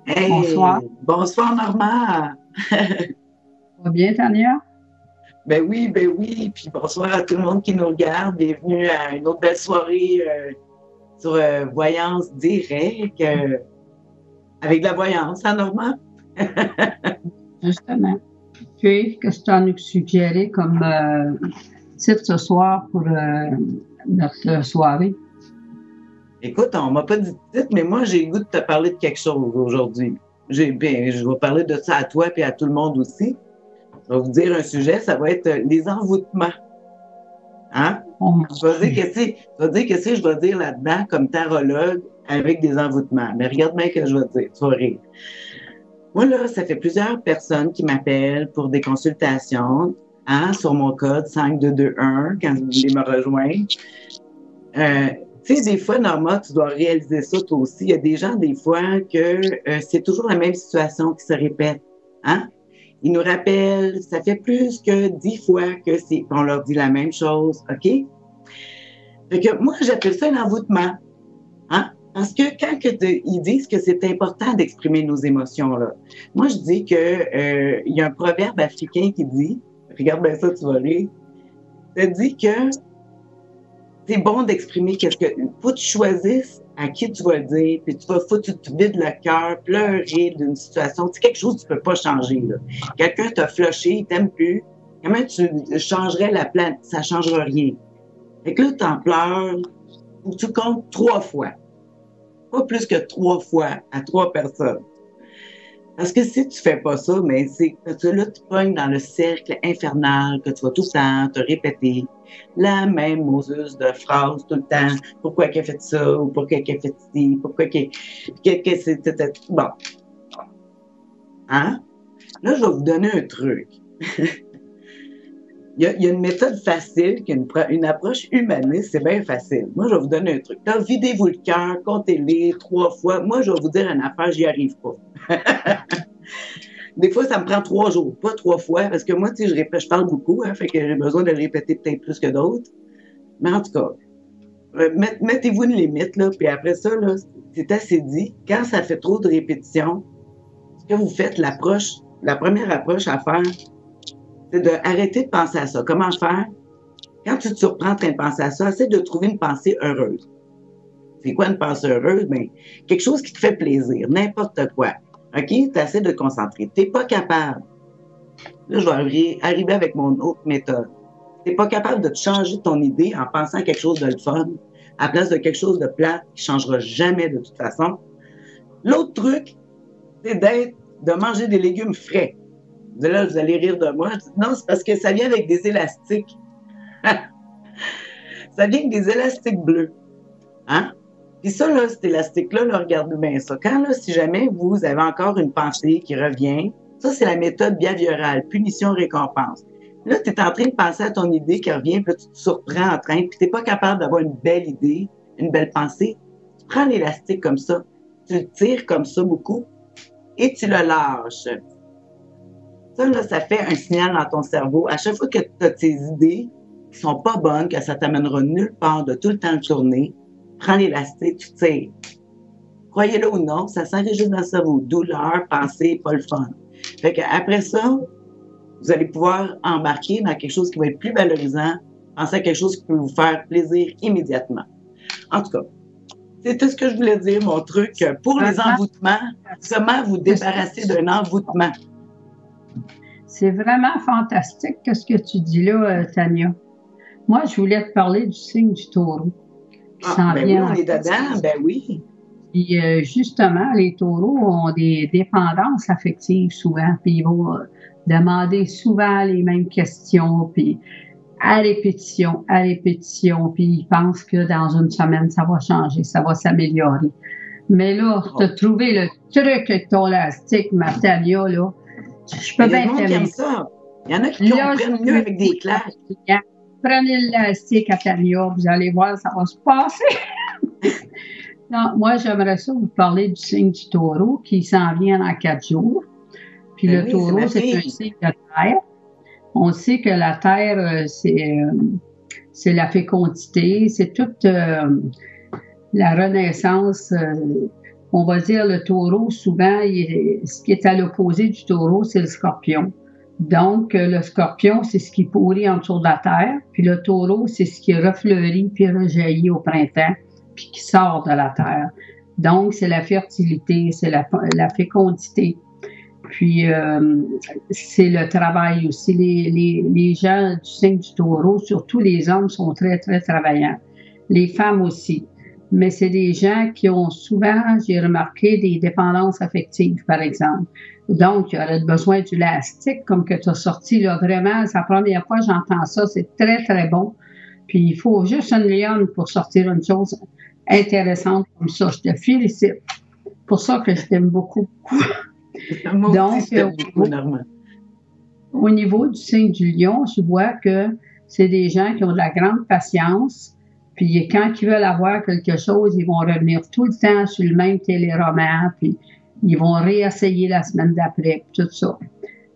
Bonsoir. Hey, bonsoir Normand. Ça va bien, Tania? Ben oui, puis bonsoir à tout le monde qui nous regarde. Bienvenue à une autre belle soirée sur Voyance Direct avec de la voyance, hein, Normand? Justement. Puis, qu'est-ce que tu as nous suggéré comme titre ce soir pour notre soirée? Écoute, on m'a pas dit de titre, mais moi, j'ai le goût de te parler de quelque chose aujourd'hui. Je vais parler de ça à toi et à tout le monde aussi. Je vais vous dire un sujet, ça va être les envoûtements. Hein? Oh mon Tu vas dire Dieu. qu'est-ce que je vais dire là-dedans comme tarologue avec des envoûtements. Mais regarde bien ce que je vais dire, tu vas rire. Moi, là, ça fait plusieurs personnes qui m'appellent pour des consultations, hein, sur mon code 5221 quand vous voulez me rejoindre. Euh, Tu sais, des fois, Norma, tu dois réaliser ça toi aussi. Il y a des gens, des fois, que c'est toujours la même situation qui se répète. Hein? Ils nous rappellent, ça fait plus que 10 fois qu'on leur dit la même chose, OK? Fait que moi, j'appelle ça un envoûtement. Hein? Parce que ils disent que c'est important d'exprimer nos émotions, là. Moi, je dis que il y a un proverbe africain qui dit, regarde bien ça, tu vas rire, ça dit que c'est bon d'exprimer qu'est-ce que. Faut que tu choisisses à qui tu vas le dire, puis faut que tu te vides le cœur, pleurer d'une situation. C'est quelque chose que tu peux pas changer, là. Quelqu'un t'a flushé, il t'aime plus. Comment tu changerais la planète? Ça changera rien. Fait que là, t'en pleures, ou tu comptes 3 fois. Pas plus que 3 fois à 3 personnes. Parce que si tu fais pas ça, mais c'est que là, tu pognes dans le cercle infernal que tu vas tout le temps te répéter la même Moses de phrase tout le temps. Pourquoi qu'elle a fait ça? Ou pourquoi qu'elle a fait ci? Pourquoi que c'était. Bon. Hein? Là, je vais vous donner un truc. Il y a une méthode facile, une approche humaniste, c'est bien facile. Moi, je vais vous donner un truc. Là, videz-vous le cœur, comptez-les 3 fois. Moi, je vais vous dire une affaire, j'y arrive pas. Des fois, ça me prend 3 jours, pas 3 fois, parce que moi, tu sais, je parle beaucoup, hein, fait que j'ai besoin de le répéter peut-être plus que d'autres. Mais en tout cas, mettez-vous une limite, là, puis après ça, là, c'est assez dit. Quand ça fait trop de répétitions, ce que vous faites, la première approche à faire, c'est d'arrêter de penser à ça. Comment faire? Quand tu te surprends en train de penser à ça, essaie de trouver une pensée heureuse. C'est quoi une pensée heureuse? Ben, quelque chose qui te fait plaisir, n'importe quoi. OK? Tu essaies de te concentrer. Tu n'es pas capable. Là, je vais arriver avec mon autre méthode. Tu n'es pas capable de te changer ton idée en pensant à quelque chose de le fun, à la place de quelque chose de plate qui ne changera jamais de toute façon. L'autre truc, c'est de manger des légumes frais. Là, vous allez rire de moi. Non, c'est parce que ça vient avec des élastiques. Ça vient avec des élastiques bleus. Hein? Puis ça, là, cet élastique-là, là, regardez bien ça. Quand, là, si jamais vous avez encore une pensée qui revient, ça, c'est la méthode behaviorale, punition-récompense. Là, tu es en train de penser à ton idée qui revient, puis là, tu te surprends en train, puis tu n'es pas capable d'avoir une belle idée, une belle pensée. Tu prends l'élastique comme ça, tu le tires comme ça beaucoup, et tu le lâches. Ça, là, ça fait un signal dans ton cerveau. À chaque fois que tu as tes idées qui sont pas bonnes, que ça t'amènera nulle part de tout le temps tourner, prends l'élastique, tu tires. Croyez-le ou non, ça s'enregistre dans le cerveau. Douleur, pensée, pas le fun. Fait qu'après ça, vous allez pouvoir embarquer dans quelque chose qui va être plus valorisant, penser à quelque chose qui peut vous faire plaisir immédiatement. En tout cas, c'est tout ce que je voulais dire, mon truc pour les Vraiment, envoûtements. Comment vous débarrasser d'un envoûtement? c'est vraiment fantastique ce que tu dis là, Tania. Moi, je voulais te parler du signe du taureau qui Ah, s'en ben oui, vient on en est dedans, ben oui. Puis justement, les taureaux ont des dépendances affectives souvent, puis ils vont demander souvent les mêmes questions, puis à répétition, puis ils pensent que dans une semaine, ça va changer, ça va s'améliorer. Mais là, tu as Oh. trouvé le truc avec ton élastique, Martalia, là. Je Ben, peux il y a bien du monde qui aime t'aimer. ça. Il y en a qui Là, comprennent je mieux veux avec dire des à claques. mes clients, prenez l'élastique à Tania, vous allez voir, ça va se passer. Non, moi, j'aimerais ça vous parler du signe du taureau qui s'en vient dans 4 jours. Puis Ben le oui, c'est taureau, ma c'est un fille. signe de terre. On sait que la terre, c'est la fécondité, c'est toute la renaissance on va dire le taureau, souvent, ce qui est à l'opposé du taureau, c'est le scorpion. Donc, le scorpion, c'est ce qui pourrit en dessous de la terre, puis le taureau, c'est ce qui refleurit puis rejaillit au printemps, puis qui sort de la terre. Donc, c'est la fertilité, c'est la fécondité. Puis, c'est le travail aussi. Les gens du signe du taureau, surtout les hommes, sont très, très travaillants. Les femmes aussi. Mais c'est des gens qui ont souvent, j'ai remarqué, des dépendances affectives, par exemple. Donc, il y aurait besoin du élastique, comme que tu as sorti, là, vraiment, c'est la première fois que j'entends ça, c'est très, très bon. Puis, il faut juste une lionne pour sortir une chose intéressante comme ça. Je te félicite. Pour ça que je t'aime beaucoup. Moi aussi, je t'aime beaucoup, Normand. Au niveau du signe du lion, je vois que c'est des gens qui ont de la grande patience. Puis quand ils veulent avoir quelque chose, ils vont revenir tout le temps sur le même téléroman, puis ils vont réessayer la semaine d'après, tout ça.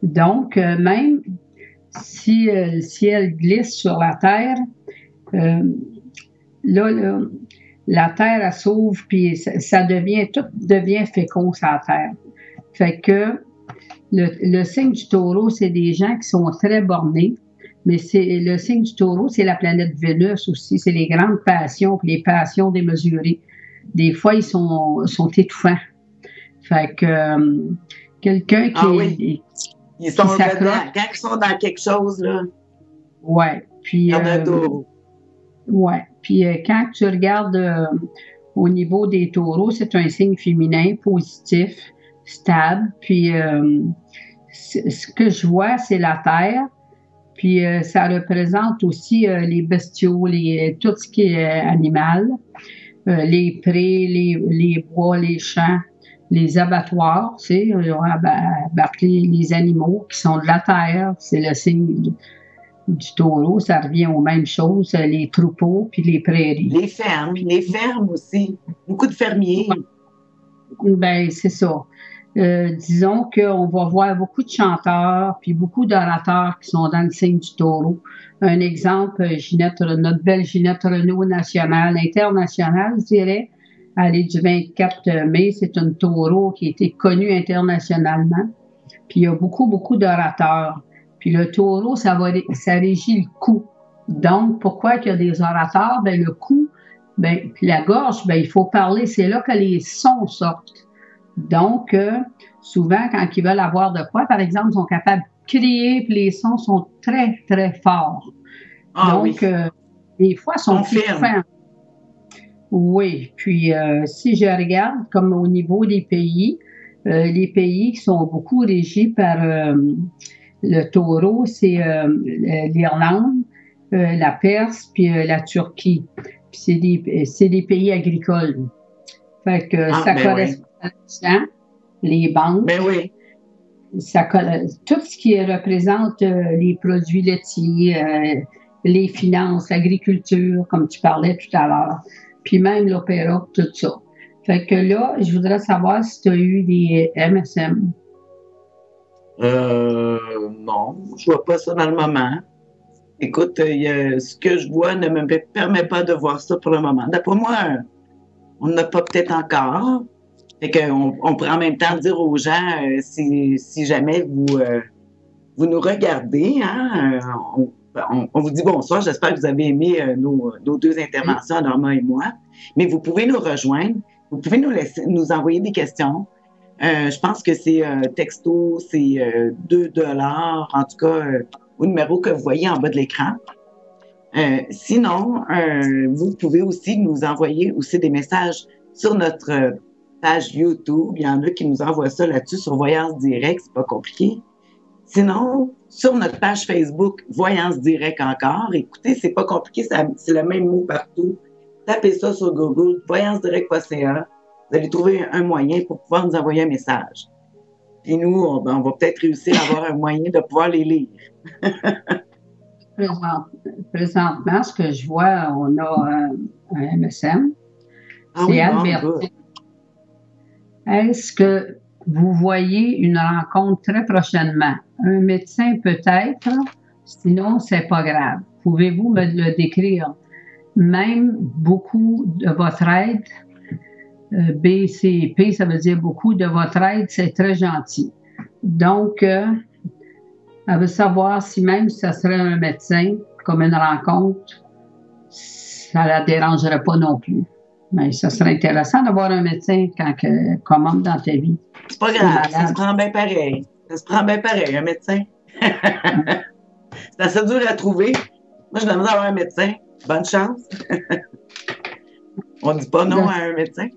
Donc, même si le ciel glisse sur la terre, là, la terre, elle s'ouvre, puis tout devient fécond sur la terre. Fait que le signe du taureau, c'est des gens qui sont très bornés. Mais le signe du taureau, c'est la planète Vénus aussi. C'est les grandes passions, puis les passions démesurées. Des fois, ils sont étouffants. Fait que quelqu'un qui... oui. Ils sont dedans. Quand ils sont dans quelque chose, là... Ouais. Puis... ouais. Puis quand tu regardes au niveau des taureaux, c'est un signe féminin, positif, stable. Puis ce que je vois, c'est la terre. Puis ça représente aussi les bestiaux, tout ce qui est animal, les prés, les bois, les champs, les abattoirs, tu sais, on va abattre les animaux qui sont de la terre, c'est le signe du taureau, ça revient aux mêmes choses, les troupeaux puis les prairies. Les fermes aussi, beaucoup de fermiers. Ben c'est ça. Disons qu'on va voir beaucoup de chanteurs puis beaucoup d'orateurs qui sont dans le signe du taureau. Un exemple, notre belle Ginette Renault nationale, internationale, je dirais. Elle est du 24 mai. C'est une taureau qui a été connue internationalement. Puis il y a beaucoup, beaucoup d'orateurs. Puis le taureau, ça régit le cou. Donc, pourquoi qu'il y a des orateurs? Ben le cou, puis la gorge, il faut parler. C'est là que les sons sortent. Donc, souvent, quand ils veulent avoir de quoi, par exemple, ils sont capables de crier, puis les sons sont très, très forts. Donc, des fois, ils sont étouffants. Oui, puis si je regarde, comme au niveau des pays, les pays qui sont beaucoup régis par le taureau, c'est l'Irlande, la Perse, puis la Turquie. Puis c'est des pays agricoles. Fait que ça correspond les banques. Ben oui. Tout ce qui représente les produits laitiers, les finances, l'agriculture, comme tu parlais tout à l'heure, puis même l'opéra, tout ça. Fait que là, je voudrais savoir si tu as eu des MSM. Non, je vois pas ça dans le moment. Écoute, ce que je vois ne me permet pas de voir ça pour le moment. D'après moi, on n'a pas peut-être encore. Fait qu'on pourrait en même temps dire aux gens, si jamais vous nous regardez, hein, on vous dit bonsoir, j'espère que vous avez aimé nos deux interventions, Norma et moi, mais vous pouvez nous rejoindre, vous pouvez nous envoyer des questions. Je pense que c'est texto, c'est 2$, en tout cas, au numéro que vous voyez en bas de l'écran. Sinon, vous pouvez aussi nous envoyer aussi des messages sur notre page YouTube. Il y en a qui nous envoient ça là-dessus sur Voyance Direct, c'est pas compliqué. Sinon, sur notre page Facebook, Voyance Direct encore. Écoutez, c'est pas compliqué, c'est le même mot partout. Tapez ça sur Google, voyancedirect.ca. Vous allez trouver un moyen pour pouvoir nous envoyer un message. Puis nous, on va peut-être réussir à avoir un moyen de pouvoir les lire. Présentement, ce que je vois, on a un MSM. C'est Albertine. Est-ce que vous voyez une rencontre très prochainement? Un médecin peut-être, sinon c'est pas grave. Pouvez-vous me le décrire? Même beaucoup de votre aide, B, C, P, ça veut dire beaucoup de votre aide, c'est très gentil. Donc, elle veut savoir si même si ça serait un médecin, comme une rencontre, ça ne la dérangerait pas non plus. Mais ça serait intéressant d'avoir un médecin quand comme homme dans ta vie. C'est pas grave, ça se prend bien pareil. Ça se prend bien pareil, un médecin. C'est assez dur à trouver. Moi, je demande d'avoir un médecin. Bonne chance. On ne dit pas non à un médecin.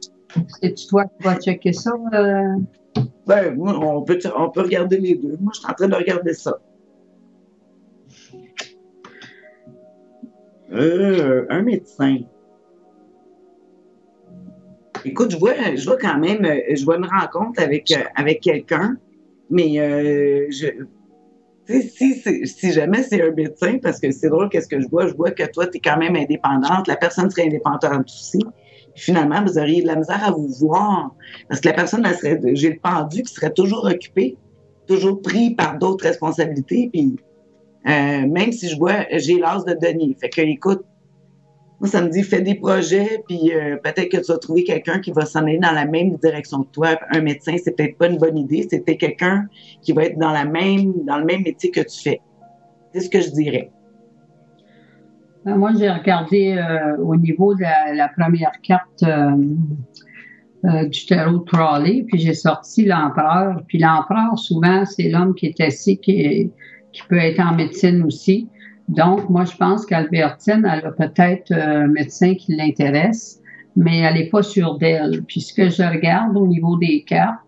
C'est-tu toi qui vas checker ça? Ben, on peut regarder les deux. Moi, je suis en train de regarder ça. Un médecin. Écoute, je vois quand même, je vois une rencontre avec quelqu'un, mais si jamais c'est un médecin, parce que c'est drôle, qu'est-ce que je vois que toi, tu es quand même indépendante, la personne serait indépendante aussi. Finalement, vous auriez de la misère à vous voir, parce que la personne, j'ai le pendu qui serait toujours occupé, toujours pris par d'autres responsabilités, puis même si j'ai l'as de Denis. Fait que, écoute, moi, ça me dit, fais des projets, puis peut-être que tu vas trouver quelqu'un qui va s'en aller dans la même direction que toi. Un médecin, c'est peut-être pas une bonne idée. C'est peut-être quelqu'un qui va être dans le même métier que tu fais. C'est ce que je dirais. Moi, j'ai regardé au niveau de la première carte du tarot de Crowley, puis j'ai sorti l'empereur. Puis l'empereur, souvent, c'est l'homme qui est assis, qui peut être en médecine aussi. Donc, moi, je pense qu'Albertine, elle a peut-être un médecin qui l'intéresse, mais elle n'est pas sûre d'elle. Puis ce que je regarde au niveau des cartes,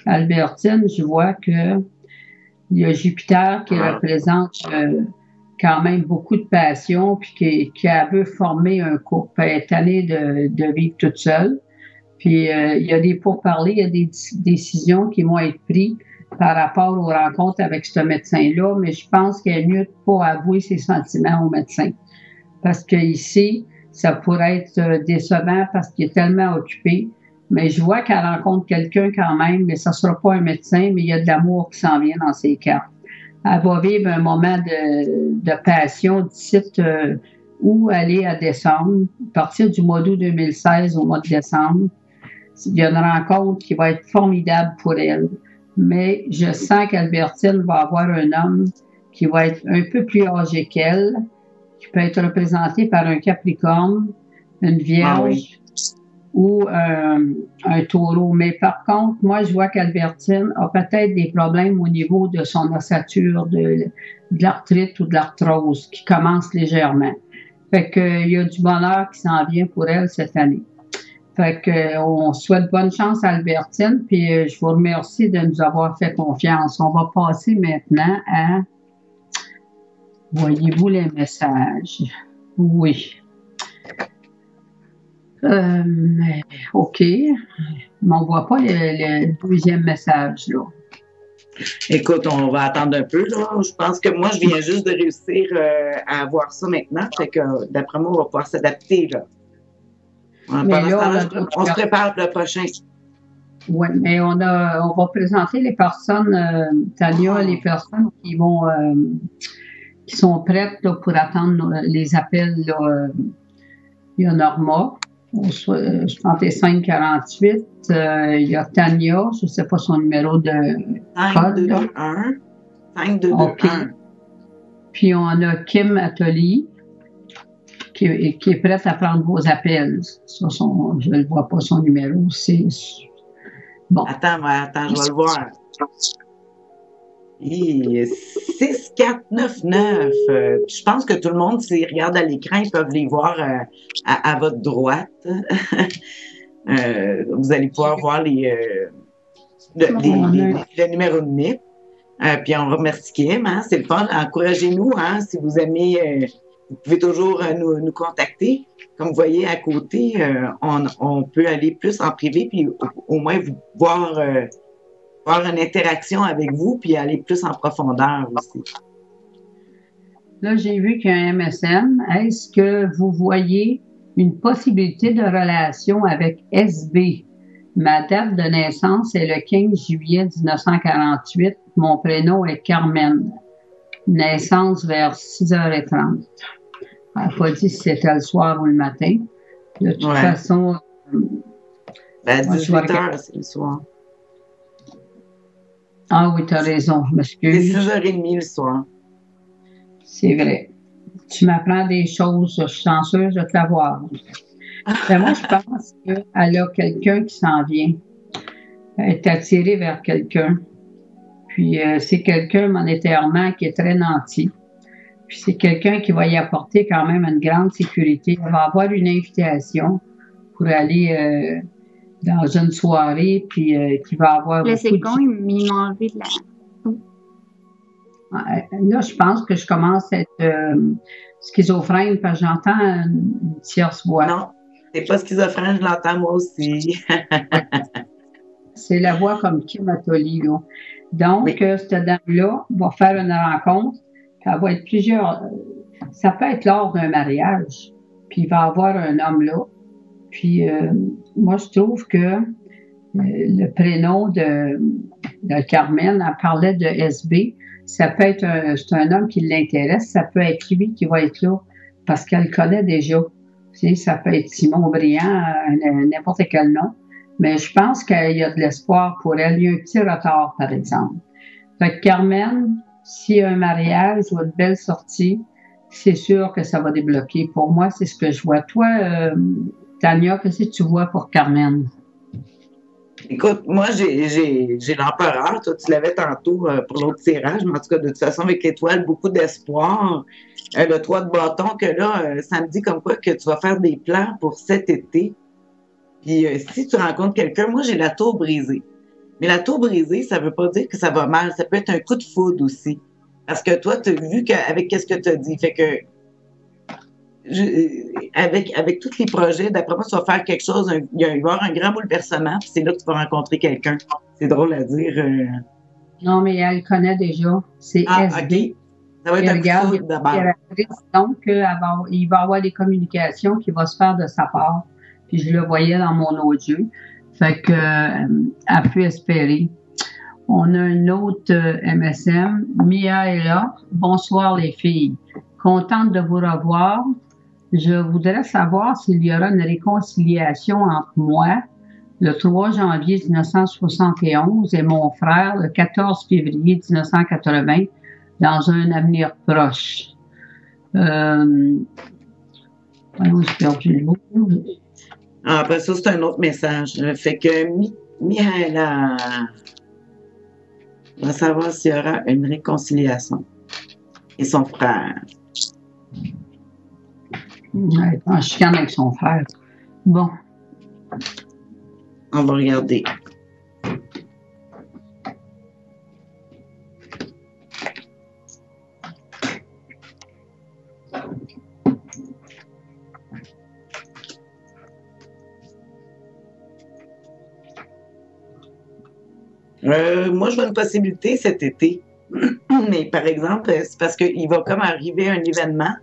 Albertine, je vois que il y a Jupiter qui représente quand même beaucoup de passion, puis qui veut former un couple, elle est tannée de vivre toute seule. Puis il y a des pourparlers, il y a des décisions qui vont être prises par rapport aux rencontres avec ce médecin-là, mais je pense qu'il est mieux de ne pas avouer ses sentiments au médecin. Parce qu'ici, ça pourrait être décevant parce qu'il est tellement occupé. Mais je vois qu'elle rencontre quelqu'un quand même, mais ça ne sera pas un médecin, mais il y a de l'amour qui s'en vient dans ses cartes. Elle va vivre un moment de passion d'ici où aller à décembre, à partir du mois d'août 2016 au mois de décembre. Il y a une rencontre qui va être formidable pour elle. Mais je sens qu'Albertine va avoir un homme qui va être un peu plus âgé qu'elle, qui peut être représenté par un Capricorne, une Vierge ou un Taureau. Mais par contre, moi, je vois qu'Albertine a peut-être des problèmes au niveau de son ossature, de l'arthrite ou de l'arthrose qui commence légèrement. Fait qu'il y a du bonheur qui s'en vient pour elle cette année. Fait qu'on souhaite bonne chance à Albertine, puis je vous remercie de nous avoir fait confiance. On va passer maintenant à... Voyez-vous les messages? Oui. OK. Mais on ne voit pas le deuxième message, là. Écoute, on va attendre un peu, là. Je pense que moi, je viens juste de réussir à avoir ça maintenant. Fait que, d'après moi, on va pouvoir s'adapter, là. Mais là, on se prépare pour le prochain. Oui, mais on va présenter les personnes, Tania, les personnes qui sont prêtes là, pour attendre les appels. Là, il y a Norma, au 3548. Il y a Tania, je ne sais pas son numéro de code. 5221. 5221. Okay. Puis on a Kim Atoli qui est prête à prendre vos appels. Ça, je ne vois pas son numéro. C'est bon. Attends, je vais le voir. 6499. Je pense que tout le monde, s'ils regardent à l'écran, ils peuvent les voir à votre droite. Vous allez pouvoir voir le numéro de NIP. Puis on remercie Kim. Hein, c'est le fun. Encouragez-nous. Hein, si vous aimez, vous pouvez toujours nous contacter. Comme vous voyez à côté, on peut aller plus en privé, puis au moins voir une interaction avec vous, puis aller plus en profondeur aussi. Là, j'ai vu qu'il y a un MSN. Est-ce que vous voyez une possibilité de relation avec SB? Ma date de naissance est le 15 juillet 1948. Mon prénom est Carmen. Naissance vers 6h30. Elle n'a pas dit si c'était le soir ou le matin. De toute façon, Ben, à Moi, je vais 18 regarder. heures, c'est le soir. Ah oui, tu as raison, je C'est m'excuse. 6h30 le soir. C'est vrai. Tu m'apprends des choses, je suis chanceuse de te l'avoir. Ben moi, je pense qu'elle a quelqu'un qui s'en vient. Elle est attirée vers quelqu'un. Puis c'est quelqu'un monétairement qui est très nanti. Puis c'est quelqu'un qui va y apporter quand même une grande sécurité. Elle va avoir une invitation pour aller dans une soirée, puis qui va avoir Le beaucoup de second, il m'a enlevé de la. Là, je pense que je commence à être schizophrène parce que j'entends une tierce voix. Non, c'est pas schizophrène, je l'entends moi aussi. Ouais. C'est la voix comme Kim Atoli, là. Donc, Oui. cette dame-là va faire une rencontre, puis elle va être plusieurs. Ça peut être lors d'un mariage, puis il va y avoir un homme là. Puis, moi, je trouve que le prénom de Carmen, elle parlait de SB. Ça peut être c'est un homme qui l'intéresse, ça peut être lui qui va être là parce qu'elle le connaît déjà. Tu sais, ça peut être Simon Briand, n'importe quel nom. Mais je pense qu'il y a de l'espoir pour elle. Il y a un petit retard, par exemple. Fait que Carmen, s'il y a un mariage ou une belle sortie, c'est sûr que ça va débloquer. Pour moi, c'est ce que je vois. Toi, Tania, qu'est-ce que tu vois pour Carmen? Écoute, moi, j'ai l'empereur. Toi, tu l'avais tantôt pour l'autre tirage, mais en tout cas, de toute façon, avec l'étoile, beaucoup d'espoir. Le 3 de bâton, que là, ça me dit comme quoi que tu vas faire des plans pour cet été. Puis si tu rencontres quelqu'un, moi, j'ai la tour brisée. Mais la tour brisée, ça veut pas dire que ça va mal. Ça peut être un coup de foudre aussi. Parce que toi, tu as vu qu'avec qu'est-ce que tu as dit. Fait que avec tous les projets, d'après moi, tu vas faire quelque chose, il va y avoir un grand bouleversement, puis c'est là que tu vas rencontrer quelqu'un. C'est drôle à dire. Non, mais elle connaît déjà. C'est SB. OK. Ça va être un coup de foudre d'abord. Donc, il va y avoir des communications qui vont se faire de sa part. Puis je le voyais dans mon audio. Fait que, elle peut espérer. On a une autre MSM. Mia est là. Bonsoir les filles. Contente de vous revoir. Je voudrais savoir s'il y aura une réconciliation entre moi, le 3 janvier 1971, et mon frère, le 14 février 1980, dans un avenir proche. J'ai perdu le mot. Après ça, c'est un autre message. Fait que Mihaela va savoir s'il y aura une réconciliation. Et son frère. Ouais, en chicane avec son frère. Bon. On va regarder. Moi, je vois une possibilité cet été. Mais par exemple, c'est parce qu'il va comme arriver un événement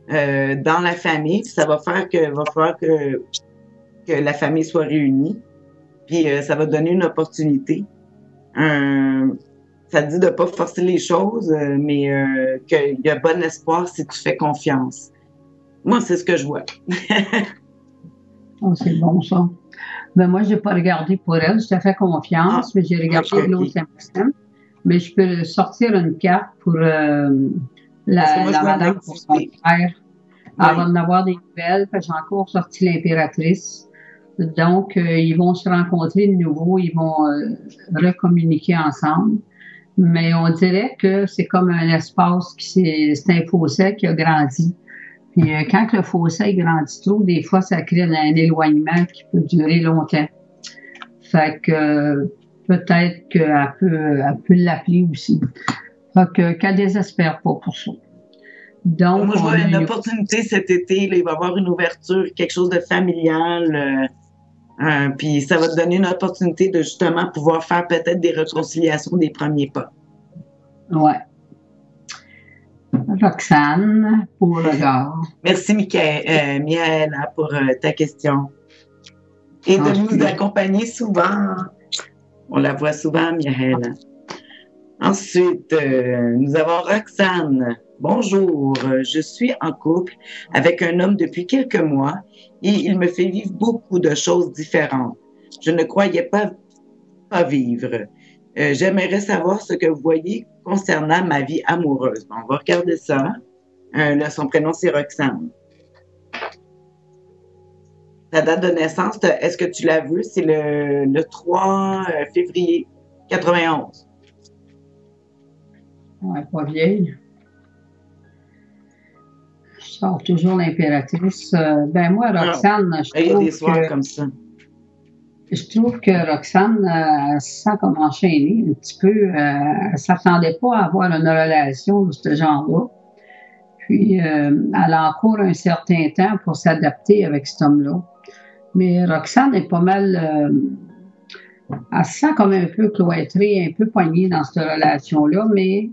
dans la famille, puis ça va faire que va falloir que la famille soit réunie. Puis ça va donner une opportunité. Ça dit de ne pas forcer les choses, mais qu'il y a bon espoir si tu fais confiance. Moi, c'est ce que je vois. Oh, c'est bon, ça. Ben, moi, je n'ai pas regardé pour elle. Je te fais confiance, mais j'ai regardé l'autre MSM. Mais je peux sortir une carte pour la madame, pour son frère. Elle va en avoir des nouvelles, parce que j'ai encore sorti l'impératrice. Donc, ils vont se rencontrer de nouveau, ils vont recommuniquer ensemble. Mais on dirait que c'est comme un espace c'est un fossé qui a grandi. Puis quand le fossé grandit trop, des fois, ça crée un éloignement qui peut durer longtemps. Fait que peut-être qu'elle peut l'appeler aussi. Fait qu'elle désespère pas pour ça. Donc, moi, je vois une opportunité cet été. Là, il va y avoir une ouverture, quelque chose de familial. Puis ça va te donner une opportunité de justement pouvoir faire peut-être des réconciliations des premiers pas. Ouais. Roxane, pour le regard. Merci, Mihaela, pour ta question. Et de nous accompagner souvent. On la voit souvent, Mihaela. Ensuite, nous avons Roxane. Bonjour, je suis en couple avec un homme depuis quelques mois et il me fait vivre beaucoup de choses différentes. Je ne croyais pas vivre. J'aimerais savoir ce que vous voyez concernant ma vie amoureuse. Bon, on va regarder ça. Là, son prénom, c'est Roxane. Ta date de naissance, est-ce que tu l'as vu? C'est le 3 février 91. Ouais, pas vieille. Je sors toujours l'impératrice. Ben moi, Roxane, il y a des soirs comme ça. Je trouve que Roxane, elle se sent comme enchaînée un petit peu. Elle ne s'attendait pas à avoir une relation de ce genre-là. Puis, elle a encore un certain temps pour s'adapter avec cet homme-là. Mais Roxane est pas mal... elle se sent comme un peu cloîtrée, un peu poignée dans cette relation-là, mais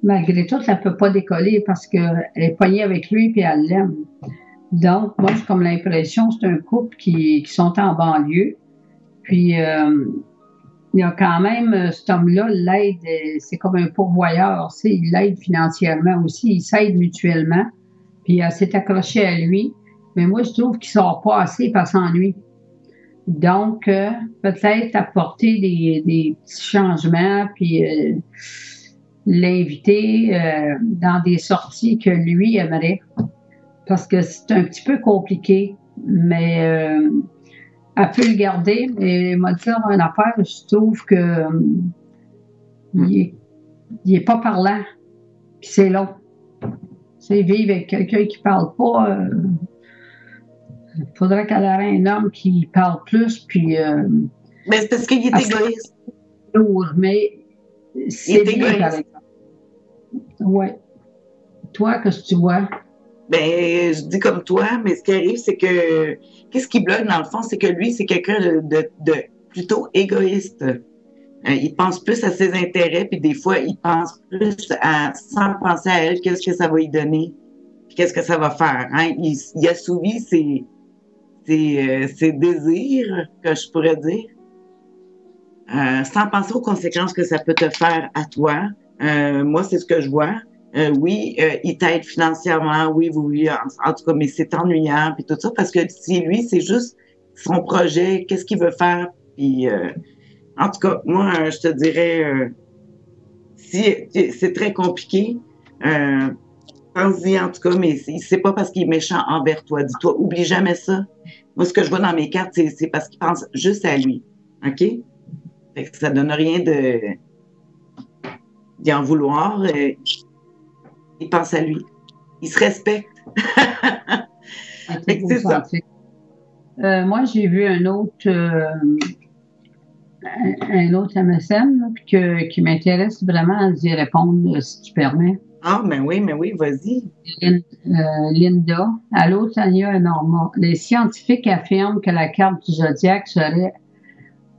malgré tout, elle ne peut pas décoller parce qu'elle est poignée avec lui et elle l'aime. Donc, moi, j'ai comme l'impression que c'est un couple qui sont en banlieue. Puis, il y a quand même, cet homme-là l'aide, c'est comme un pourvoyeur, tu sais, il l'aide financièrement aussi, ils s'aident mutuellement, puis elle s'est accrochée à lui, mais moi, je trouve qu'il ne sort pas assez parce qu'il s'ennuie. Donc, peut-être apporter des petits changements, puis l'inviter dans des sorties que lui aimerait, parce que c'est un petit peu compliqué, mais... elle peut le garder, mais m'a dit une affaire, je trouve que il est pas parlant, puis c'est long. C'est vivre avec quelqu'un qui parle pas. Il faudrait qu'elle ait un homme qui parle plus, puis. Mais c'est parce qu'il est égoïste. Lourd, mais c'est bien, par exemple. Oui. Toi, qu'est-ce que tu vois? Ben, je dis comme toi, mais ce qui arrive, c'est que qu'est-ce qui bloque dans le fond, c'est que lui, c'est quelqu'un de plutôt égoïste. Il pense plus à ses intérêts, puis des fois, il pense plus sans penser à elle, qu'est-ce que ça va lui donner, puis qu'est-ce que ça va faire. Hein? Il assouvit ses désirs, que je pourrais dire, sans penser aux conséquences que ça peut te faire à toi. Moi, c'est ce que je vois. Oui, il t'aide financièrement, oui, en tout cas, mais c'est ennuyant, puis tout ça, parce que si lui, c'est juste son projet, qu'est-ce qu'il veut faire, puis en tout cas, moi, je te dirais, si c'est très compliqué, pense-y en tout cas, mais c'est pas parce qu'il est méchant envers toi, dis-toi, oublie jamais ça. Moi, ce que je vois dans mes cartes, c'est parce qu'il pense juste à lui, OK? Fait que ça donne rien d'y en vouloir. Il pense à lui. Il se respecte. C'est ça. Moi, j'ai vu un autre MSN qui m'intéresse vraiment à y répondre, si tu permets. Ah, mais oui, vas-y. Linda. Allô, Tania et Norma. Les scientifiques affirment que la carte du zodiaque serait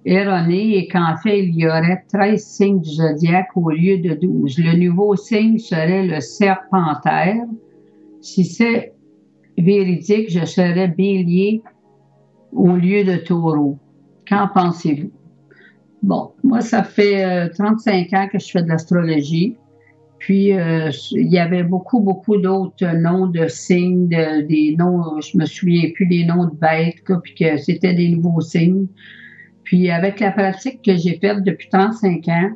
erronée et qu'en fait, il y aurait 13 signes du zodiaque au lieu de 12. Le nouveau signe serait le serpentaire. Si c'est véridique, je serais bélier au lieu de taureau. Qu'en pensez-vous? Bon, moi, ça fait 35 ans que je fais de l'astrologie. Puis, il y avait beaucoup d'autres noms de signes, des noms, je me souviens plus des noms de bêtes, puis que c'était des nouveaux signes. Puis, avec la pratique que j'ai faite depuis 35 ans,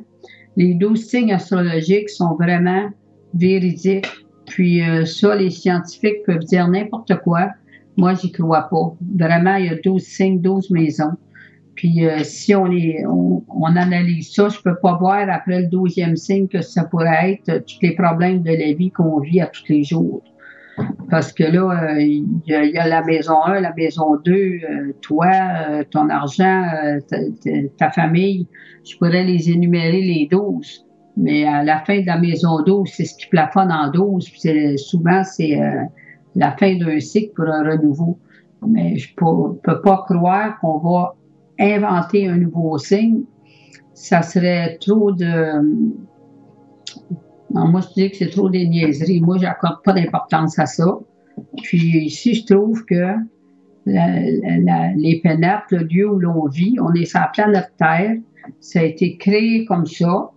les 12 signes astrologiques sont vraiment véridiques. Puis, ça, les scientifiques peuvent dire n'importe quoi. Moi, j'y crois pas. Vraiment, il y a 12 signes, 12 maisons. Puis si on analyse ça, je peux pas voir après le 12e signe que ça pourrait être tous les problèmes de la vie qu'on vit à tous les jours. Parce que là, il y a la maison 1, la maison 2, toi, ton argent, ta famille, je pourrais les énumérer les 12. Mais à la fin de la maison 12, c'est ce qui plafonne en 12. Puis souvent, c'est la fin d'un cycle pour un renouveau. Mais je peux pas croire qu'on va inventer un nouveau signe. Ça serait trop de... Non, moi, je dis que c'est trop des niaiseries. Moi, j'accorde pas d'importance à ça. Puis ici, je trouve que les pénates, le lieu où l'on vit, on est sur la planète Terre. Ça a été créé comme ça.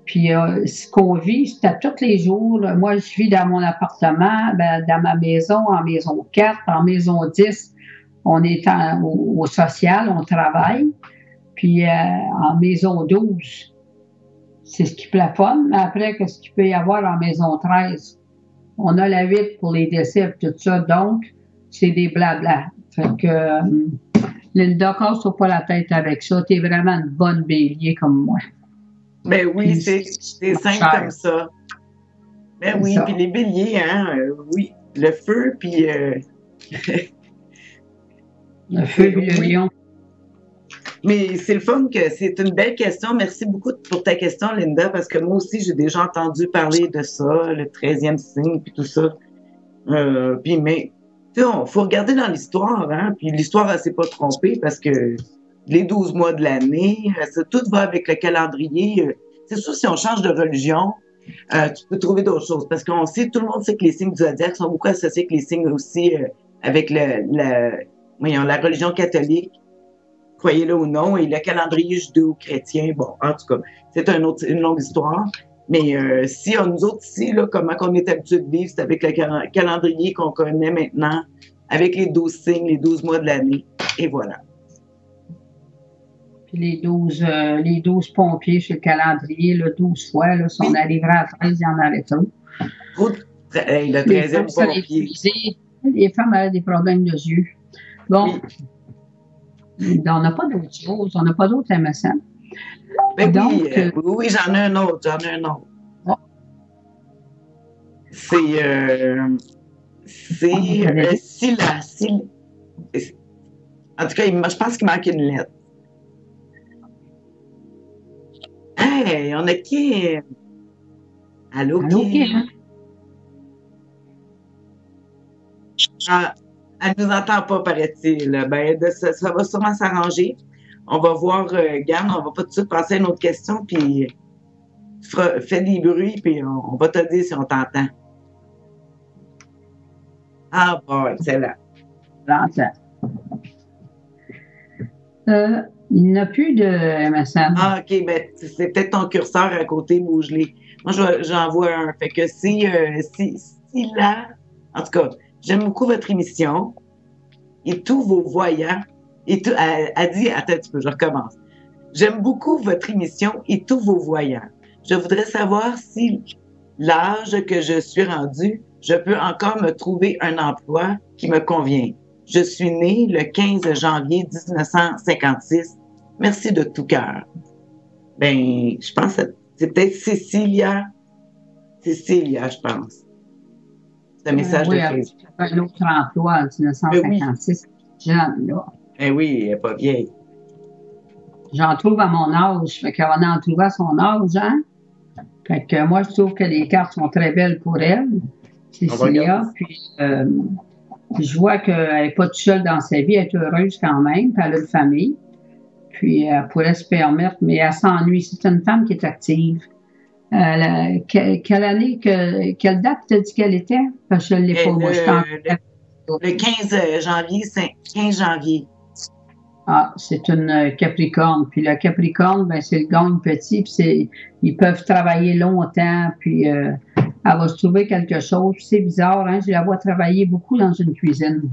Puis ce qu'on vit, c'est à tous les jours. Moi, je vis dans mon appartement, dans ma maison, en maison 4, en maison 10. on est au social, on travaille. Puis en maison 12, c'est ce qui plafonne. Mais après, qu'est-ce qu'il peut y avoir en maison 13? On a la 8 pour les décès et tout ça. Donc, c'est des blabla. Fait que Linda, casse-toi pas la tête avec ça. T'es vraiment une bonne bélier comme moi. Ben oui, c'est simple comme ça. Ben oui, puis les béliers, hein, oui, le feu, puis... le feu et le lion. Mais c'est le fun que c'est une belle question. Merci beaucoup pour ta question, Linda, parce que moi aussi, j'ai déjà entendu parler de ça, le 13e signe, puis tout ça. Puis, mais, tu sais, il faut regarder dans l'histoire, hein, puis l'histoire, elle s'est pas trompée, parce que les 12 mois de l'année, tout va avec le calendrier. C'est sûr, si on change de religion, tu peux trouver d'autres choses, parce qu'on sait, tout le monde sait que les signes du zodiaque sont beaucoup associés avec les signes aussi avec la religion catholique, croyez-le ou non, et le calendrier judéo-chrétien. Bon, en tout cas, c'est une longue histoire. Mais si nous autres ici, là, comment on est habitué de vivre, c'est avec le calendrier qu'on connaît maintenant, avec les 12 signes, les 12 mois de l'année, et voilà. Puis les 12 pompiers sur le calendrier, là, 12 fois, là, si on arriverait à 13, il y en aurait trop. Le 13e pompier. Les femmes avaient des problèmes de yeux. Bon, on n'a pas d'autres choses, on n'a pas d'autres MSN. Ben donc, oui, j'en ai un autre, Oh. En tout cas, je pense qu'il manque une lettre. Hey, on a qui? Allô, Kim? Elle nous entend pas, paraît-il. Ben, ça va sûrement s'arranger. On va voir, Gann, on va pas tout de suite passer à une autre question, puis fais des bruits, puis on va te dire si on t'entend. Ah, bon, excellent. Il n'y a plus de MSN. Ah, OK, ben, c'est peut-être ton curseur à côté, bouge-les. Moi, j'en vois un. Fait que si là, en tout cas, j'aime beaucoup votre émission et tous vos voyants. Et tout, elle dit, attends un petit peu, je recommence. J'aime beaucoup votre émission et tous vos voyants. Je voudrais savoir si l'âge que je suis rendu, je peux encore me trouver un emploi qui me convient. Je suis née le 15 janvier 1956. Merci de tout cœur. Ben, je pense que c'est peut-être Cécilia. Cécilia, je pense. C'est un message de Facebook. Un autre emploi en 1956. Jeune, là. Eh oui, elle n'est pas vieille. J'en trouve à mon âge. Fait qu'on en trouve à son âge, hein? Fait que moi, je trouve que les cartes sont très belles pour elle. Cécilia. Puis, je vois qu'elle n'est pas toute seule dans sa vie. Elle est heureuse quand même. Puis elle a une famille. Puis, elle pourrait se permettre, mais elle s'ennuie. C'est une femme qui est active. Quelle année, quelle date t'as dit qu'elle était? Parce que je ne l'ai pas. Moi, le 15 janvier, c'est 15 janvier. Ah, c'est une Capricorne. Puis le Capricorne, ben, c'est le gagne petit, puis ils peuvent travailler longtemps, puis elle va se trouver quelque chose. C'est bizarre, hein? Je la vois travailler beaucoup dans une cuisine.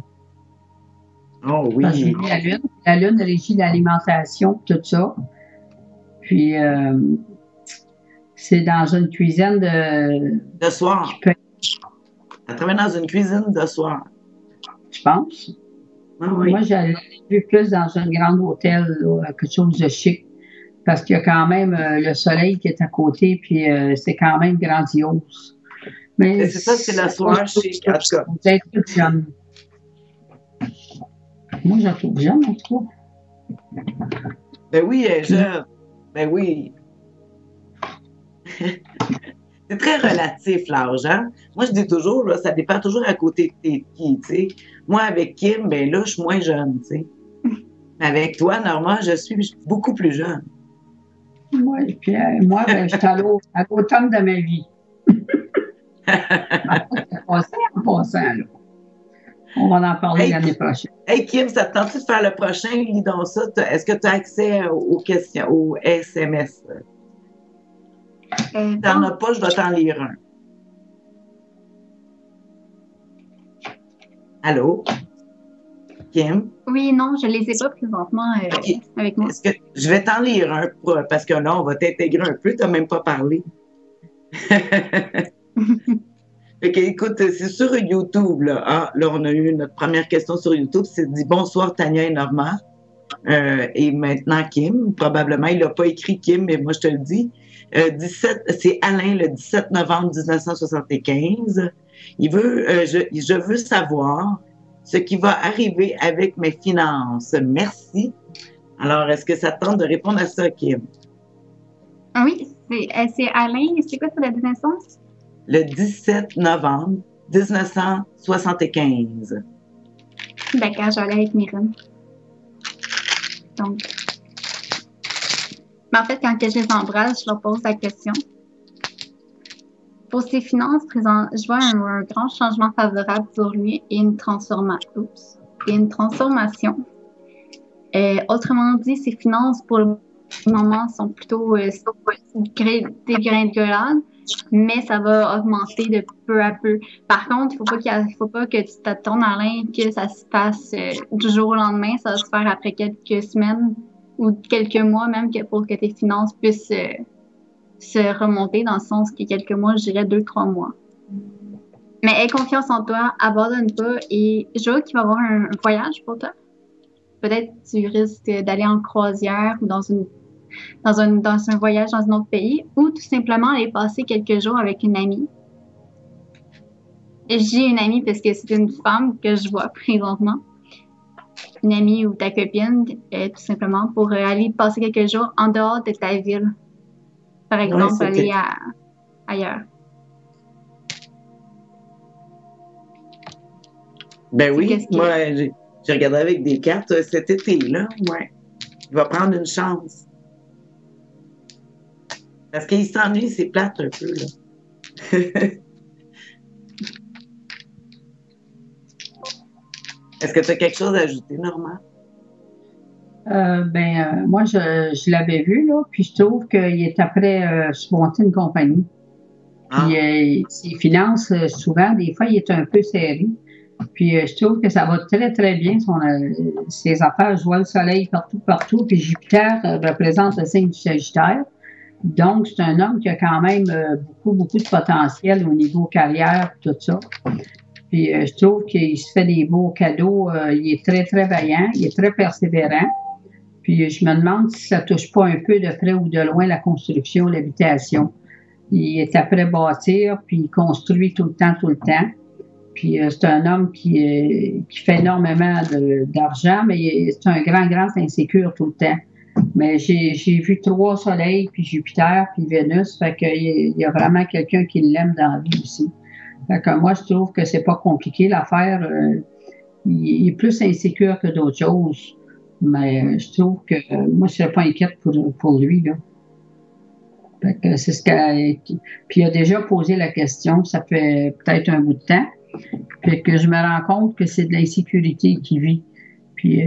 Oh oui. Parce que la lune régit l'alimentation, tout ça. Puis c'est dans une cuisine de soir. Elle travaille dans une cuisine de soir. Je pense. Ah, oui. Moi, j'allais vu plus dans un grand hôtel, là, quelque chose de chic. Parce qu'il y a quand même le soleil qui est à côté, puis c'est quand même grandiose. Mais c'est ça, c'est la soirée chic, en tout cas. Vous êtes toute jeune. Moi, je la trouve jeune, en tout cas. Ben oui, elle est jeune. Ben oui. C'est très relatif, l'âge, hein? Moi, je dis toujours, là, ça dépend toujours à côté de qui, tu sais. Moi, avec Kim, ben là, je suis moins jeune, tu sais. Avec toi, Norma, je suis beaucoup plus jeune. Oui, puis moi, ben, je suis à l'automne de ma vie. En passant, là. On va en parler l'année prochaine. Hey, Kim, ça te tente de faire le prochain? Lis donc ça. Est-ce que tu as accès aux questions, aux SMS? Si tu n'en as pas, je vais t'en lire un. Allô? Kim? Oui, non, je les ai pas présentement OK. avec moi. Est-ce que je vais t'en lire un parce que là, on va t'intégrer un peu, tu n'as même pas parlé. Fait que, écoute, c'est sur YouTube, là. Ah, là, on a eu notre première question sur YouTube. C'est dit bonsoir Tania et Normand. Et maintenant Kim. Probablement, il n'a pas écrit Kim, mais moi je te le dis. 17, c'est Alain le 17 novembre 1975. Il veut, je veux savoir ce qui va arriver avec mes finances. Merci. Alors, est-ce que ça te tente de répondre à ça, Kim? Ah oui, c'est Alain. C'est quoi sa date de naissance? Le 17 novembre 1975. D'accord, j'allais avec Myriam. Donc, mais en fait, quand je les embrasse, je leur pose la question. Pour ses finances, je vois un grand changement favorable pour lui et une transformation. Autrement dit, ses finances, pour le moment, sont plutôt dégringolades, mais ça va augmenter de peu à peu. Par contre, il faut pas que tu t'attendes, Alain, que ça se passe du jour au lendemain. Ça va se faire après quelques semaines ou quelques mois même pour que tes finances puissent se remonter, dans le sens que quelques mois, je dirais 2-3 mois. Mais aie confiance en toi, abandonne pas, et je vois qu'il va y avoir un voyage pour toi. Peut-être tu risques d'aller en croisière ou dans un voyage dans un autre pays, ou tout simplement aller passer quelques jours avec une amie. Et j'ai une amie parce que c'est une femme que je vois présentement. Une amie ou ta copine, tout simplement, pour aller passer quelques jours en dehors de ta ville. Par exemple, aller ailleurs. Ben oui, moi, j'ai regardé avec des cartes cet été-là, ouais. Il va prendre une chance. Parce qu'il s'ennuie, c'est plate un peu, là. Est-ce que tu as quelque chose à ajouter, Normand? Moi, je l'avais vu, là, puis je trouve qu'il est après se monter une compagnie. Puis ses finances, souvent, des fois, il est un peu serré. Puis je trouve que ça va très, très bien. Ses affaires, je vois le soleil partout, partout. Puis Jupiter représente le signe du Sagittaire. Donc, c'est un homme qui a quand même beaucoup, beaucoup de potentiel au niveau carrière, tout ça. Puis je trouve qu'il se fait des beaux cadeaux. Il est très, très vaillant. Il est très persévérant. Puis je me demande si ça touche pas un peu de près ou de loin la construction, l'habitation. Il est après bâtir, puis il construit tout le temps, tout le temps. Puis c'est un homme qui fait énormément d'argent, mais c'est un grand, grand insécure tout le temps. Mais j'ai vu 3 soleils, puis Jupiter, puis Vénus, fait qu'il y a vraiment quelqu'un qui l'aime dans la vie aussi. Fait que moi, je trouve que c'est pas compliqué l'affaire. Il est plus insécure que d'autres choses. Mais je trouve que moi, je serais pas inquiète pour lui, là. Fait que c'est ce puis il a déjà posé la question, ça fait peut-être un bout de temps. Fait que je me rends compte que c'est de l'insécurité qu'il vit. Puis,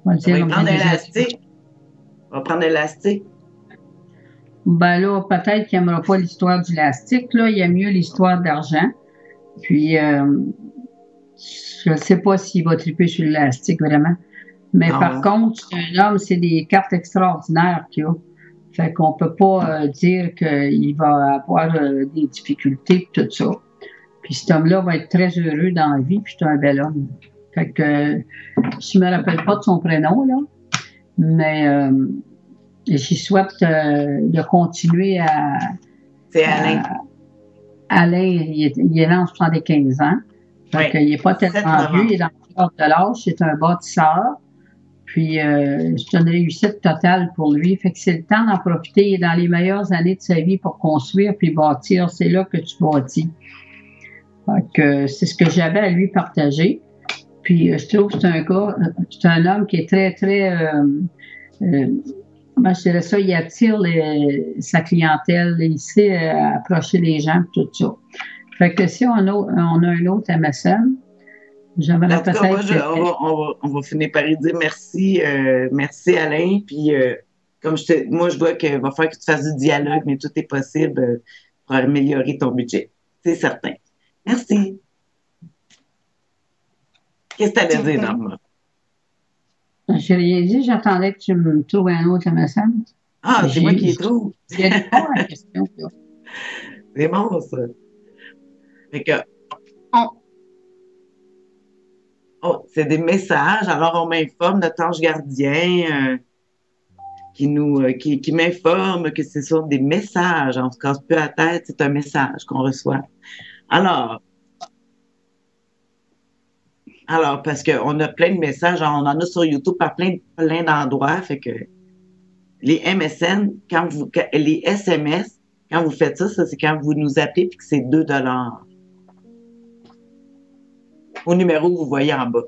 on va dire, on va prendre l'élastique. On va prendre l'élastique. Ben là, peut-être qu'il n'aimera pas l'histoire du élastique, là. Il aime mieux l'histoire d'argent. Puis, je ne sais pas s'il va triper sur l'élastique, vraiment. Mais par contre, c'est un homme, c'est des cartes extraordinaires qu'il a. Fait qu'on ne peut pas dire qu'il va avoir des difficultés, tout ça. Puis cet homme-là va être très heureux dans la vie, puis c'est un bel homme. Fait que je ne me rappelle pas de son prénom, là, mais j'y souhaite de continuer à... C'est Alain. Alain, il est là en 75 ans. Fait qu'il n'est pas tellement vieux, il est dans le cadre de l'âge, c'est un bâtisseur. Puis c'est une réussite totale pour lui. Fait que c'est le temps d'en profiter. Il est dans les meilleures années de sa vie pour construire puis bâtir. C'est là que tu bâtis. Fait que c'est ce que j'avais à lui partager. Puis je trouve que c'est un homme qui est très, très, moi je dirais ça, il attire sa clientèle, il sait approcher les gens, tout ça. Fait que si on a un autre MSN, j'aimerais peut-être... On va finir par lui dire merci, merci Alain. Puis comme moi je vois qu'il va falloir que tu fasses du dialogue, mais tout est possible pour améliorer ton budget. C'est certain. Merci. Qu'est-ce que tu allais dire, Norma? J'ai rien dit, j'attendais que tu me trouves un autre message. Ah, c'est moi qui les trouve. J'ai pas la question. Là. C'est bon, ça. Fait que, On- oh, c'est des messages. Alors, on m'informe, notre ange gardien qui m'informe que ce sont des messages. On se casse peu la tête, c'est un message qu'on reçoit. Alors, parce qu'on a plein de messages, on en a sur YouTube par plein d'endroits, fait que les MSN, les SMS, quand vous faites ça, c'est quand vous nous appelez puis que c'est 2 $ au numéro que vous voyez en bas.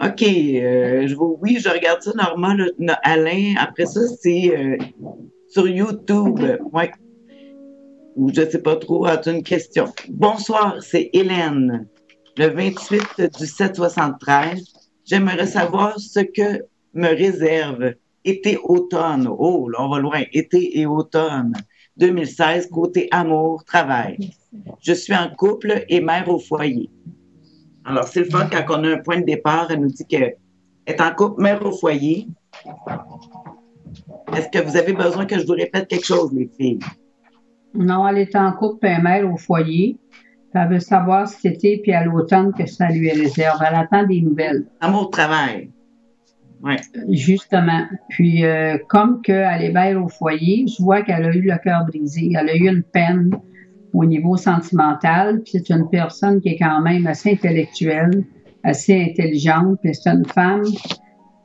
OK, oui, je regarde ça normalement, Alain. Après ça, c'est sur YouTube. Ouais. Ou je ne sais pas trop, as-tu une question? Bonsoir, c'est Hélène. Le 28 du 7-73. J'aimerais savoir ce que me réserve été-automne. Oh, là, on va loin. Été et automne. 2016, côté amour, travail. Je suis en couple et mère au foyer. Alors, c'est le fun quand on a un point de départ, elle nous dit qu'elle est en couple, mère au foyer. Est-ce que vous avez besoin que je vous répète quelque chose, les filles? Non, elle est en couple et mère au foyer. Elle veut savoir cet été puis à l'automne que ça lui réserve. Elle attend des nouvelles. Amour, travail. Oui. Justement. Puis, comme qu'elle est mère au foyer, je vois qu'elle a eu le cœur brisé. Elle a eu une peine au niveau sentimental. Puis c'est une personne qui est quand même assez intellectuelle, assez intelligente. Puis c'est une femme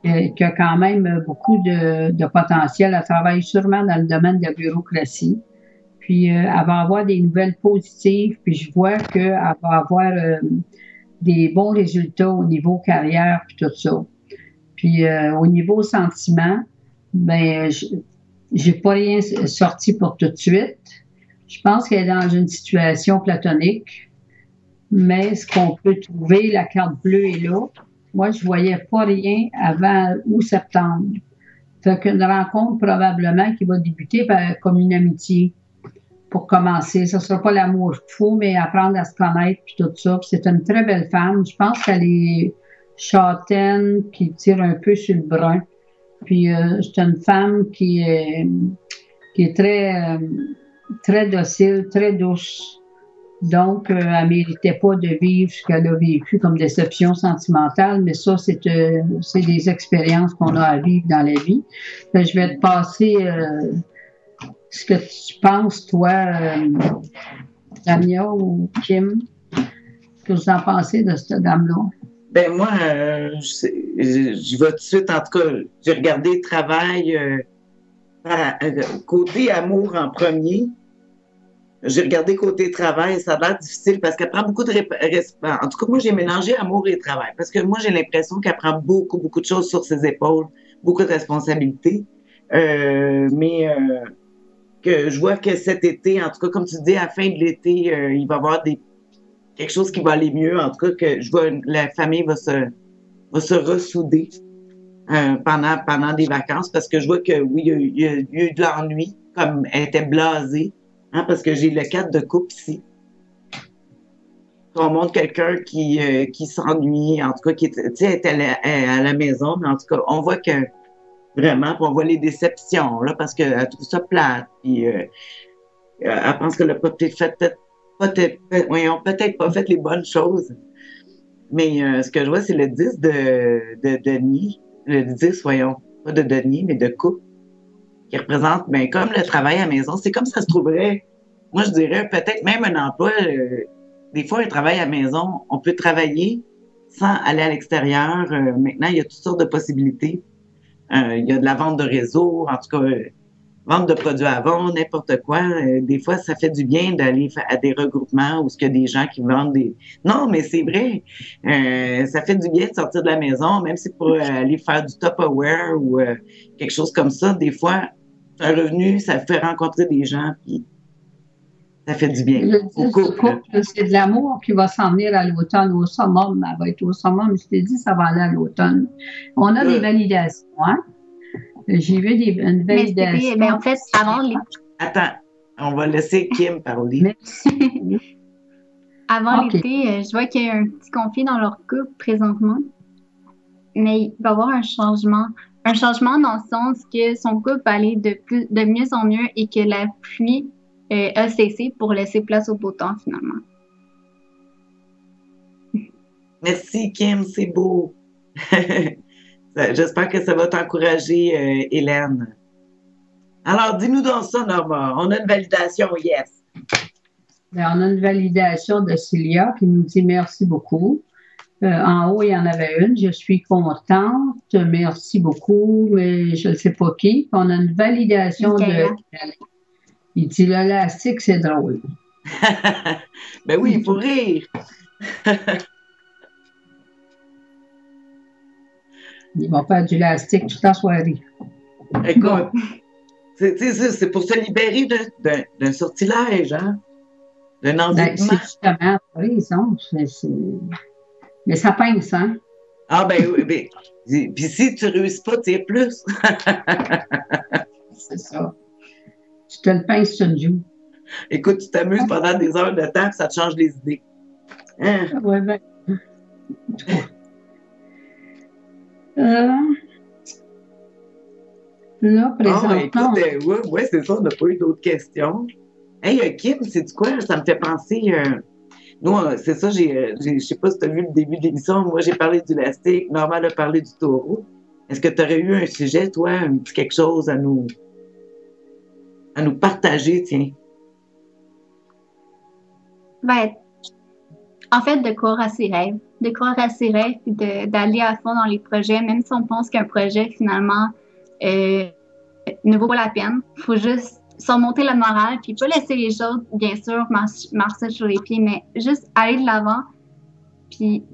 qui a quand même beaucoup de potentiel. Elle travaille sûrement dans le domaine de la bureaucratie. Puis elle va avoir des nouvelles positives. Puis je vois qu'elle va avoir des bons résultats au niveau carrière puis tout ça. Puis au niveau sentiment, ben j'ai pas rien sorti pour tout de suite. Je pense qu'elle est dans une situation platonique, mais ce qu'on peut trouver, la carte bleue est là. Moi, je voyais pas rien avant août-septembre. Fait qu'une rencontre probablement qui va débuter comme une amitié pour commencer. Ce ne sera pas l'amour fou, mais apprendre à se connaître puis tout ça. Puis c'est une très belle femme. Je pense qu'elle est châtaine qui tire un peu sur le brun. Puis c'est une femme qui est très docile, très douce. Donc, elle ne méritait pas de vivre ce qu'elle a vécu comme déception sentimentale, mais ça, c'est des expériences qu'on a à vivre dans la vie. Je vais te passer ce que tu penses, toi, Damia ou Kim, que vous en pensez de cette dame-là? Ben moi, je vais tout de suite, en tout cas, j'ai regardé le travail côté amour en premier. J'ai regardé côté travail, ça a l'air difficile parce qu'elle prend beaucoup de en tout cas, moi, j'ai mélangé amour et travail parce que moi, j'ai l'impression qu'elle prend beaucoup de choses sur ses épaules, beaucoup de responsabilités. Mais que je vois que cet été, en tout cas, comme tu dis, à la fin de l'été, il va y avoir quelque chose qui va aller mieux. En tout cas, que je vois la famille va se ressouder pendant des vacances parce que je vois que oui, il y a eu de l'ennui, comme elle était blasée, hein, parce que j'ai le cadre de couple ici. On montre quelqu'un qui s'ennuie, en tout cas, qui est à la maison, mais en tout cas, on voit que vraiment, puis on voit les déceptions, là, parce qu'elle trouve ça plate, puis elle pense que le peut-être pas fait les bonnes choses. Mais ce que je vois, c'est le 10 de Denis, le 10, voyons, pas de Denis, mais de couple, qui représente, ben, comme le travail à la maison. C'est comme ça se trouverait, moi je dirais peut-être même un emploi, des fois un travail à la maison, on peut travailler sans aller à l'extérieur. Maintenant, il y a toutes sortes de possibilités. Il y a de la vente de réseau, en tout cas, vente de produits à vendre, n'importe quoi. Des fois, ça fait du bien d'aller à des regroupements où il y a des gens qui vendent des... Non, mais c'est vrai. Ça fait du bien de sortir de la maison, même si pour aller faire du Tupperware ou quelque chose comme ça. Des fois, un revenu, ça fait rencontrer des gens, puis ça fait du bien. Le couple, c'est de l'amour qui va s'en venir à l'automne, au summum. Elle va être au summum. Je t'ai dit, ça va aller à l'automne. On a des validations, hein? J'ai vu une validation. Mais en fait, avant les... Attends, on va laisser Kim parler. Avant l'été, je vois qu'il y a un petit conflit dans leur couple présentement. mais il va y avoir un changement. Un changement dans le sens que son couple va aller de mieux en mieux et que la pluie a cessé pour laisser place au beau temps finalement. Merci, Kim, c'est beau. J'espère que ça va t'encourager, Hélène. Alors, dis-nous donc ça, Norma. On a une validation, yes. Bien, on a une validation de Cilia qui nous dit merci beaucoup. En haut, il y en avait une. Je suis contente. Merci beaucoup, mais je ne sais pas qui. On a une validation de. Il dit l'élastique, c'est drôle. Ben oui, il faut rire. Il va faire du élastique toute la soirée. Écoute, c'est pour se libérer d'un sortilège, hein? D'un environnement. C'est justement, raison. Mais ça pince, hein? Ah, ben oui. Puis si tu ne réussis pas, tire plus. C'est ça. Tu te le pinces sur le joue. Écoute, tu t'amuses pendant des heures de temps, ça te change les idées. Hein? Oui, bien. Là, présentement... Oui, c'est ça, on n'a pas eu d'autres questions. Hey, Kim, sais-tu quoi? Ça me fait penser... nous, c'est ça, je sais pas si tu as vu le début de l'émission, moi j'ai parlé du élastique, Normal a parlé du taureau. Est-ce que tu aurais eu un sujet, toi, un petit quelque chose à nous partager, tiens? Ben, en fait, de croire à ses rêves. De croire à ses rêves et d'aller à fond dans les projets, même si on pense qu'un projet, finalement, ne vaut pas la peine. Il faut juste surmonter le moral, puis pas laisser les choses, bien sûr, marcher sur les pieds, mais juste aller de l'avant, puis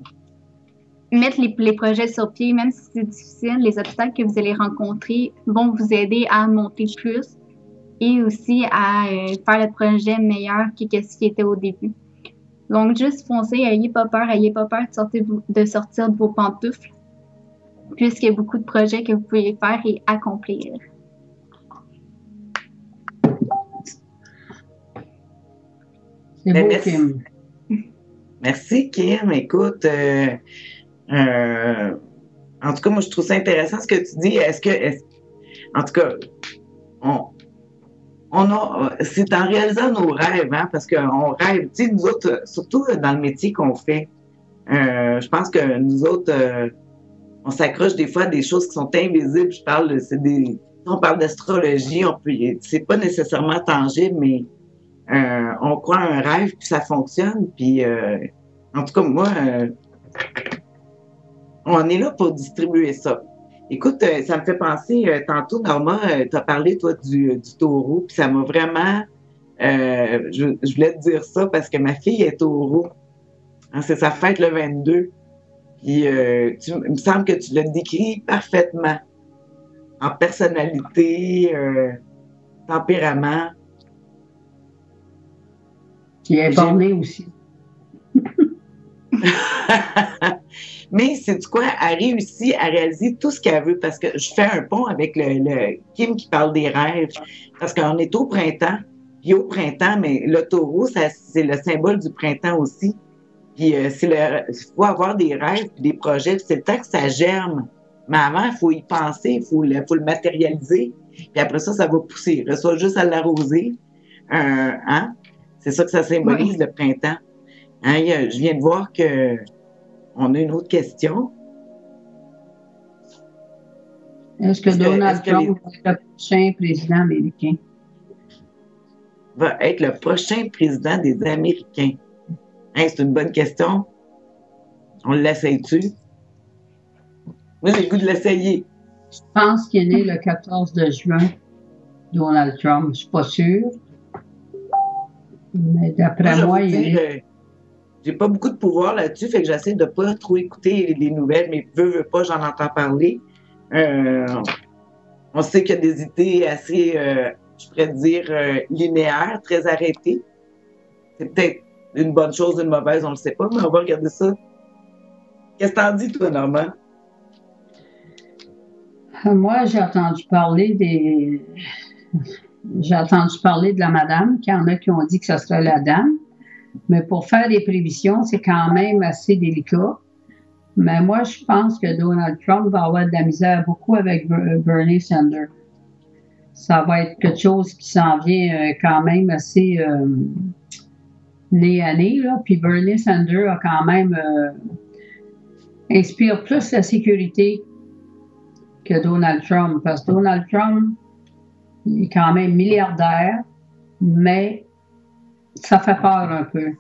mettre les projets sur pied, même si c'est difficile, les obstacles que vous allez rencontrer vont vous aider à monter plus et aussi à faire le projet meilleur que ce qui était au début. Donc, juste foncez, ayez pas peur de sortir de vos pantoufles, puisqu'il y a beaucoup de projets que vous pouvez faire et accomplir. C'est beau, merci. Kim. Merci, Kim. Écoute, en tout cas, moi, je trouve ça intéressant ce que tu dis. En tout cas, c'est en réalisant nos rêves, hein, parce qu'on rêve, tu sais, nous autres, surtout dans le métier qu'on fait, je pense que nous autres, on s'accroche des fois à des choses qui sont invisibles. On parle d'astrologie, c'est pas nécessairement tangible, mais on croit à un rêve, puis ça fonctionne, puis en tout cas, moi, on est là pour distribuer ça. Écoute, ça me fait penser, tantôt, Norma, tu as parlé, toi, du taureau, puis ça m'a vraiment... je voulais te dire ça parce que ma fille est taureau. Hein, c'est sa fête le 22. Puis, il me semble que tu l'as décrit parfaitement. En personnalité, tempérament. Qui est borné aussi. Mais sais-tu quoi? Elle réussit à réaliser tout ce qu'elle veut parce que je fais un pont avec le Kim qui parle des rêves. Parce qu'on est au printemps. Puis au printemps, mais le taureau, c'est le symbole du printemps aussi. Puis il faut avoir des rêves et des projets. C'est le temps que ça germe. Mais avant, il faut y penser, il faut le matérialiser. Puis après ça, ça va pousser. Il reste juste à l'arroser. Hein? C'est ça que ça symbolise, oui. Le printemps. Hein, je viens de voir qu'on a une autre question. Est-ce que Donald Trump va être le prochain président américain? Va être le prochain président des Américains? Hein, c'est une bonne question. On l'essaye-tu? Moi, j'ai le goût de l'essayer. Je pense qu'il est né le 14 de juin, Donald Trump. Je ne suis pas sûre. Mais d'après moi, il est... J'ai pas beaucoup de pouvoir là-dessus, fait que j'essaie de pas trop écouter les nouvelles, mais veux pas, j'en entends parler. On sait qu'il y a des idées assez, je pourrais dire, linéaires, très arrêtées. C'est peut-être une bonne chose, une mauvaise, on le sait pas, mais on va regarder ça. Qu'est-ce que t'en dis, toi, Normand? Moi, j'ai entendu parler de la madame, qu'il y en a qui ont dit que ce serait la dame. Mais pour faire des prévisions, c'est quand même assez délicat. Mais moi, je pense que Donald Trump va avoir de la misère beaucoup avec Bernie Sanders. Ça va être quelque chose qui s'en vient quand même assez nez à nez, là. Puis Bernie Sanders a quand même inspire plus la sécurité que Donald Trump. Parce que Donald Trump, il est quand même milliardaire, mais ça fait peur un peu.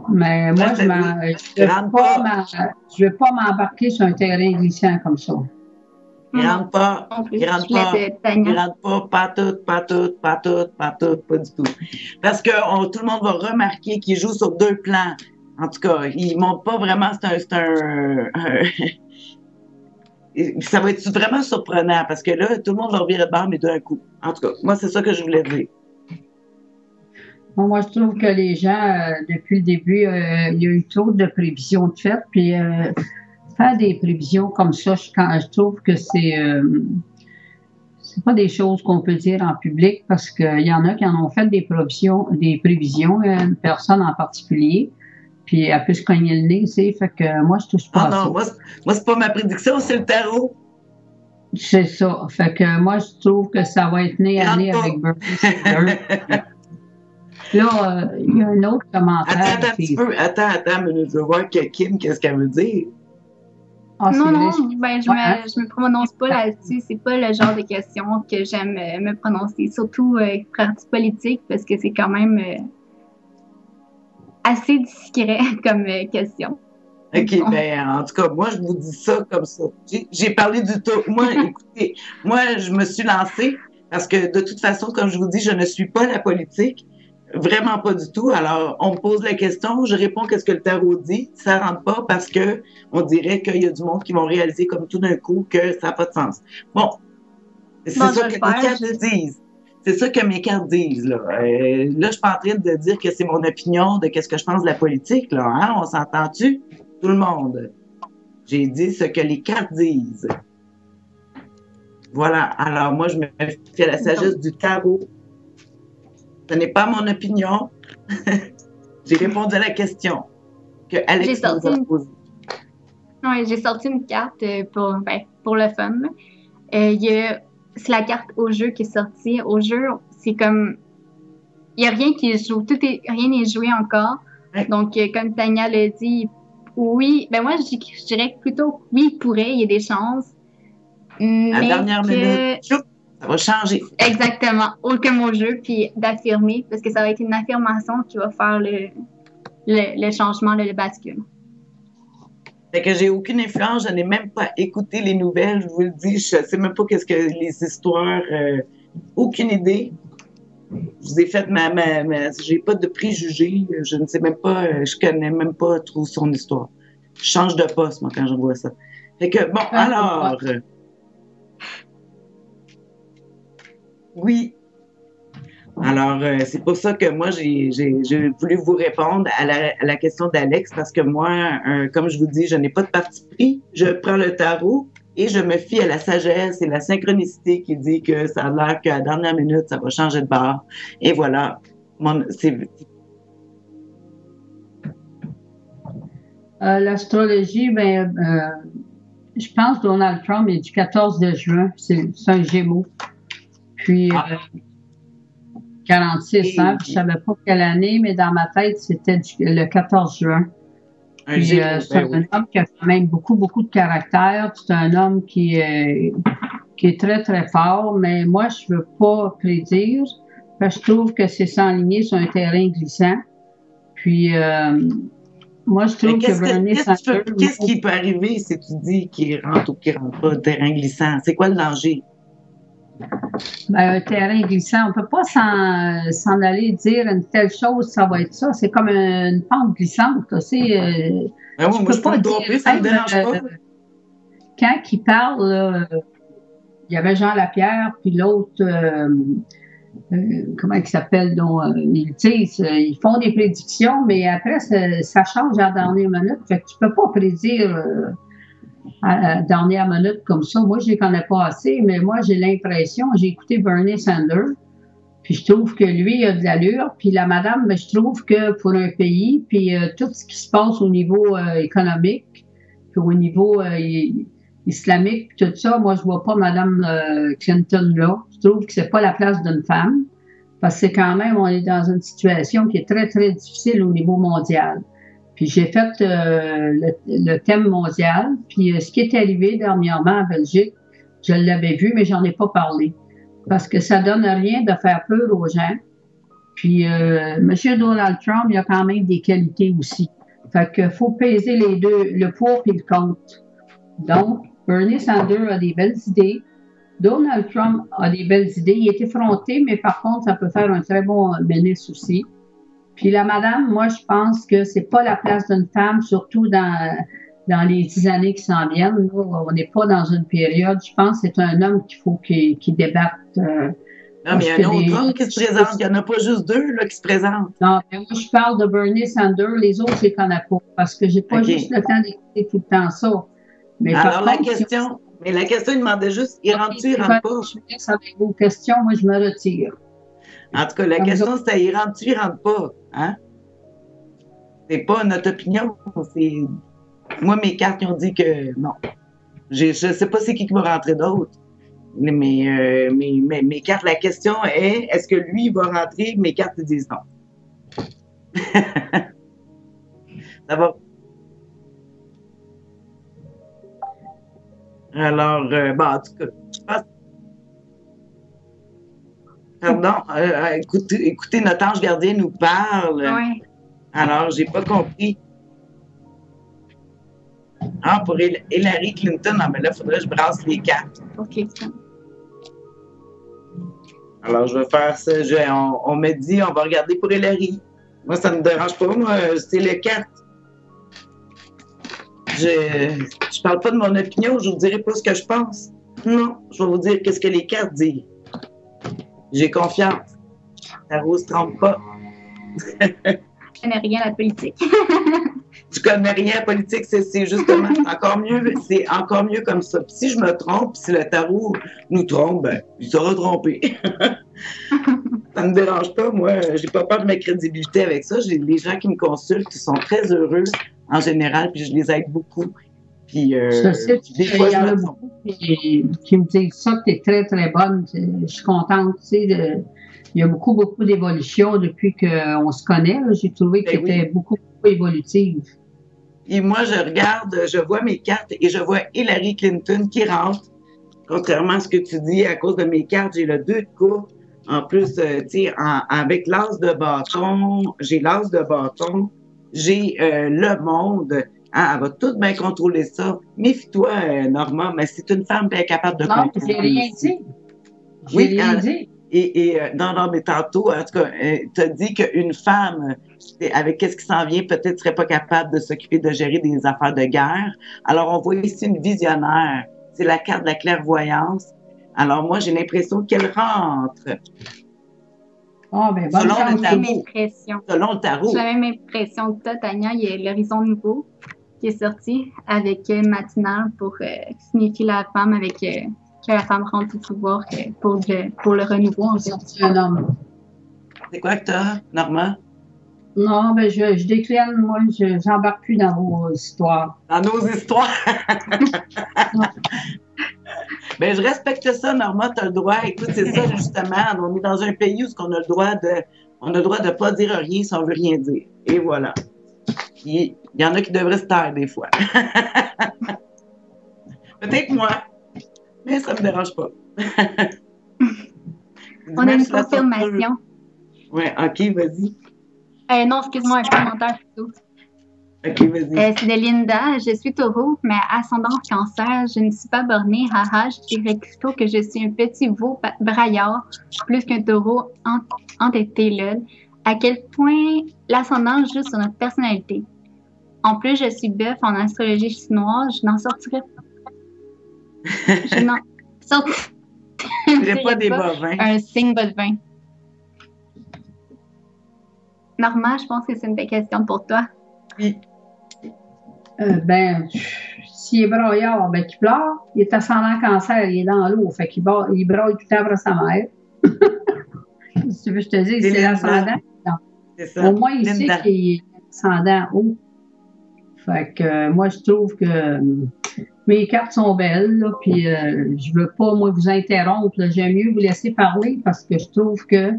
Mais moi, je ne vais pas m'embarquer sur un terrain glissant comme ça. Il rentre pas, pas tout, pas du tout. Parce que tout le monde va remarquer qu'il joue sur deux plans. En tout cas, il montre pas vraiment, ça va être vraiment surprenant parce que là, tout le monde va revirer de bord, mais d'un coup. En tout cas, moi, c'est ça que je voulais dire. Bon, moi, je trouve que les gens, depuis le début, il y a eu trop de prévisions de faites, puis faire des prévisions comme ça, je trouve que c'est pas des choses qu'on peut dire en public parce qu'il y en a qui en ont fait des prévisions, une personne en particulier, puis elle peut se cogner le nez, fait que moi, je touche pas à ça. Non, moi, c'est pas ma prédiction, c'est le tarot. C'est ça. Fait que moi, je trouve que ça va être nez à nez avec Bernie Sanders. Là, il y a un autre commentaire. Attends un petit peu. Attends, mais je veux voir que Kim, qu'est-ce qu'elle veut dire. Non, je me prononce pas là-dessus. C'est pas le genre de question que j'aime me prononcer, surtout parti politique, parce que c'est quand même assez discret comme question. OK, en tout cas, moi, je vous dis ça comme ça. J'ai parlé du tout. Moi, écoutez, moi, je me suis lancée parce que de toute façon, comme je vous dis, je ne suis pas la politique. Vraiment pas du tout. Alors, on me pose la question, je réponds qu'est-ce que le tarot dit. Ça rentre pas parce que on dirait qu'il y a du monde qui vont réaliser comme tout d'un coup que ça n'a pas de sens. Bon, c'est ça que mes cartes disent. C'est ça que mes cartes disent, là. Là, je suis pas en train de dire que c'est mon opinion de qu'est-ce que je pense de la politique, là. Hein? On s'entend-tu? Tout le monde. J'ai dit ce que les cartes disent. Voilà. Alors, moi, je me fie à la sagesse du tarot. Ce n'est pas mon opinion. J'ai répondu à la question que Alex nous a posée. Oui, j'ai sorti une carte pour le fun. C'est la carte au jeu qui est sortie. Au jeu, c'est comme... Il n'y a rien qui joue. Rien n'est joué encore. Ouais. Donc, comme Tania l'a dit, oui. Ben moi, je dirais plutôt oui, il pourrait. Il y a des chances. À la dernière minute, ça va changer. Exactement. Comme au jeu, puis d'affirmer, parce que ça va être une affirmation qui va faire le changement, le bascule. Fait que j'ai aucune influence, je n'ai même pas écouté les nouvelles, je vous le dis, je sais même pas qu'est-ce que les histoires, aucune idée. Je vous ai fait j'ai pas de préjugés, je ne sais même pas, je connais même pas trop son histoire. Je change de poste, moi, quand je vois ça. Fait que, bon, alors... Oui. Alors, c'est pour ça que moi, j'ai voulu vous répondre à la question d'Alex, parce que moi, comme je vous dis, je n'ai pas de parti pris. Je prends le tarot et je me fie à la sagesse et la synchronicité qui dit que ça a l'air qu'à la dernière minute, ça va changer de bord. Et voilà. L'astrologie, je pense que Donald Trump est du 14 de juin. C'est un Gémeaux. Puis, 46 ans, je ne savais pas quelle année, mais dans ma tête, c'était le 14 juin. Puis, c'est un homme qui a quand même beaucoup, beaucoup de caractère. C'est un homme qui est très, très fort, mais moi, je ne veux pas prédire, parce que je trouve que c'est s'enligner sur un terrain glissant. Puis, moi, je trouve que Bernie Sanders... Qu'est-ce qui peut arriver si tu dis qu'il rentre ou qu'il ne rentre pas, terrain glissant? C'est quoi le danger? Un terrain glissant, on ne peut pas s'en aller dire une telle chose, ça va être ça. C'est comme une pente glissante. Tu sais, moi, je peux pas dire. Ça me dérange pas. Quand il parle, il y avait Jean Lapierre, puis l'autre, comment il s'appelle, ils font des prédictions, mais après, ça change à la dernière minute. Fait que tu ne peux pas prédire à la dernière minute comme ça. Moi, je ne les connais pas assez, mais moi, j'ai l'impression, j'ai écouté Bernie Sanders, puis je trouve que lui, il a de l'allure, puis la madame, je trouve que pour un pays, puis tout ce qui se passe au niveau économique, Puis au niveau islamique, puis tout ça, moi, je vois pas Mme Clinton là. Je trouve que c'est pas la place d'une femme, parce que c'est quand même, on est dans une situation qui est très, très difficile au niveau mondial. Puis j'ai fait le thème mondial, puis ce qui est arrivé dernièrement en Belgique, je l'avais vu, mais j'en ai pas parlé, parce que ça donne rien de faire peur aux gens. Puis M. Donald Trump, il a quand même des qualités aussi. Fait qu'il faut peser les deux, le pour et le contre. Donc, Bernie Sanders a des belles idées. Donald Trump a des belles idées. Il est effronté, mais par contre, ça peut faire un très bon ministre aussi. Puis la madame, moi, je pense que c'est pas la place d'une femme, surtout dans les 10 années qui s'en viennent. Nous, on n'est pas dans une période. Je pense que c'est un homme qu'il faut qu'il débatte. Non, mais il y a un autre homme qui se présente. Il n'y en a pas juste deux là, qui se présentent. Non, mais moi, je parle de Bernie Sanders. Les autres, je les connais pas. Parce que j'ai pas juste le temps d'écouter tout le temps ça. Mais alors, la question, il demandait juste, il rentre-tu, il rentre pas? Je vous laisse avec vos questions. Moi, je me retire. En tout cas, la question, c'était, il rentre-tu, il rentre pas? Hein? C'est pas notre opinion. Moi, mes cartes, ils ont dit que non. Je sais pas c'est qui va rentrer d'autre. Mais mes cartes, la question est, est-ce que lui va rentrer? Mes cartes disent non. Ça va. Alors, bon, en tout cas, je pense. Pardon, écoutez, notre ange gardien nous parle. Oui. Alors, j'ai pas compris. Ah, pour Hillary Clinton, non, mais là, il faudrait que je brasse les cartes. OK. Alors, je vais faire ça. On me dit, on va regarder pour Hillary. Moi, ça ne me dérange pas. Moi, c'est les cartes. Je parle pas de mon opinion, je vous dirai pas ce que je pense. Non, je vais vous dire qu'est-ce que les cartes disent. J'ai confiance. La rose ne trompe pas. Je connais rien à la politique. Tu connais rien à la politique, c'est justement encore mieux. C'est encore mieux comme ça. Puis si je me trompe, si le tarot nous trompe, ben, il sera trompé. Ça ne me dérange pas. Moi, j'ai pas peur de ma crédibilité avec ça. J'ai des gens qui me consultent qui sont très heureux en général, puis je les aide beaucoup. Puis, je sais, des fois, il y en a beaucoup qui me disent ça, que tu es très, très bonne. Je suis contente. Tu sais, il y a beaucoup, beaucoup d'évolution depuis qu'on se connaît. J'ai trouvé que tu étais beaucoup, beaucoup évolutive. Et moi, je regarde, je vois mes cartes et je vois Hillary Clinton qui rentre. Contrairement à ce que tu dis, à cause de mes cartes, j'ai le 2 de coupe. En plus, tu sais, avec l'as de bâton, j'ai l'as de bâton, j'ai le monde. Hein, elle va tout bien contrôler ça. Méfie-toi, Norma, mais c'est une femme bien capable de contrôler. Non, j'ai rien dit. Oui, rien dit. Non, mais tantôt, en tout cas, tu as dit qu'une femme, avec qu'est-ce qui s'en vient, peut-être serait pas capable de s'occuper de gérer des affaires de guerre. Alors, on voit ici une visionnaire. C'est la carte de la clairvoyance. Alors, moi, j'ai l'impression qu'elle rentre. Oh, ben, bonne selon le tarot. Selon le tarot. J'ai la même impression que toi, Tania. Il y a l'horizon nouveau qui est sorti avec Matinal pour signifier la femme avec que la femme rentre au pouvoir pour le renouveau. En fait. Un homme. C'est quoi que t'as, Normand? Non, ben je décline, moi, j'embarque plus dans vos histoires. Dans nos histoires? Ben, je respecte ça, Normand, tu as le droit. Écoute, c'est ça, justement. On est dans un pays où on a le droit de pas dire rien si on veut rien dire. Et voilà. Il y en a qui devraient se taire des fois. Peut-être moi, mais ça me dérange pas. On a une confirmation. Oui, OK, vas-y. Non, excuse-moi, un commentaire plutôt. OK, vas-y. C'est de Linda. Je suis taureau, mais ascendant cancer, je ne suis pas bornée. Haha, je dirais plutôt que je suis un petit veau braillard, plus qu'un taureau entêté, lol. À quel point l'ascendant joue sur notre personnalité. En plus, je suis bœuf en astrologie chinoise, je n'en sortirais pas. Je n'en sortirais pas des bovins. Un signe bovin. Normand, je pense que c'est une belle question pour toi. Oui. Ben, s'il est braillard, ben qu'il pleure. Il est ascendant cancer, il est dans l'eau, fait qu'il braille tout le temps après sa mère. Si tu veux, je te dis, c'est l'ascendant. C'est ça. Au moins, il sait qu'il est ascendant haut. Fait que moi, je trouve que mes cartes sont belles, là, puis je veux pas, moi, vous interrompre. J'aime mieux vous laisser parler parce que je trouve que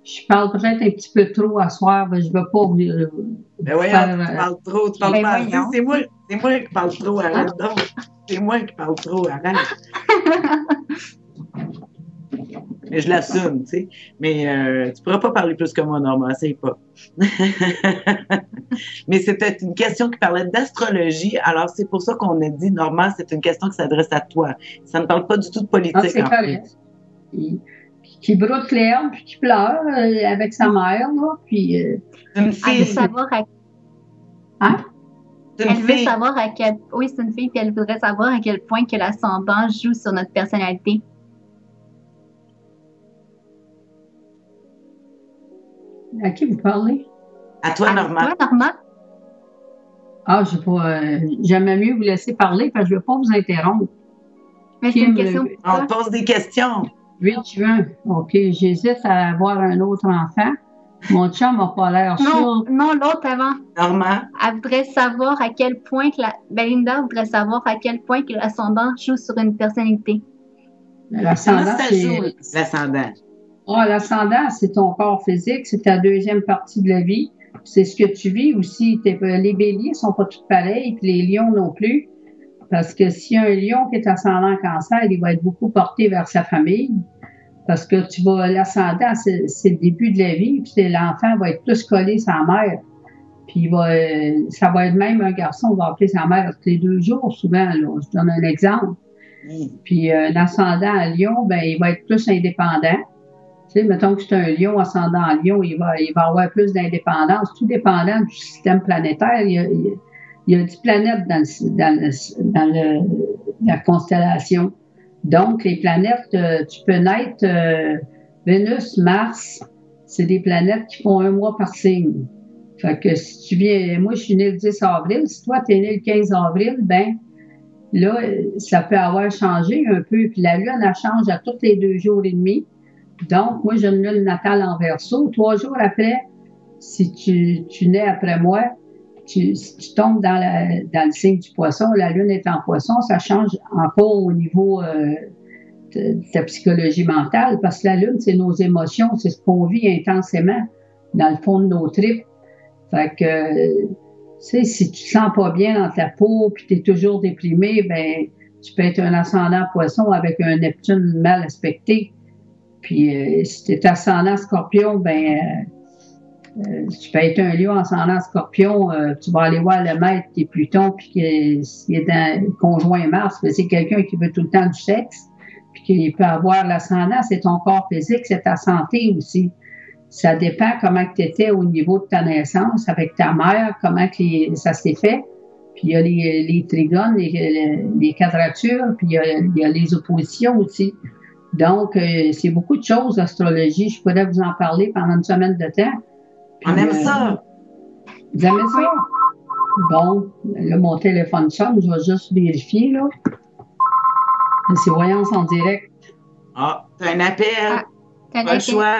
je parle peut-être un petit peu trop à soir, mais je veux pas vous, Ben vous voyons, faire... tu parles trop, tu parles Ben pas assez. voyons. C'est moi qui parle trop, arrête donc. C'est moi qui parle trop, arrête. Mais je l'assume, tu sais. Mais tu pourras pas parler plus que moi, Normand, essaye pas. Mais c'était une question qui parlait d'astrologie, alors c'est pour ça qu'on a dit, Normand, c'est une question qui s'adresse à toi. Ça ne parle pas du tout de politique. Ah, c'est correct. Qui broute l'herbe, puis qui pleure avec sa mère, là, puis... Une Elle veut fille. savoir à... Hein? C'est une Elle veut fille. savoir à quel... Oui, c'est une fille, puis elle voudrait savoir à quel point que l'ascendant joue sur notre personnalité. À qui vous parlez? À toi, Normand. Toi, Normand? Ah, je sais pas. J'aimais mieux vous laisser parler parce que je ne veux pas vous interrompre. Mais c'est Kim, une question pour On toi. te pose des questions. 8 juin. OK, j'hésite à avoir un autre enfant. Mon chum n'a pas l'air Non, sûr. non, l'autre avant. Normand. Elle voudrait savoir à quel point que la... Belinda voudrait savoir à quel point que l'ascendant joue sur une personnalité. Comment L'ascendant, ça joue, l'ascendant? L'ascendant, c'est ton corps physique, c'est ta deuxième partie de la vie. C'est ce que tu vis aussi. Les béliers ne sont pas tous pareils, puis les lions non plus. Parce que s'il y a un lion qui est ascendant cancer, il va être beaucoup porté vers sa famille. Parce que l'ascendant, c'est le début de la vie, puis l'enfant va être plus collé sa mère. Puis ça va être même un garçon va appeler sa mère tous les 2 jours, souvent. Là. Je donne un exemple. Puis l'ascendant à Lion, ben, il va être plus indépendant. Tu sais, mettons que c'est un lion, ascendant lion, il va avoir plus d'indépendance, tout dépendant du système planétaire. Il y a 10 planètes dans la constellation. Donc, les planètes, tu peux naître Vénus, Mars, c'est des planètes qui font 1 mois par signe. Fait que si tu viens, moi je suis née le 10 avril, si toi tu es né le 15 avril, ben là, ça peut avoir changé un peu. Puis la lune, elle change à tous les 2 jours et demi. Donc, moi, j'ai une lune natale en Verseau. 3 jours après, si tu nais après moi, si tu tombes dans le signe du poisson, la lune est en poisson, ça change encore au niveau de ta psychologie mentale, parce que la lune, c'est nos émotions, c'est ce qu'on vit intensément dans le fond de nos tripes. Fait que, tu sais, si tu te sens pas bien dans ta peau, puis tu es toujours déprimé, ben tu peux être un ascendant poisson avec un Neptune mal aspecté. Puis, si tu es ascendant scorpion, ben, tu peux être un lion ascendant scorpion, tu vas aller voir le maître qui est Pluton, puis qui est dans le conjoint Mars, c'est quelqu'un qui veut tout le temps du sexe, puis qui peut avoir l'ascendant, c'est ton corps physique, c'est ta santé aussi. Ça dépend comment tu étais au niveau de ta naissance, avec ta mère, comment ça s'est fait. Puis il y a les trigones, les quadratures, puis il y a les oppositions aussi. Donc, c'est beaucoup de choses, l'astrologie. Je pourrais vous en parler pendant une semaine de temps. Puis, on aime ça. Vous aimez ça? Bon, là, mon téléphone sonne, je vais juste vérifier, là. C'est Voyance en direct. Ah, t'as un appel. Ah, t'as Pas le choix.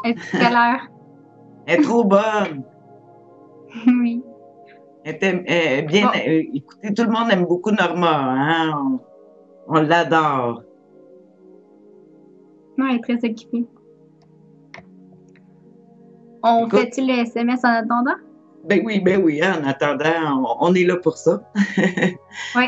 Quelle heure? Elle est trop bonne. Oui. Elle est bien. Bon. Écoutez, tout le monde aime beaucoup Norma. Hein? On l'adore. Non, elle est très occupée. On Écoute. fait-tu le SMS en attendant? Ben oui. Hein, en attendant, on est là pour ça. Oui.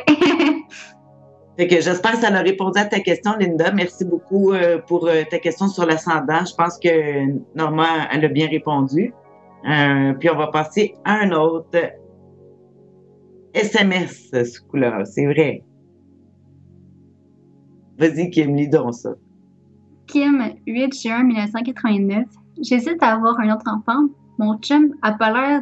Fait que j'espère que ça a répondu à ta question, Linda. Merci beaucoup pour ta question sur l'ascendant. Je pense que Norma, elle a bien répondu. Puis on va passer à un autre SMS, ce coup-là. C'est vrai. Vas-y, Kim, lis donc ça. Kim, 8 juin 1989. J'hésite à avoir un autre enfant. Mon chum a pas l'air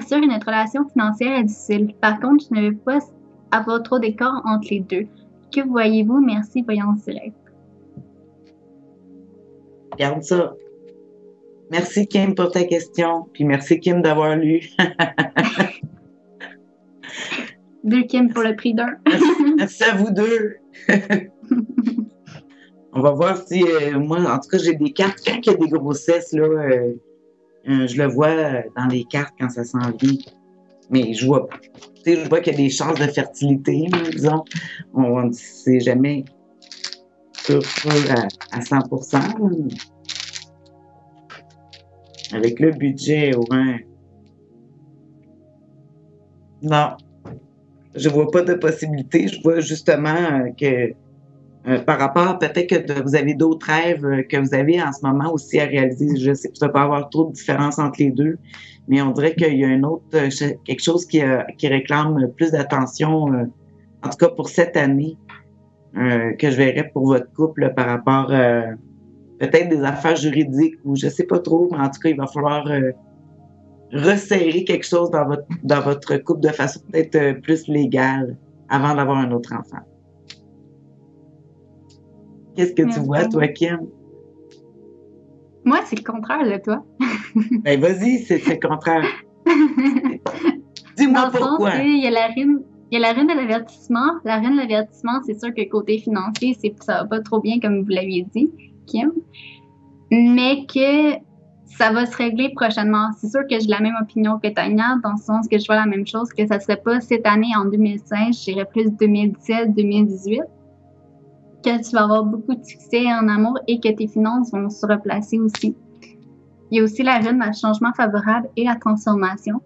sur une relation financière difficile. Par contre, je ne veux pas avoir trop d'écart entre les deux. Que voyez-vous? Merci, Voyance directe. Regarde ça. Merci, Kim, pour ta question. Puis merci, Kim, d'avoir lu. 2 Kim pour le prix d'un. Merci à vous deux. On va voir si, moi, en tout cas, j'ai des cartes. Quand il y a des grossesses, là, je le vois dans les cartes quand ça s'en vient. Mais je vois qu'il y a des chances de fertilité, là, disons. On ne sait jamais sûr à 100%. Là. Avec le budget, ouais. Non, je vois pas de possibilité. Je vois justement que par rapport, peut-être que vous avez d'autres rêves que vous avez en ce moment aussi à réaliser. Je sais que ça peut pas avoir trop de différence entre les deux, mais on dirait qu'il y a un autre, quelque chose qui réclame plus d'attention, en tout cas pour cette année, que je verrais pour votre couple là, par rapport peut-être des affaires juridiques ou je sais pas trop, mais en tout cas, il va falloir resserrer quelque chose dans votre couple de façon peut-être plus légale avant d'avoir un autre enfant. Qu'est-ce que tu vois, toi, Kim? Moi, c'est le contraire de toi. Ben, vas-y, c'est le contraire. Dis-moi pourquoi. Il y a la rune de l'avertissement. La rune de l'avertissement, c'est sûr que côté financier, ça va pas trop bien, comme vous l'aviez dit, Kim. Mais que ça va se régler prochainement. C'est sûr que j'ai la même opinion que Tania, dans le sens que je vois la même chose, que ça serait pas cette année en 2005, je dirais plus 2017-2018, que tu vas avoir beaucoup de succès en amour et que tes finances vont se replacer aussi. Il y a aussi la rune de changement favorable et la transformation.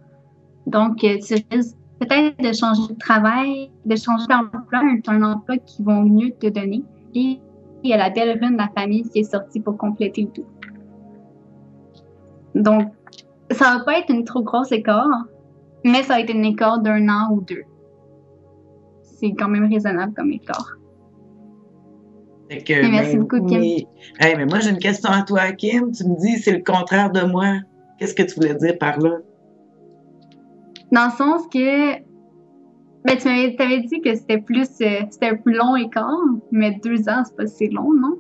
Donc, tu risques peut-être de changer de travail, de changer d'emploi, un emploi qui va mieux te donner. Et il y a la belle rune de la famille qui est sortie pour compléter le tout. Donc, ça va pas être une trop grosse écart, mais ça va être une écart d'1 an ou 2. C'est quand même raisonnable comme écart. Merci beaucoup, Kim. Mais moi, j'ai une question à toi, Kim. Tu me dis, c'est le contraire de moi. Qu'est-ce que tu voulais dire par là? Dans le sens que, ben, tu m'avais dit que c'était un plus long écart, mais 2 ans, c'est pas si long, non?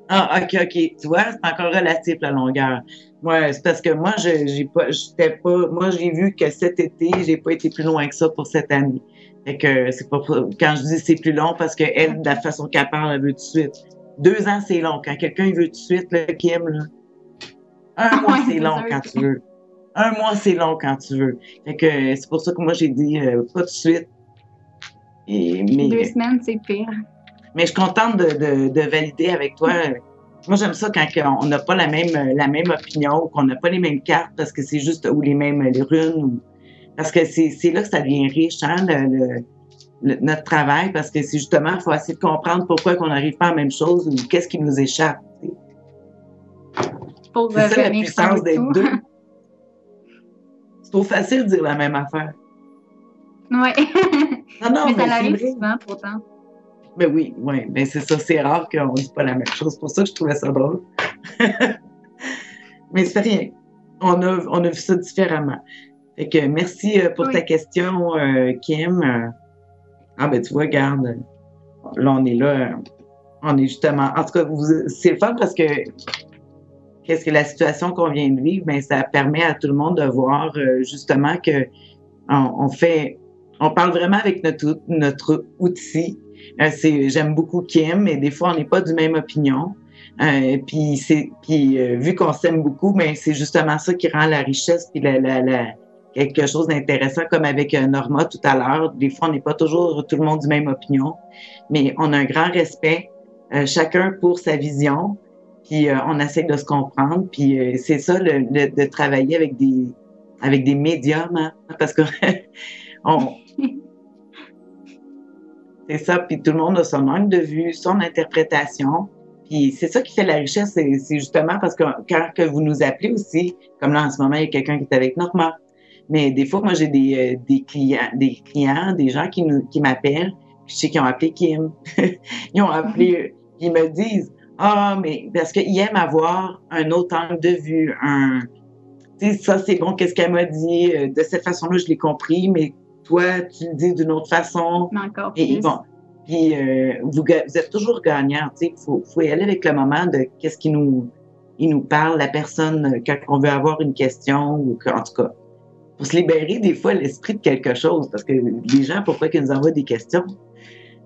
Ah, OK. Tu vois, c'est encore relatif, la longueur. Ouais, c'est parce que moi, moi, j'ai vu que cet été, j'ai pas été plus loin que ça pour cette année. Fait que c'est pas, quand je dis c'est plus long, parce que elle, de la façon qu'elle parle, elle veut tout de suite. 2 ans, c'est long. Quand quelqu'un veut tout de suite, là, Kim, là, 1 mois, c'est long quand tu veux. 1 mois, c'est long quand tu veux. Fait que c'est pour ça que moi, j'ai dit pas tout de suite. 2 semaines, c'est pire. Mais je suis contente de valider avec toi. Moi, j'aime ça quand on n'a pas la même opinion ou qu'on n'a pas les mêmes cartes parce que c'est juste, ou les runes. Parce que c'est là que ça devient riche, hein, notre travail, parce que c'est justement, il faut essayer de comprendre pourquoi on n'arrive pas à la même chose ou qu'est-ce qui nous échappe. C'est ça la puissance d'être deux. C'est trop facile de dire la même affaire. Oui. Non, mais ça arrive souvent, pourtant. Mais oui, mais c'est ça, c'est rare qu'on ne dise pas la même chose. C'est pour ça que je trouvais ça drôle. Mais c'est rien. On a vu ça différemment. Fait que merci pour ta question, Kim. Ben tu vois, regarde, là, on est là. On est justement. En tout cas, c'est le fun parce que qu'est-ce que la situation qu'on vient de vivre, ben ça permet à tout le monde de voir justement que on parle vraiment avec notre outil. J'aime beaucoup Kim, mais des fois, on n'est pas du même opinion. Puis vu qu'on s'aime beaucoup, mais c'est justement ça qui rend la richesse puis quelque chose d'intéressant, comme avec Norma tout à l'heure. Des fois, on n'est pas toujours tout le monde du même opinion, mais on a un grand respect, chacun pour sa vision, puis on essaie de se comprendre. Puis c'est ça, de travailler avec des médiums, hein, parce que c'est ça, puis tout le monde a son angle de vue, son interprétation. Puis c'est ça qui fait la richesse, c'est justement parce que quand que vous nous appelez aussi, comme là en ce moment, il y a quelqu'un qui est avec Norma. Mais des fois, moi, j'ai des clients, des gens qui m'appellent, puis je sais qu'ils ont appelé Kim. Ils ont appelé, ils me disent, mais parce qu'ils aiment avoir un autre angle de vue, tu sais, ça c'est bon, qu'est-ce qu'elle m'a dit, de cette façon-là, je l'ai compris, mais toi, tu le dis d'une autre façon. Mais encore plus. Et bon, puis vous êtes toujours gagnant, tu sais, faut y aller avec le moment de qu'est-ce qui nous parle, la personne, quand on veut avoir une question, ou en tout cas, pour se libérer des fois l'esprit de quelque chose, parce que les gens, pourquoi ils nous envoient des questions?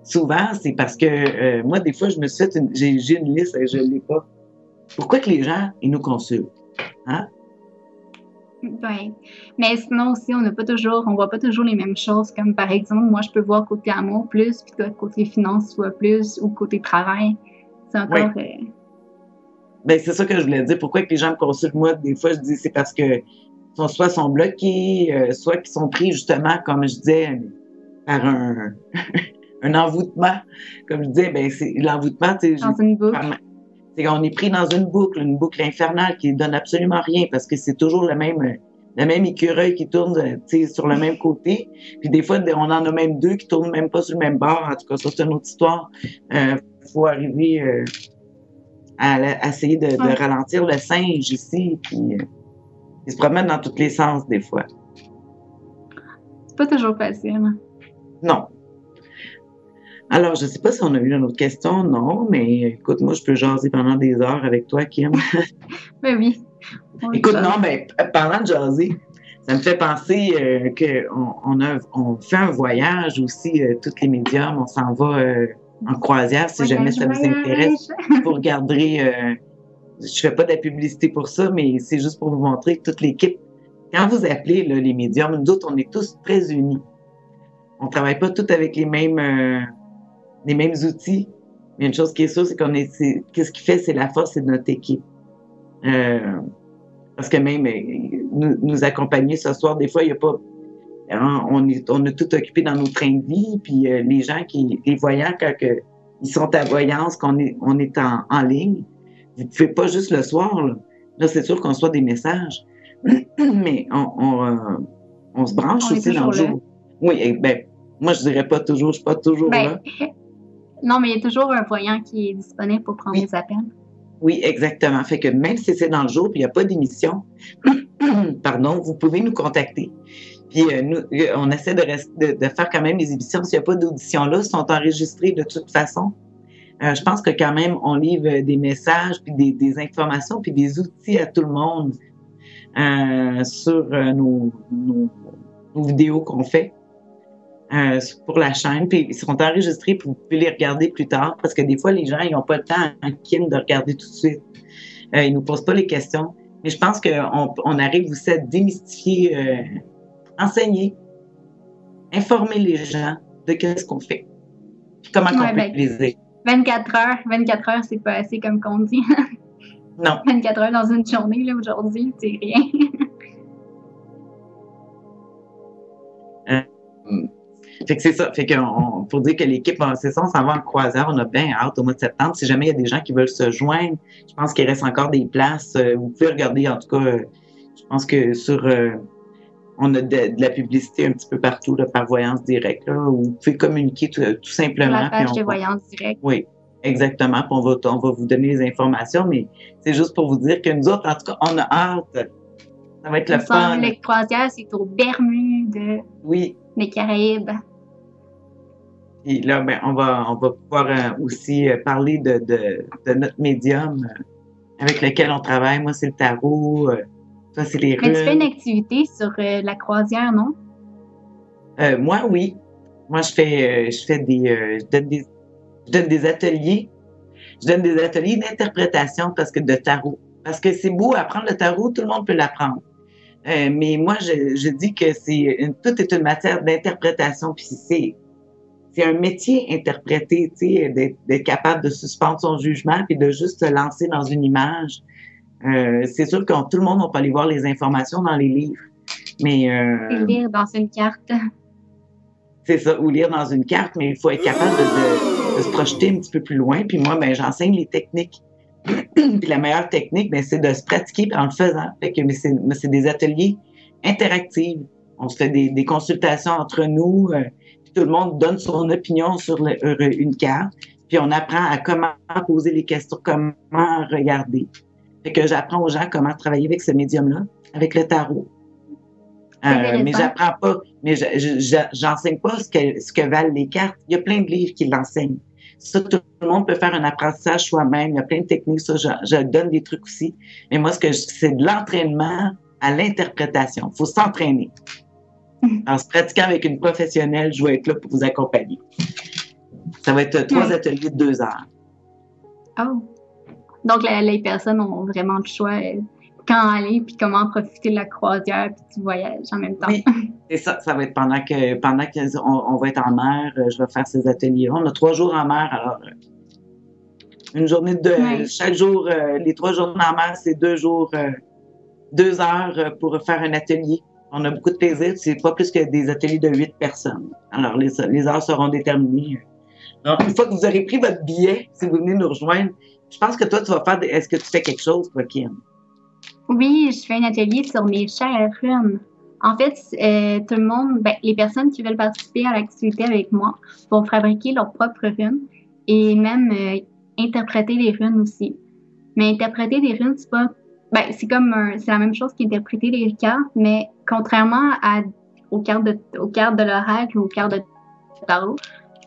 Souvent, c'est parce que moi, des fois, je me suis fait j'ai une liste et je ne l'ai pas. Pourquoi que les gens, ils nous consultent? Hein? Ouais. Mais sinon aussi, on voit pas toujours les mêmes choses. Comme par exemple, moi, je peux voir côté amour plus, puis toi, côté finance, tu vois plus, ou côté travail. C'est Oui. encore. Ben, c'est ça que je voulais dire. Pourquoi que les gens me consultent, moi, des fois, je dis, c'est parce que soit sont bloqués, soit qu'ils sont pris, justement, comme je disais, par un envoûtement. Comme je disais, ben, c'est l'envoûtement, tu sais, Dans une boucle. c'est qu'on est pris dans une boucle infernale qui donne absolument rien parce que c'est toujours le même écureuil qui tourne, tu sais, sur le même côté. Puis des fois, on en a même deux qui tournent même pas sur le même bord. En tout cas, ça, c'est une autre histoire. Faut arriver à essayer de ralentir le singe ici, puis il se promène dans tous les sens des fois. C'est pas toujours facile. Non. Alors, je sais pas si on a eu une autre question, non, mais écoute, moi, je peux jaser pendant des heures avec toi, Kim. Ben oui. Écoute, non, mais parlant de jaser, ça me fait penser qu'on fait un voyage aussi, toutes les médiums, on s'en va en croisière, si jamais ça vous intéresse. Vous regarderez, je fais pas de la publicité pour ça, mais c'est juste pour vous montrer que toute l'équipe, quand vous appelez là, les médiums, nous autres, on est tous très unis. On travaille pas tous avec les mêmes outils. Mais une chose qui est sûre, c'est qu'est-ce qui fait, c'est la force de notre équipe. Parce que même nous accompagner ce soir, des fois, il n'y a pas. On est tout occupé dans nos trains de vie, puis les gens les voyants, quand ils sont à voyance, qu'on est en ligne, vous ne pouvez pas juste le soir. Là c'est sûr qu'on reçoit des messages, mais on se branche aussi dans le jour. Oui, ben, moi, je dirais pas toujours, je suis pas toujours là. Non, mais il y a toujours un voyant qui est disponible pour prendre des appels. Oui, exactement. Fait que même si c'est dans le jour puis il n'y a pas d'émission, pardon, vous pouvez nous contacter. Puis nous, on essaie de faire quand même les émissions. S'il n'y a pas d'audition là, sont enregistrées de toute façon. Je pense que quand même, on livre des messages, puis des informations, puis des outils à tout le monde sur nos vidéos qu'on fait. Pour la chaîne, puis ils seront enregistrés, puis vous pouvez les regarder plus tard, parce que des fois, les gens, ils n'ont pas le temps en Kim de regarder tout de suite. Ils nous posent pas les questions. Mais je pense qu'on arrive aussi à démystifier, enseigner, informer les gens de qu'est-ce qu'on fait, puis comment on peut utiliser. 24 heures, c'est pas assez, comme qu'on dit. Non. 24 heures dans une journée, là, aujourd'hui, c'est rien. Fait que c'est ça. Fait pour dire que l'équipe, c'est ça, on s'en va en croisière. On a bien hâte au mois de septembre. Si jamais il y a des gens qui veulent se joindre, je pense qu'il reste encore des places. Vous pouvez regarder, en tout cas, je pense que on a de la publicité un petit peu partout, là, par Voyance Directe, là, où vous pouvez communiquer tout simplement. La page de Voyance Directe. Oui, exactement. Puis on va vous donner les informations, mais c'est juste pour vous dire que nous autres, en tout cas, on a hâte. Ça va être le fun. Le croisière, c'est aux Bermudes. Oui. Les Caraïbes. Puis là, ben, on va pouvoir aussi parler de notre médium avec lequel on travaille. Moi, c'est le tarot. Toi, c'est les runes. Mais tu fais une activité sur la croisière, non? Moi, oui. Moi, je donne des ateliers. Je donne des ateliers d'interprétation de tarot. Parce que c'est beau apprendre le tarot, tout le monde peut l'apprendre. Mais moi, je dis que tout est une matière d'interprétation. Puis c'est un métier interprété, tu sais, d'être capable de suspendre son jugement puis de juste se lancer dans une image. C'est sûr que tout le monde n'a pas aller voir les informations dans les livres. Mais et lire dans une carte. C'est ça, ou lire dans une carte, mais il faut être capable de se projeter un petit peu plus loin. Puis moi, ben, j'enseigne les techniques. Puis la meilleure technique, ben, c'est de se pratiquer en le faisant. Fait que c'est des ateliers interactifs. On se fait des consultations entre nous. Puis tout le monde donne son opinion sur une carte. Puis on apprend à comment poser les questions, comment regarder. Fait que j'apprends aux gens comment travailler avec ce médium-là, avec le tarot. Mais j'apprends pas, mais j'enseigne pas ce que valent les cartes. Il y a plein de livres qui l'enseignent. Ça, tout le monde peut faire un apprentissage soi-même. Il y a plein de techniques. Ça, je donne des trucs aussi. Mais moi, c'est de l'entraînement à l'interprétation. Il faut s'entraîner. En se pratiquant avec une professionnelle, je vais être là pour vous accompagner. Ça va être 3 ateliers de 2 heures. Oh. Donc, les personnes ont vraiment le choix. quand aller, puis comment profiter de la croisière, puis tu voyages en même temps. Oui, c'est ça. Ça va être pendant qu'on va être en mer, je vais faire ces ateliers. On a 3 jours en mer, alors une journée Ouais. chaque jour, les 3 journées en mer, c'est 2 jours, 2 heures pour faire un atelier. On a beaucoup de plaisir. C'est pas plus que des ateliers de 8 personnes. Alors, les heures seront déterminées. Alors, une fois que vous aurez pris votre billet, si vous venez nous rejoindre, je pense que toi, tu vas faire est-ce que tu fais quelque chose, toi, Kim? Oui, je fais un atelier sur mes chères runes. En fait, tout le monde, les personnes qui veulent participer à l'activité avec moi vont fabriquer leurs propres runes et même interpréter les runes aussi. Mais interpréter des runes, c'est pas, c'est la même chose qu'interpréter les cartes, mais contrairement aux cartes de l'oracle ou aux cartes de tarot,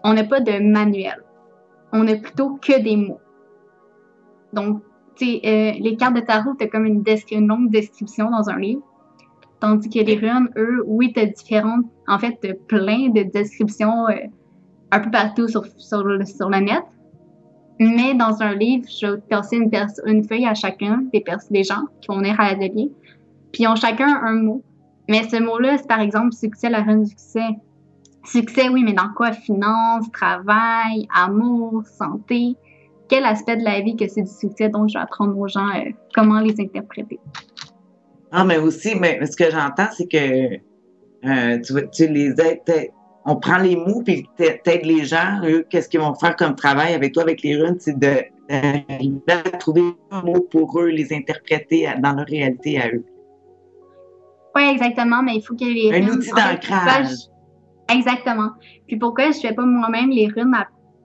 on n'a pas de manuel. On a plutôt que des mots. Donc, les cartes de tarot, tu as comme une longue description dans un livre. Tandis que les runes, eux, oui, tu as différentes, en fait, plein de descriptions un peu partout sur le net. Mais dans un livre, je vais passer une feuille à chacun des gens qui vont venir à l'atelier. Puis ils ont chacun un mot. Mais ce mot-là, c'est par exemple succès, la rune du succès. Succès, oui, mais dans quoi? Finance, travail, amour, santé. Quel aspect de la vie que c'est du succès? Donc, je vais apprendre aux gens comment les interpréter. Ah, mais aussi, mais ce que j'entends, c'est que tu les aides, on prend les mots puis t'aides les gens, eux, qu'est-ce qu'ils vont faire comme travail avec toi, avec les runes, c'est de trouver un mot pour eux, les interpréter dans leur réalité à eux. Oui, exactement, mais il faut que les runes... Un outil d'ancrage. Exactement. Puis pourquoi je fais pas moi-même les runes,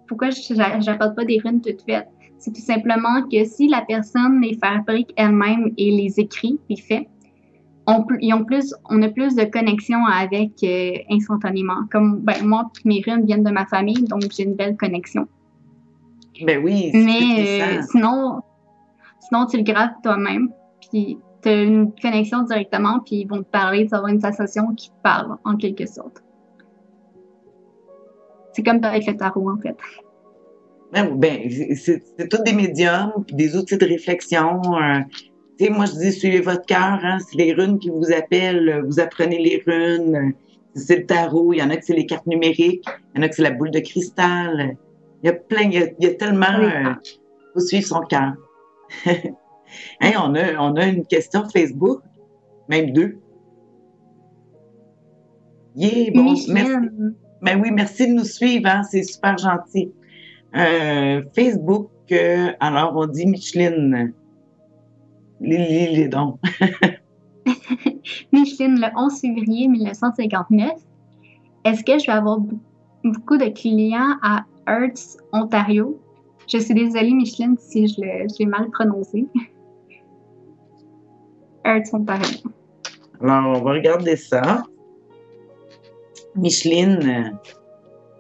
pourquoi j'apporte pas des runes toutes faites? C'est tout simplement que si la personne les fabrique elle-même et les écrit, les fait, on a plus de connexion avec instantanément. Comme moi, mes runes viennent de ma famille, donc j'ai une belle connexion. Ben oui. Mais sinon, tu le graves toi-même, puis tu as une connexion directement, puis ils vont te parler, tu vas avoir une sensation qui te parle, en quelque sorte. C'est comme avec le tarot, en fait. Ben, c'est tous des médiums, des outils de réflexion. Tu sais, moi, je dis, suivez votre cœur. Hein, c'est les runes qui vous appellent. Vous apprenez les runes. C'est le tarot. Il y en a que c'est les cartes numériques. Il y en a que c'est la boule de cristal. Il y a plein, il y a tellement... faut suivre son cœur. Hey, on a une question Facebook. Même 2. Yeah, bon, merci. Ben oui, merci de nous suivre. Hein, c'est super gentil. Facebook, alors on dit Micheline. Les dons. Micheline, le 11 février 1959. Est-ce que je vais avoir beaucoup de clients à Hertz, Ontario? Je suis désolée, Micheline, si je l'ai mal prononcé. Hertz, Ontario. Alors, on va regarder ça. Micheline,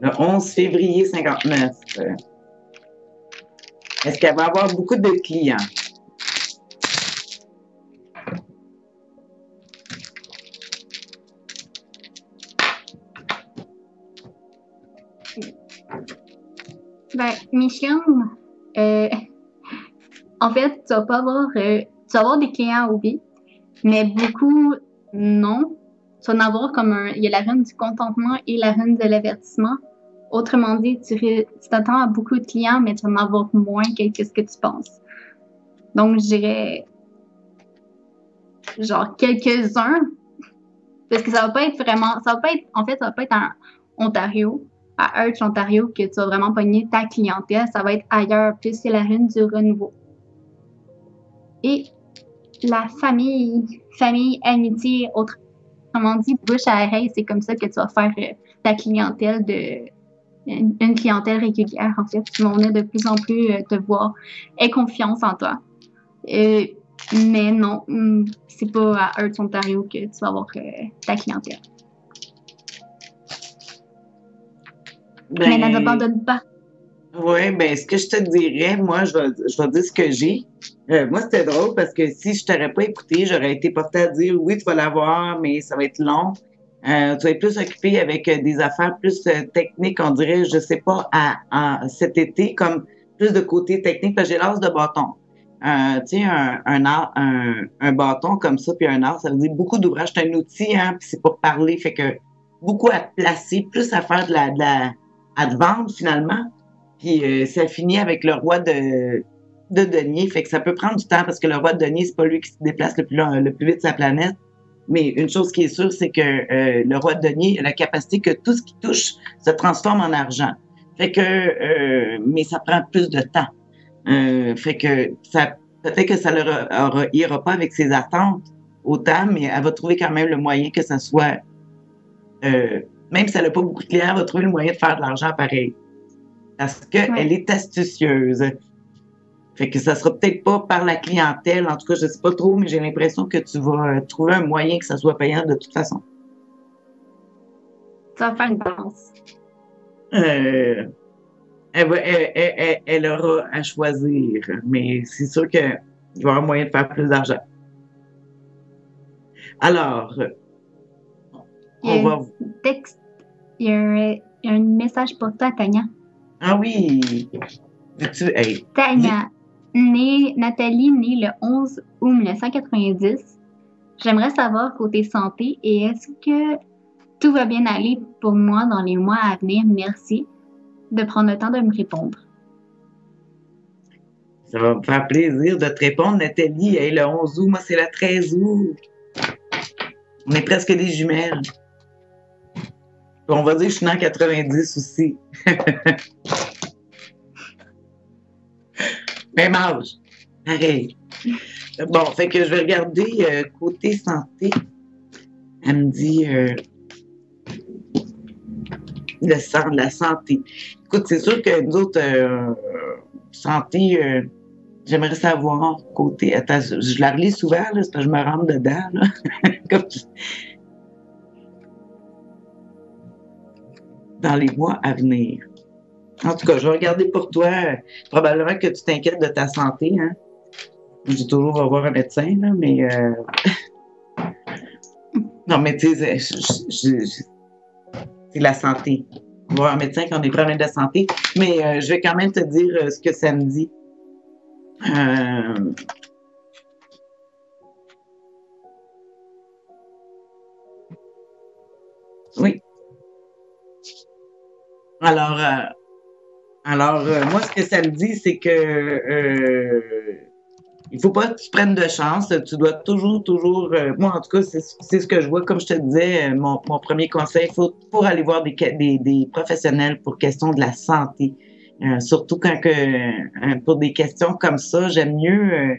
le 11 février 59. Est-ce qu'elle va avoir beaucoup de clients? Ben, Micheline, en fait, tu vas avoir des clients, oui, mais beaucoup, non. Tu vas en avoir il y a la rune du contentement et la rune de l'avertissement. Autrement dit, tu t'attends à beaucoup de clients, mais tu vas en avoir moins que ce que tu penses. Donc, je dirais, genre, quelques-uns, parce que ça va pas être en Ontario, à Hertz, Ontario, que tu vas vraiment pogner ta clientèle. Ça va être ailleurs, plus c'est la rune du renouveau. Et la famille, amitié, autrement dit, bouche à oreille, c'est comme ça que tu vas faire ta clientèle une clientèle régulière, en fait. Ils vont venir de plus en plus te voir et confiance en toi. Mais non, c'est pas à Hertz, Ontario que tu vas avoir ta clientèle. Mais elle n'abandonne pas. Oui, ben ce que je te dirais, moi, je vais dire ce que j'ai. Moi, c'était drôle parce que si je t'aurais pas écouté, j'aurais été portée à dire oui, tu vas l'avoir, mais ça va être long. Tu vas être plus occupé avec des affaires plus techniques, on dirait, je sais pas, cet été, comme plus de côté technique, parce que j'ai l'as de bâton. tu sais, un bâton comme ça, puis un arc, ça veut dire beaucoup d'ouvrages. C'est un outil, hein, puis c'est pour parler, fait que beaucoup à placer, plus à faire à te vendre finalement. Puis ça finit avec le roi de denier, fait que ça peut prendre du temps parce que le roi de denier, c'est pas lui qui se déplace le plus vite de sa planète. Mais une chose qui est sûre, c'est que le roi de denier a la capacité que tout ce qui touche se transforme en argent. Fait que, mais ça prend plus de temps. Fait que ça, peut-être que ça ira pas avec ses attentes autant, mais elle va trouver quand même le moyen que ça soit, même si elle n'a pas beaucoup de clients, elle va trouver le moyen de faire de l'argent pareil. Parce qu'elle est astucieuse. Fait que ça sera peut-être pas par la clientèle, en tout cas, je sais pas trop, mais j'ai l'impression que tu vas trouver un moyen que ça soit payant de toute façon. Ça va faire une balance. Elle aura à choisir, mais c'est sûr qu'il va y avoir moyen de faire plus d'argent. Alors, il y a un message pour toi, Tania. Ah oui! Hey. Tania, Nathalie, née le 11 août 1990. J'aimerais savoir côté santé et est-ce que tout va bien aller pour moi dans les mois à venir? Merci de prendre le temps de me répondre. Ça va me faire plaisir de te répondre, Nathalie. Hey, le 11 août, moi, c'est le 13 août. On est presque des jumelles. On va dire que je suis née en 90 aussi. Même âge. Pareil. Bon, fait que je vais regarder côté santé. Elle me dit la santé. Écoute, c'est sûr que nous autres, santé, j'aimerais savoir côté. Attends, je la relis souvent, là, parce que je me rentre dedans. Là. Dans les mois à venir. En tout cas, je vais regarder pour toi. Probablement que tu t'inquiètes de ta santé, hein. Je dis toujours, va voir un médecin, là, mais... Non, mais tu sais, c'est la santé. Voir un médecin quand on a des problèmes de santé. Mais je vais quand même te dire ce que ça me dit. Oui. Alors, moi, ce que ça me dit, c'est que il faut pas que tu prennes de chance. Tu dois toujours, moi, en tout cas, c'est ce que je vois. Comme je te disais, mon premier conseil, pour aller voir des professionnels pour question de la santé. Surtout quand pour des questions comme ça, j'aime mieux...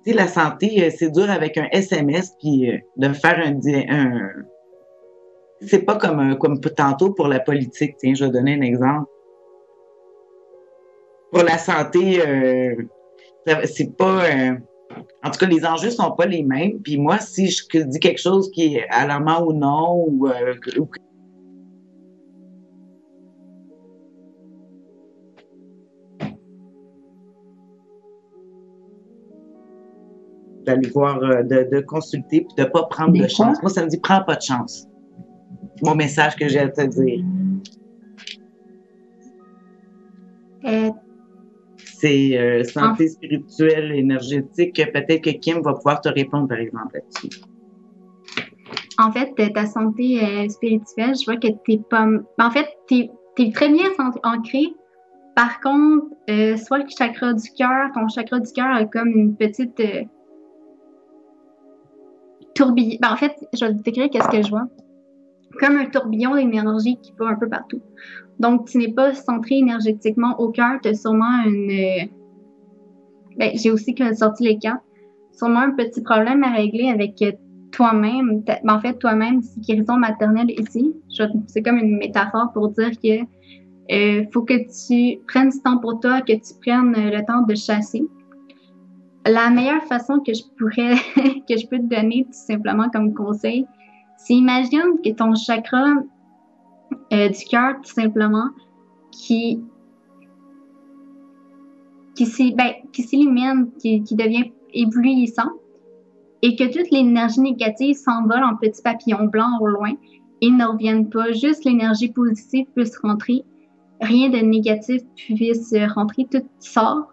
tu sais, la santé, c'est dur avec un SMS, puis de faire un c'est pas comme tantôt pour la politique. Tiens, je vais donner un exemple. Pour la santé, c'est pas... en tout cas, les enjeux sont pas les mêmes. Puis moi, si je dis quelque chose qui est alarmant ou non, ou d'aller voir, de consulter, puis de pas prendre de chance. Moi, ça me dit, prends pas de chance. Mon message que j'ai à te dire. C'est santé spirituelle, énergétique. Peut-être que Kim va pouvoir te répondre, par exemple, là-dessus. En fait, ta santé spirituelle, je vois que t'es pas... En fait, t'es très bien ancré. Par contre, soit le chakra du cœur, ton chakra du cœur a comme une petite tourbillon. En fait, je vais te décrire qu'est-ce que je vois. Comme un tourbillon d'énergie qui va un peu partout. Donc, tu n'es pas centré énergétiquement au cœur, tu as sûrement une... j'ai aussi sorti les cartes. Sûrement un petit problème à régler avec toi-même. En fait, toi-même, c'est guérison maternelle ici. C'est comme une métaphore pour dire que faut que tu prennes du temps pour toi, que tu prennes le temps de chasser. La meilleure façon que je peux te donner tout simplement comme conseil, c'est imagine que ton chakra du cœur, tout simplement, qui s'illumine, qui devient éblouissant, et que toute l'énergie négative s'envole en petits papillons blancs au loin et ne reviennent pas. Juste l'énergie positive puisse rentrer, rien de négatif puisse rentrer, tout sort.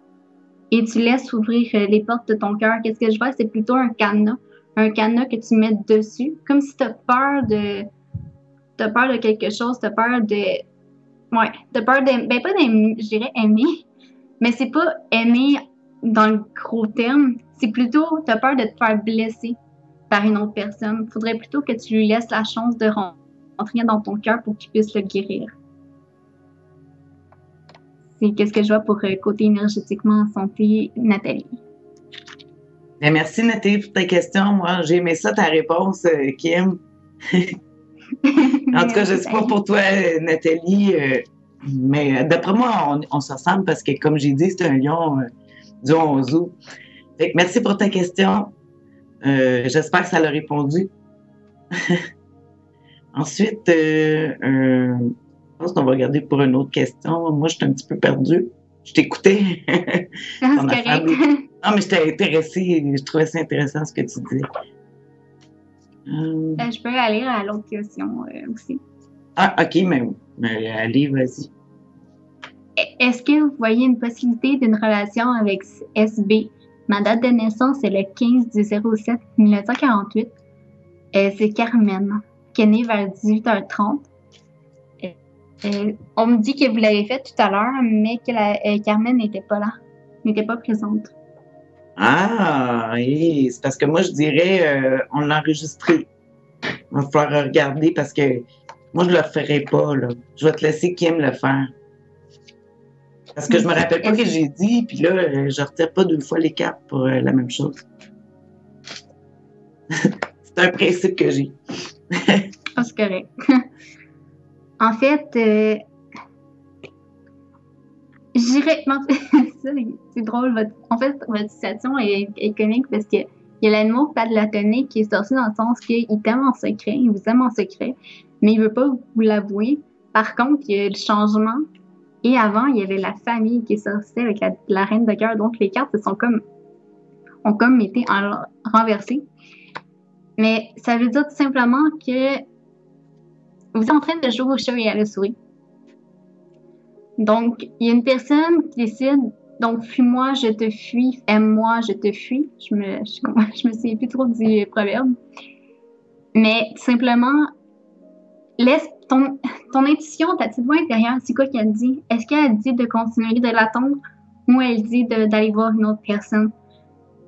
et tu laisses ouvrir les portes de ton cœur. Qu'est-ce que je vois? C'est plutôt un cadenas que tu mets dessus, comme si tu as peur de quelque chose, tu as peur de. Ouais, tu as peur de. Ben, pas d'aimer, je dirais aimer, mais c'est pas aimer dans le gros terme, c'est plutôt tu as peur de te faire blesser par une autre personne. Il faudrait plutôt que tu lui laisses la chance de rentrer dans ton cœur pour qu'il puisse le guérir. C'est qu'est-ce que je vois pour côté énergétiquement en santé, Nathalie. Bien, merci Nathalie pour ta question. Moi, j'ai aimé ça ta réponse, Kim. En tout cas, je ne sais pas pour toi, Nathalie, mais d'après moi, on se ressemble parce que, comme j'ai dit, c'est un lion du 11 août. Fait que merci pour ta question. J'espère que ça l'a répondu. Ensuite, je pense qu'on va regarder pour une autre question. Moi, je suis un petit peu perdue. Je t'écoutais. C'est correct. Non, mais j'étais intéressée. Je trouvais ça intéressant ce que tu dis. Je peux aller à l'autre question aussi. Ah, OK, mais allez, vas-y. Est-ce que vous voyez une possibilité d'une relation avec SB? Ma date de naissance est le 15 du 07 1948. C'est Carmen, qui est née vers 18h30. On me dit que vous l'avez fait tout à l'heure, mais que Carmen n'était pas là, n'était pas présente. Ah, oui, c'est parce que moi, je dirais, on l'a enregistré. Il va falloir regarder parce que moi, je ne le ferai pas, là. Je vais te laisser Kim le faire. Parce que je me rappelle pas ce que j'ai dit, puis là, je ne retire pas 2 fois les cartes pour la même chose. C'est un principe que j'ai. Ah, c'est correct. En fait, j'irais. C'est drôle. En fait, votre situation est comique parce que il y a l'animal Pat Latonnais qui est sorti dans le sens qu'il t'aime en secret, il vous aime en secret, mais il veut pas vous l'avouer. Par contre, il y a le changement. Et avant, il y avait la famille qui est sortie avec la reine de cœur. Donc, les cartes ont comme été renversées. Mais ça veut dire tout simplement que vous êtes en train de jouer au chat et à la souris. Donc, il y a une personne qui décide, donc, fuis-moi, je te fuis, aime-moi, je te fuis. Je me souviens plus trop du proverbe. Mais tout simplement, laisse ton intuition, ta petite voix intérieure, c'est quoi qu'elle dit? Est-ce qu'elle dit de continuer de l'attendre ou elle dit d'aller voir une autre personne?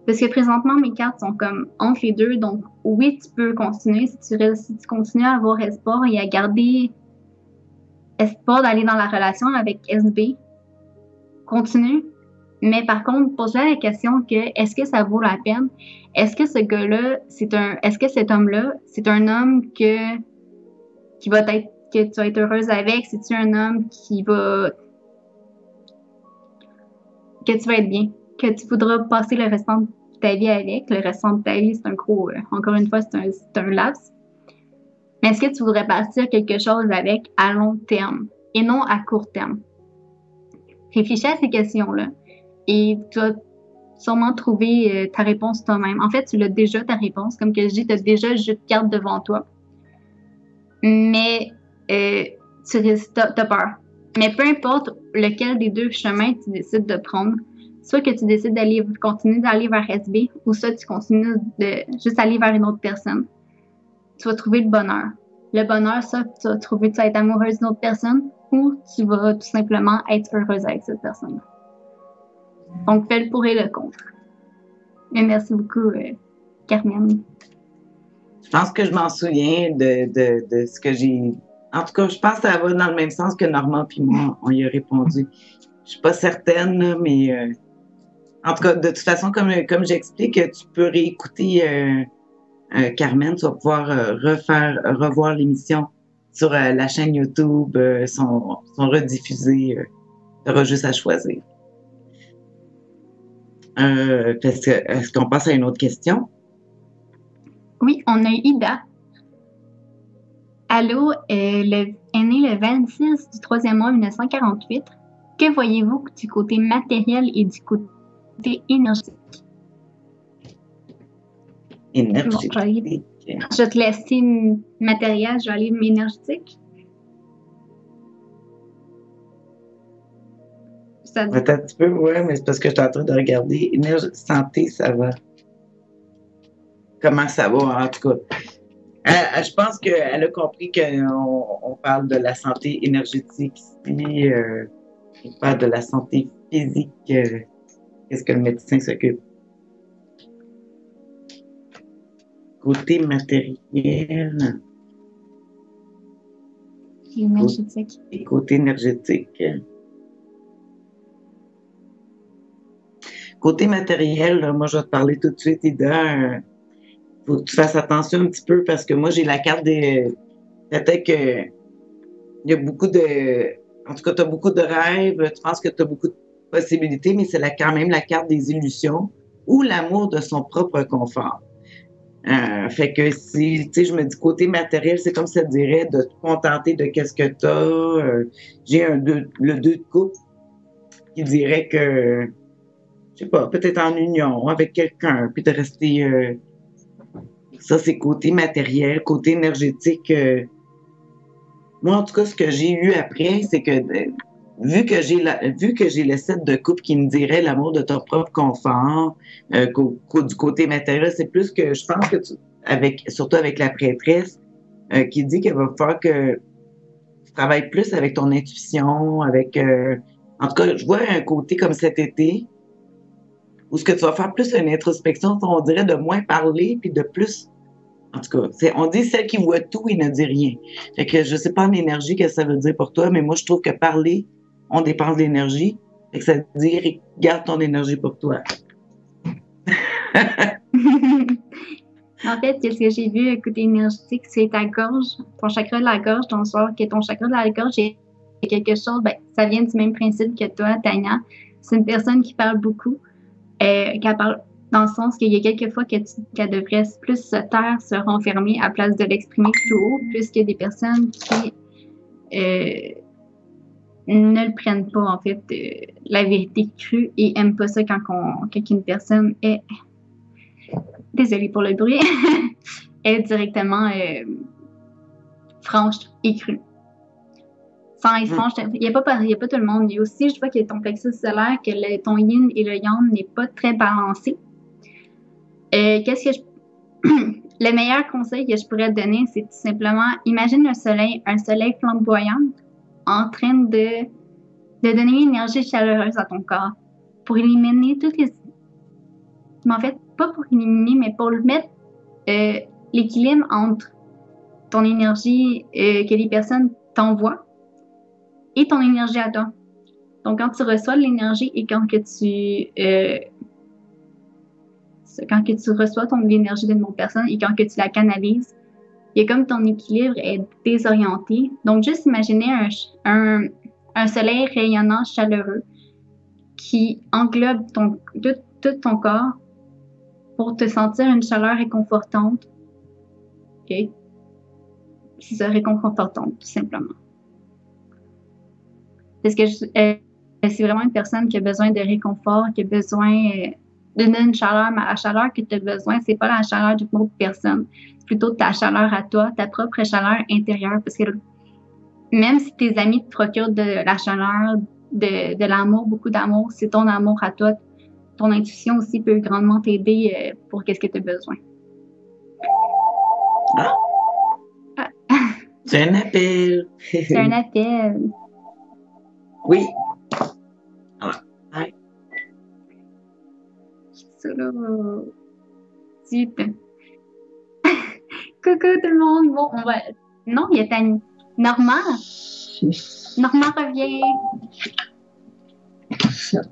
Parce que présentement, mes cartes sont comme entre les deux. Donc, oui, tu peux continuer si tu continues à avoir espoir et à garder espoir d'aller dans la relation avec SB. Continue. Mais par contre, pose-toi la question que est-ce que ça vaut la peine? Est-ce que ce gars-là, est-ce que cet homme-là, c'est un homme que tu vas être heureuse avec? C'est-tu un homme que tu vas être bien? Que tu voudras passer le restant de ta vie avec? Le restant de ta vie, c'est un gros, encore une fois, c'est un laps. Mais est-ce que tu voudrais partir quelque chose avec à long terme et non à court terme? Réfléchis à ces questions-là et tu vas sûrement trouver ta réponse toi-même. En fait, tu l'as déjà ta réponse. Comme que je dis, tu as déjà le jeu de cartes devant toi. Mais tu as peur. Mais peu importe lequel des deux chemins tu décides de prendre, soit que tu décides continuer d'aller vers SB ou soit tu continues de juste aller vers une autre personne, tu vas trouver le bonheur. Le bonheur, ça, tu vas trouver, tu vas être amoureuse d'une autre personne ou tu vas tout simplement être heureuse avec cette personne. Donc, fais le pour et le contre. Mais merci beaucoup, Carmen. Je pense que je m'en souviens de ce que j'ai. En tout cas, je pense que ça va dans le même sens que Normand puis moi, on y a répondu. Je suis pas certaine, mais en tout cas, de toute façon, comme j'explique, tu peux réécouter Carmen, tu vas pouvoir revoir l'émission sur la chaîne YouTube, sont rediffusées. Tu auras juste à choisir. Est-ce qu'on passe à une autre question? Oui, on a Ida. Allô, est née le 26 du 3e mois 1948. Que voyez-vous du côté matériel et du côté énergétique? Énergétique. Bon, je vais te laisser matériel, je vais aller énergétique. Ça dit. Attends un petit peu, ouais, mais c'est parce que je suis en train de regarder. Énergie, santé, ça va. Comment ça va, en tout cas. Je pense qu'elle a compris qu'on parle de la santé énergétique ici. On parle de la santé physique. Qu'est-ce que le médecin s'occupe? Côté matériel Énergétique. et côté énergétique. Côté matériel, là, moi, je vais te parler tout de suite, Ida. Faut que tu fasses attention un petit peu parce que moi, j'ai la carte des. Peut-être que il y a beaucoup de. En tout cas, tu as beaucoup de rêves, tu penses que tu as beaucoup de possibilités, mais c'est quand même la carte des illusions ou l'amour de son propre confort. Fait que si, tu sais, je me dis côté matériel, c'est comme ça dirait de te contenter de qu'est-ce que tu as. J'ai le 2 de coupe qui dirait que, je sais pas, peut-être en union avec quelqu'un, puis de rester. Ça, c'est côté matériel, côté énergétique. Moi, en tout cas, ce que j'ai eu après, c'est que vu que j'ai le 7 de coupe qui me dirait l'amour de ton propre confort, du côté matériel, c'est plus que je pense que surtout avec la prêtresse, qui dit qu'il va falloir que tu travailles plus avec ton intuition, en tout cas, je vois un côté comme cet été, où ce que tu vas faire plus une introspection, on dirait de moins parler, puis de plus. En tout cas, on dit celle qui voit tout et ne dit rien. Fait que je sais pas en énergie ce que ça veut dire pour toi, mais moi, je trouve que parler, on dépense de l'énergie. Fait que ça veut dire, garde ton énergie pour toi. En fait, ce que j'ai vu côté énergétique, c'est ta gorge, ton chakra de la gorge, ton soir, que ton chakra de la gorge est quelque chose, ben, ça vient du même principe que toi, Tania. C'est une personne qui parle beaucoup, qui parle dans le sens qu'il y a quelques fois qu'elle devrait plus se taire, se renfermer à place de l'exprimer tout haut, puisque des personnes qui ne le prennent pas, en fait, la vérité crue et n'aiment pas ça quand une personne est, désolée pour le bruit, est directement franche et crue. Sans être franche, il n'y a pas tout le monde. Il y a aussi, je vois que ton plexus solaire, que ton yin et le yang n'est pas très balancé. Le meilleur conseil que je pourrais te donner, c'est tout simplement, imagine un soleil flamboyant en train de donner une énergie chaleureuse à ton corps pour éliminer toutes les... Mais en fait, pas pour éliminer, mais pour mettre l'équilibre entre ton énergie que les personnes t'envoient et ton énergie à toi. Donc, quand tu reçois de l'énergie et quand que tu reçois l'énergie d'une autre personne et quand que tu la canalises, il y a comme ton équilibre est désorienté. Donc, juste imaginer un soleil rayonnant, chaleureux, qui englobe tout ton corps pour te sentir une chaleur réconfortante. Et c'est ça, réconfortante, tout simplement. Parce que c'est vraiment une personne qui a besoin de réconfort, qui a besoin d'une chaleur, mais la chaleur que tu as besoin, c'est pas la chaleur d'une autre personne. C'est plutôt ta chaleur à toi, ta propre chaleur intérieure. Parce que même si tes amis te procurent de la chaleur, de l'amour, beaucoup d'amour, c'est ton amour à toi. Ton intuition aussi peut grandement t'aider pour qu'est-ce que tu as besoin. C'est un appel. C'est un appel. Oui. Alors, hi. Super. Coucou tout le monde. Bon, on va... Non, il y a Tania. Normand. Normand revient. 7.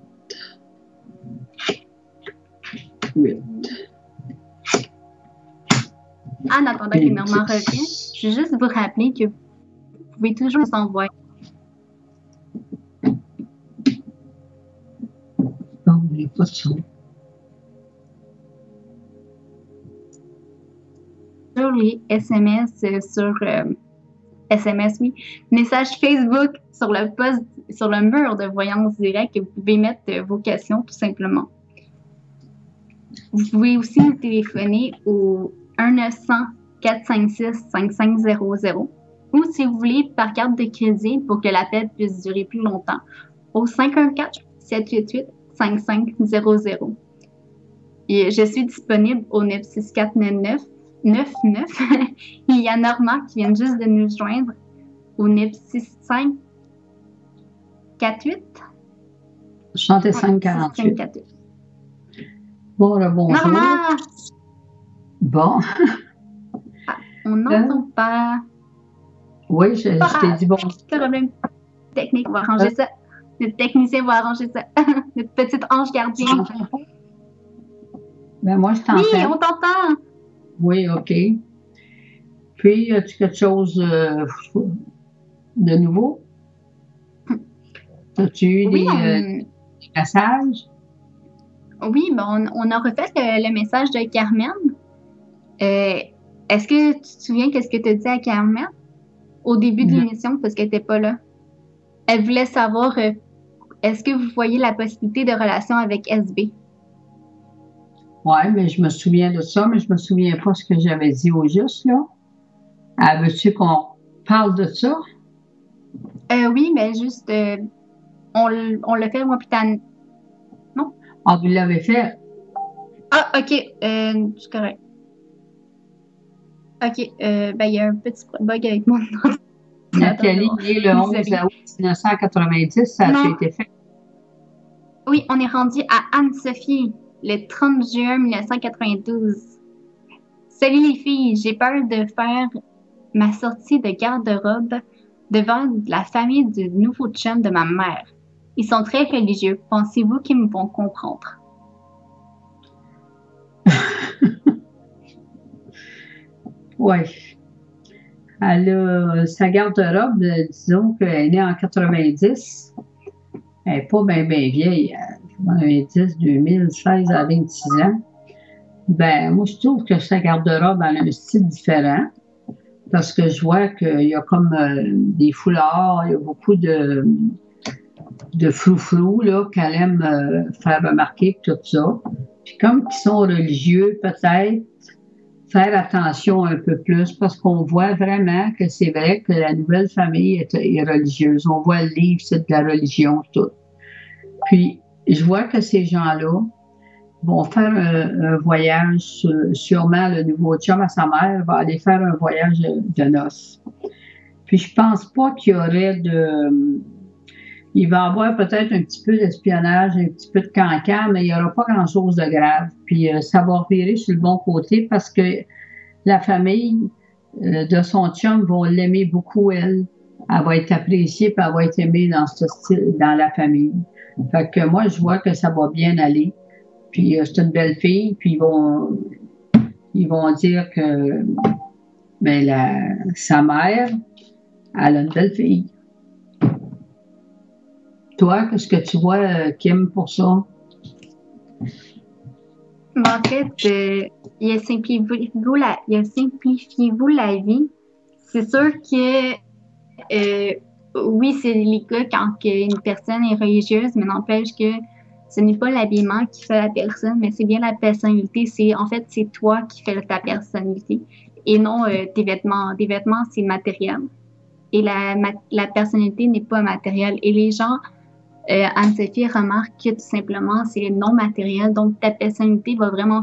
8. En attendant que Normand revienne, je vais juste vous rappeler que vous pouvez toujours nous envoyer. Non, il n'y a pas de son. Sur les SMS, SMS, oui. Message Facebook sur le post, sur le mur de voyance directe, vous pouvez mettre vos questions tout simplement. Vous pouvez aussi nous téléphoner au 1-900-456-5500 ou si vous voulez par carte de crédit pour que l'appel puisse durer plus longtemps, au 788-5500. Et je suis disponible au 964-99. Il y a Norma qui vient juste de nous joindre au 965-48. 65-48. Bon, le bonjour. Norma! Bon. On n'entend pas. Oui, je t'ai dit bon. Le problème technique, on va arranger ça. Notre technicien va arranger ça. Notre petite ange gardien. Ben moi, je t'entends. Oui, on t'entend. Oui, OK. Puis, as-tu quelque chose de nouveau? As-tu eu des messages? Oui, ben on a refait le message de Carmen. Est-ce que tu te souviens qu'est-ce que tu as dit à Carmen au début de l'émission parce qu'elle n'était pas là? Elle voulait savoir est-ce que vous voyez la possibilité de relation avec SB? Oui, mais je me souviens de ça, mais je me souviens pas ce que j'avais dit au juste, là. Veux-tu qu'on parle de ça? Oui, mais juste, on l'a fait, moi, puis non? Ah, vous l'avez fait? Ah, OK, c'est correct. OK, ben, il y a un petit bug avec mon nom. Nathalie, née le 11 août 1990, ça a été fait? Oui, on est rendu à Anne-Sophie, le 30 juin 1992. Salut les filles, j'ai peur de faire ma sortie de garde-robe devant la famille du nouveau chum de ma mère. Ils sont très religieux. Pensez-vous qu'ils me vont comprendre? Oui. Elle a sa garde-robe, disons qu'elle est née en 90. Elle n'est pas bien vieille. 90, 2016 à 26 ans. Ben, moi, je trouve que sa garde-robe a un style différent. Parce que je vois qu'il y a comme des foulards, il y a beaucoup de froufrou là, qu'elle aime faire remarquer, tout ça. Puis comme ils sont religieux, peut-être faire attention un peu plus parce qu'on voit vraiment que c'est vrai que la nouvelle famille est religieuse. On voit le livre, c'est de la religion, tout. Puis, je vois que ces gens-là vont faire un voyage, sûrement le nouveau chum à sa mère va aller faire un voyage de noces. Puis, je pense pas qu'il y aurait il va y avoir peut-être un petit peu d'espionnage, un petit peu de cancan, mais il n'y aura pas grand-chose de grave. Puis ça va revirer sur le bon côté parce que la famille de son chum va l'aimer beaucoup, elle. Elle va être appréciée puis elle va être aimée dans ce style, dans la famille. Fait que moi, je vois que ça va bien aller. Puis c'est une belle fille, puis ils vont dire que sa mère, elle a une belle fille. Toi, qu'est-ce que tu vois, Kim, pour ça? En fait, il a simplifié-vous la vie. C'est sûr que, oui, c'est délicat quand une personne est religieuse, mais n'empêche que ce n'est pas l'habillement qui fait la personne, mais c'est bien la personnalité. En fait, c'est toi qui fais ta personnalité et non tes vêtements. Tes vêtements, c'est matériel. Et la personnalité n'est pas matérielle. Et les gens... Anne-Sophie remarque que tout simplement, c'est non matériel. Donc, ta personnalité va vraiment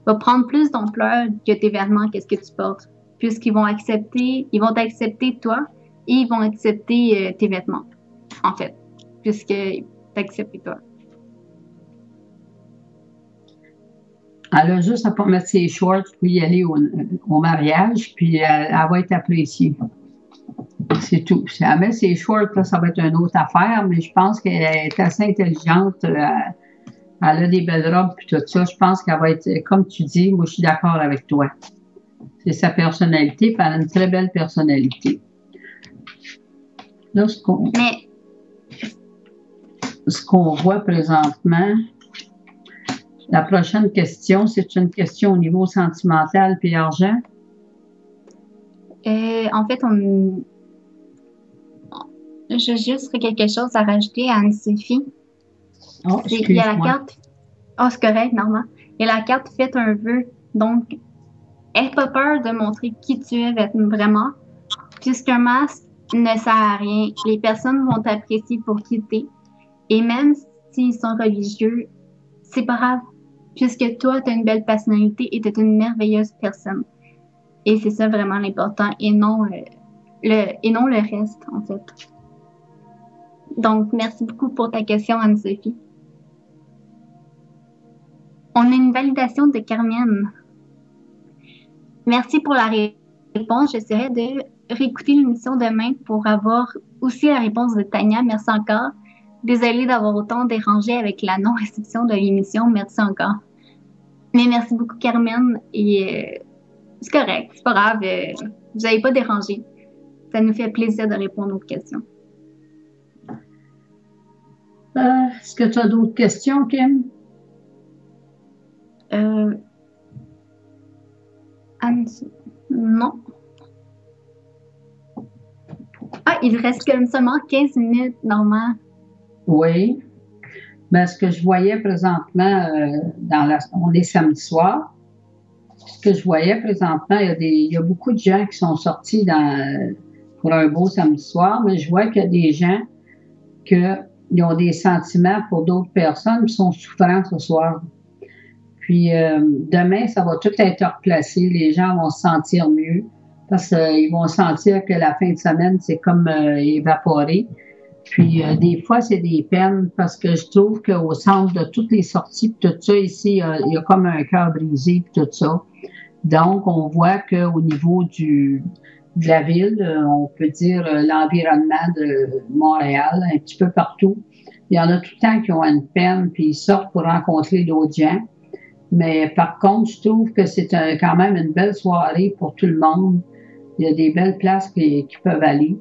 va prendre plus d'ampleur que tes vêtements, qu'est-ce que tu portes. Puisqu'ils vont t'accepter toi et ils vont accepter tes vêtements, en fait. Puisqu'ils t'acceptent toi. Elle a juste à pas mettre ses shorts pour y aller au mariage, puis elle va être appréciée. C'est tout. Si elle met ses shorts, là, ça va être une autre affaire, mais je pense qu'elle est assez intelligente. Elle a des belles robes et tout ça. Je pense qu'elle va être, comme tu dis, moi je suis d'accord avec toi. C'est sa personnalité, puis elle a une très belle personnalité. Là, ce qu'on voit présentement, la prochaine question, c'est une question au niveau sentimental puis argent? En fait, j'ai juste quelque chose à rajouter à Anne-Sophie. Oh, il y a la carte. Oh, c'est correct, Normand. Il y a la carte Faites un vœu. Donc, n'aie pas peur de montrer qui tu es vraiment, puisqu'un masque ne sert à rien. Les personnes vont t'apprécier pour qui tu es. Et même s'ils sont religieux, c'est pas grave, puisque toi, tu as une belle personnalité et tu es une merveilleuse personne. Et c'est ça vraiment l'important et non le reste, en fait. Donc, merci beaucoup pour ta question, Anne-Sophie. On a une validation de Carmen. Merci pour la réponse. J'essaierai de réécouter l'émission demain pour avoir aussi la réponse de Tania. Merci encore. Désolée d'avoir autant dérangé avec la non-réception de l'émission. Merci encore. Mais merci beaucoup, Carmen. Et c'est correct, c'est pas grave. Vous n'avez pas dérangé. Ça nous fait plaisir de répondre aux questions. Est-ce que tu as d'autres questions, Kim? Anne, non. Ah, il reste comme seulement 15 minutes, Normand. Oui. Ben, ce que je voyais présentement, on est samedi soir. Ce que je voyais présentement, il y a beaucoup de gens qui sont sortis pour un beau samedi soir, mais je vois qu'il y a des gens qui ont des sentiments pour d'autres personnes qui sont souffrants ce soir. Puis demain, ça va tout être replacé. Les gens vont se sentir mieux parce qu'ils vont sentir que la fin de semaine, c'est comme évaporé. Puis des fois, c'est des peines parce que je trouve qu'au centre de toutes les sorties, tout ça ici, il y a comme un cœur brisé, puis tout ça. Donc, on voit qu'au niveau de la ville, on peut dire l'environnement de Montréal, un petit peu partout, il y en a tout le temps qui ont une peine, puis ils sortent pour rencontrer d'autres gens. Mais par contre, je trouve que c'est quand même une belle soirée pour tout le monde. Il y a des belles places qui peuvent aller.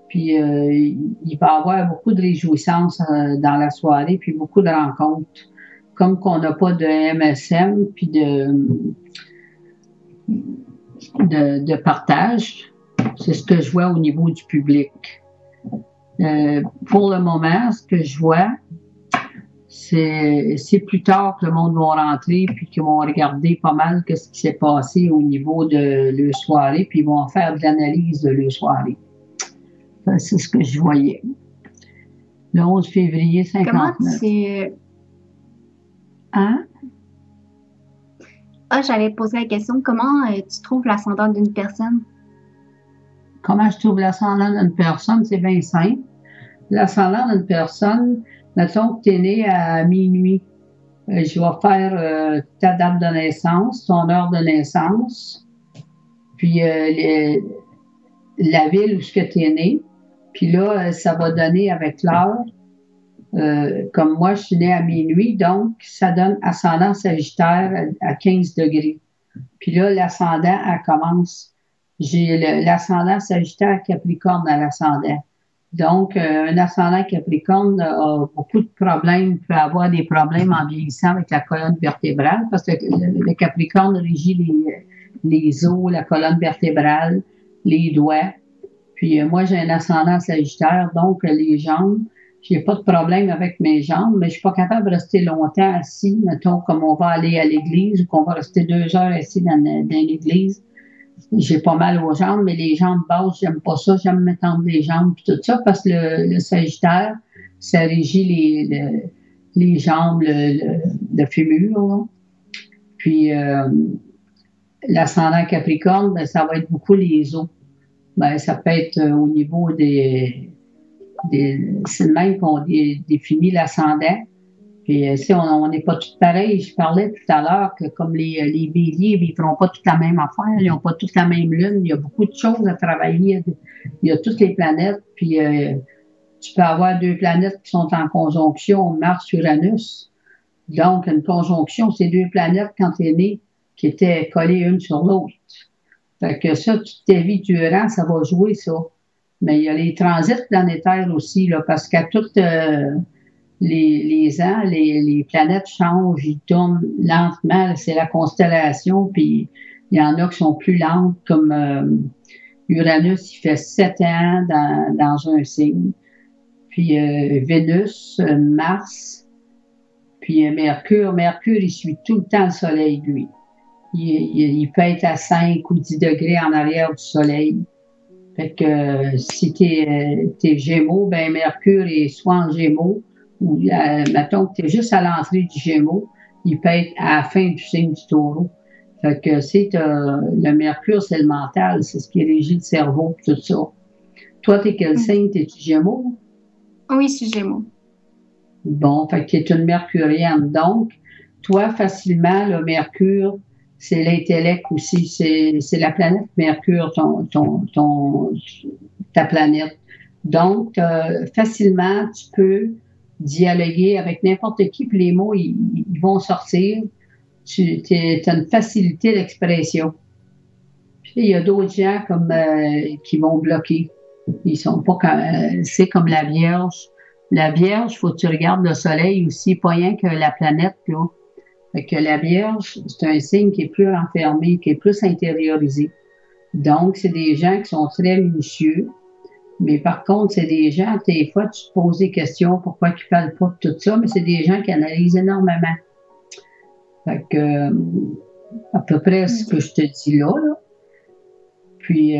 Puis il va y avoir beaucoup de réjouissances dans la soirée, puis beaucoup de rencontres. Comme qu'on n'a pas de MSM, puis de partage. C'est ce que je vois au niveau du public. Pour le moment, ce que je vois, c'est plus tard que le monde va rentrer puis qu'ils vont regarder pas mal ce qui s'est passé au niveau de leur soirée, puis ils vont faire de l'analyse de leur soirée. C'est ce que je voyais. Le 11 février 59. Comment tu... Hein? Ah, j'allais poser la question, comment tu trouves l'ascendant d'une personne? Comment je trouve l'ascendant d'une personne? C'est bien simple. L'ascendant d'une personne, mettons que tu es né à minuit. Je vais faire ta date de naissance, ton heure de naissance, puis la ville où tu es né. Puis là, ça va donner avec l'heure. Comme moi, je suis née à minuit, donc ça donne ascendant Sagittaire à 15 degrés. Puis là, l'ascendant, elle commence. J'ai l'ascendant Sagittaire Capricorne à l'ascendant. Donc, un ascendant Capricorne a beaucoup de problèmes, peut avoir des problèmes en vieillissant avec la colonne vertébrale, parce que le Capricorne régit les os, la colonne vertébrale, les doigts. Puis moi, j'ai un ascendant Sagittaire, donc les jambes, j'ai pas de problème avec mes jambes, mais je suis pas capable de rester longtemps assis, mettons, comme on va aller à l'église ou qu'on va rester 2 heures assis dans l'église. J'ai pas mal aux jambes, mais les jambes basses, j'aime pas ça. J'aime m'étendre les jambes et tout ça parce que le Sagittaire, ça régit les jambes, le fémur. Là. Puis l'ascendant Capricorne, ben, ça va être beaucoup les os. Ben, ça peut être au niveau c'est le même qu'on définit l'ascendant. Puis si on n'est pas tous pareils, je parlais tout à l'heure que comme les béliers, ils ne feront pas toute la même affaire, ils n'ont pas toute la même lune, il y a beaucoup de choses à travailler. Il y a toutes les planètes, puis tu peux avoir 2 planètes qui sont en conjonction, Mars-Uranus. Donc, une conjonction, c'est 2 planètes quand tu es né qui étaient collées une sur l'autre. Fait que ça, toute ta vie durant, ça va jouer ça. Mais il y a les transits planétaires aussi, là, parce qu'à toutes les ans, les planètes changent, ils tournent lentement. C'est la constellation, puis il y en a qui sont plus lentes, comme Uranus, il fait 7 ans dans un signe. Puis Vénus, Mars, puis Mercure, il suit tout le temps le Soleil, lui. Il peut être à 5 ou 10 degrés en arrière du Soleil. Fait que si t'es Gémeaux, ben Mercure est soit en Gémeaux ou mettons que tu es juste à l'entrée du Gémeaux, il peut être à la fin du signe du Taureau. Fait que le Mercure, c'est le mental, c'est ce qui régit le cerveau, tout ça. Toi, t'es quel signe? T'es-tu Gémeaux? Oui, je suis Gémeaux. Bon, fait que t'es une mercurienne. Donc, toi, facilement, le Mercure, c'est l'intellect aussi. C'est la planète Mercure, ta planète. Donc, facilement, tu peux dialoguer avec n'importe qui, puis les mots, ils vont sortir. Tu as une facilité d'expression. Puis il y a d'autres gens qui vont bloquer. Ils sont pas c'est comme la Vierge. La Vierge, il faut que tu regardes le soleil aussi, pas rien que la planète, là. Fait que la Vierge, c'est un signe qui est plus renfermé, qui est plus intériorisé. Donc, c'est des gens qui sont très minutieux. Mais par contre, c'est des gens, des fois, tu te poses des questions, pourquoi ils parlent pas de tout ça, mais c'est des gens qui analysent énormément. Fait que, à peu près ce que je te dis là. Puis,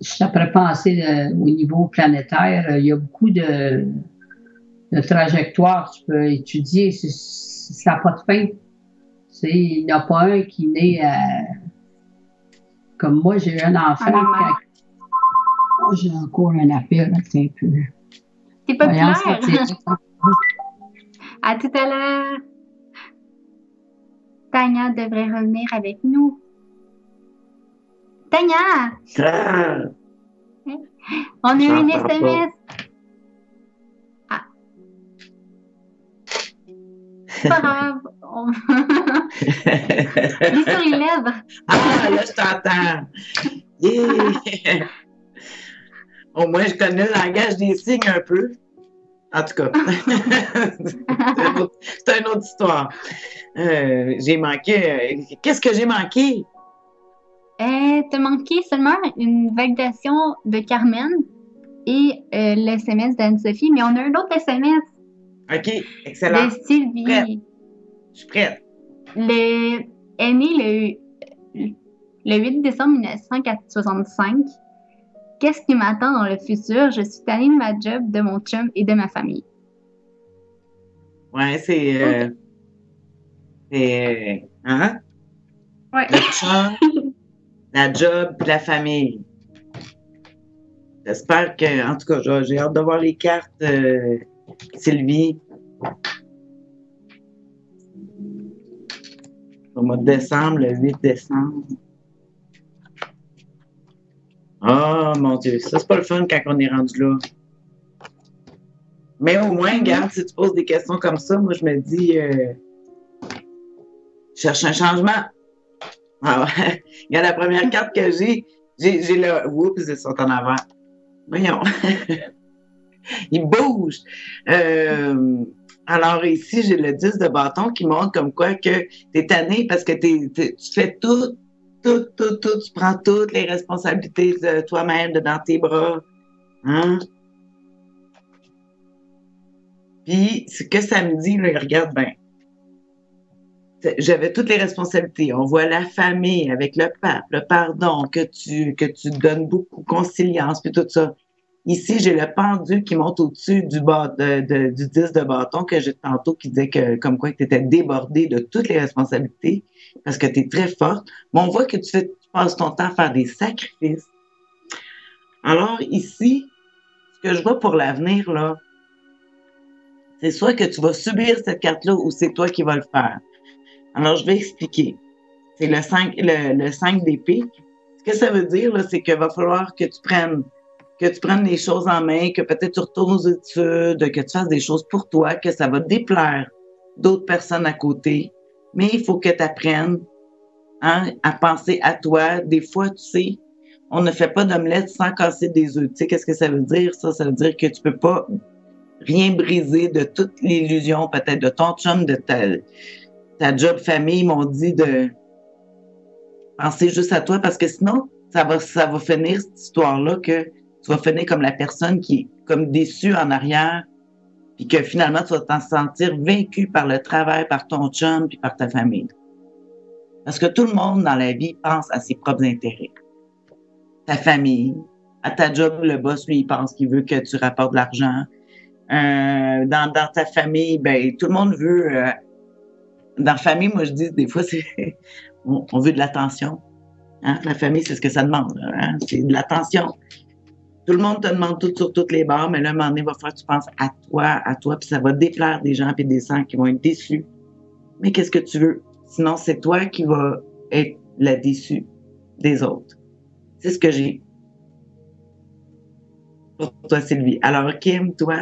je t'apprends penser au niveau planétaire, il y a beaucoup de trajectoires que tu peux étudier. Ça n'a pas de fin. Il n'y en a pas un qui naît comme moi, j'ai eu un enfant. J'ai encore un appel, un peu. T'es populaire. À tout à l'heure. Tania devrait revenir avec nous. Tania! Ah! On a eu une SMS. Ah. C'est pas grave. Il est sur les lèvres. Ah, là, je t'entends. Yeah. Au moins, je connais le langage des signes un peu. En tout cas, c'est une autre histoire. J'ai manqué. Qu'est-ce que j'ai manqué? T'as manqué seulement une validation de Carmen et l'SMS d'Anne-Sophie, mais on a un autre SMS. OK, excellent. De Sylvie. Prête. Je suis prête. Elle est née le 8 décembre 1965. Qu'est-ce qui m'attend dans le futur? Je suis tannée de ma job, de mon chum et de ma famille. Ouais, c'est... hein? Ouais. Le chum, la job et la famille. J'espère que... En tout cas, j'ai hâte de voir les cartes, Sylvie. Au mois de décembre, le 8 décembre. Oh, mon Dieu, ça, c'est pas le fun quand on est rendu là. Mais au moins, regarde, si tu poses des questions comme ça, moi, je me dis, je cherche un changement. Ah ouais. Regarde, la première carte que j'ai le... Oups, ils sont en avant. Voyons. Ils bougent. Alors ici, j'ai le 10 de bâton qui montre comme quoi que t'es tanné parce que tu fais tout, tu prends toutes les responsabilités de toi-même dans tes bras. Hein? Puis, ce que ça me dit, là, regarde bien. J'avais toutes les responsabilités. On voit la famille avec le pape, le pardon, que tu donnes beaucoup, conciliance, puis tout ça. Ici, j'ai le pendule qui monte au-dessus du 10 de bâton que j'ai tantôt qui disait que, comme quoi, que tu étais débordée de toutes les responsabilités parce que tu es très forte. Mais on voit que tu passes ton temps à faire des sacrifices. Alors, ici, ce que je vois pour l'avenir, là, c'est soit que tu vas subir cette carte-là ou c'est toi qui vas le faire. Alors, je vais expliquer. C'est le 5 d'épée. Ce que ça veut dire, là, c'est qu'il va falloir que tu prennes les choses en main, que peut-être tu retournes aux études, que tu fasses des choses pour toi, que ça va déplaire d'autres personnes à côté. Mais il faut que tu apprennes à penser à toi. Des fois, tu sais, on ne fait pas d'omelette sans casser des œufs. Tu sais, qu'est-ce que ça veut dire? Ça veut dire que tu peux pas rien briser de toute l'illusion, peut-être de ton chum, de ta job famille, m'ont dit de penser juste à toi parce que sinon, ça va finir cette histoire-là que tu vas finir comme la personne qui est comme déçue en arrière puis que finalement, tu vas t'en sentir vaincu par le travail, par ton chum puis par ta famille. Parce que tout le monde dans la vie pense à ses propres intérêts. Ta famille, à ta job, le boss, lui, il pense qu'il veut que tu rapportes de l'argent. Dans ta famille, ben tout le monde veut. Dans la famille, moi je dis des fois on veut de l'attention. Hein? La famille, c'est ce que ça demande. Hein? C'est de l'attention. Tout le monde te demande tout sur toutes les barres, mais là, à un moment donné, il va falloir que tu penses à toi, puis ça va déplaire des gens puis des gens qui vont être déçus. Mais qu'est-ce que tu veux? Sinon, c'est toi qui vas être la déçue des autres. C'est ce que j'ai pour toi, Sylvie. Alors, Kim, toi?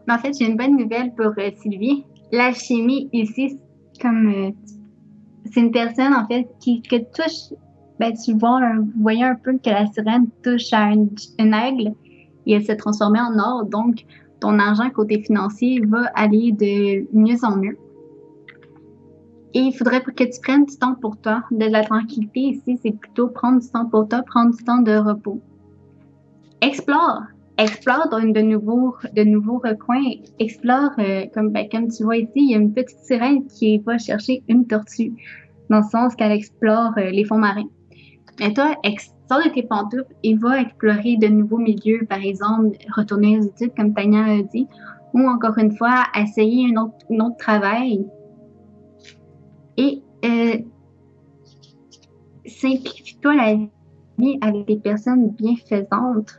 En fait, j'ai une bonne nouvelle pour Sylvie. La chimie ici, c'est une personne, en fait, que touche, ben, vous voyez un peu que la sirène touche à une aigle et elle s'est transformée en or. Donc, ton argent côté financier va aller de mieux en mieux. Et il faudrait que tu prennes du temps pour toi. De la tranquillité ici, c'est plutôt prendre du temps pour toi, prendre du temps de repos. Explore dans de nouveaux recoins. Explore, comme tu vois ici, il y a une petite sirène qui va chercher une tortue, dans le sens qu'elle explore les fonds marins. Mais toi, sors de tes pantoufles et va explorer de nouveaux milieux, par exemple, retourner aux études, comme Tania a dit, ou encore une fois, essayer un autre travail. Et simplifie-toi la vie avec des personnes bienfaisantes.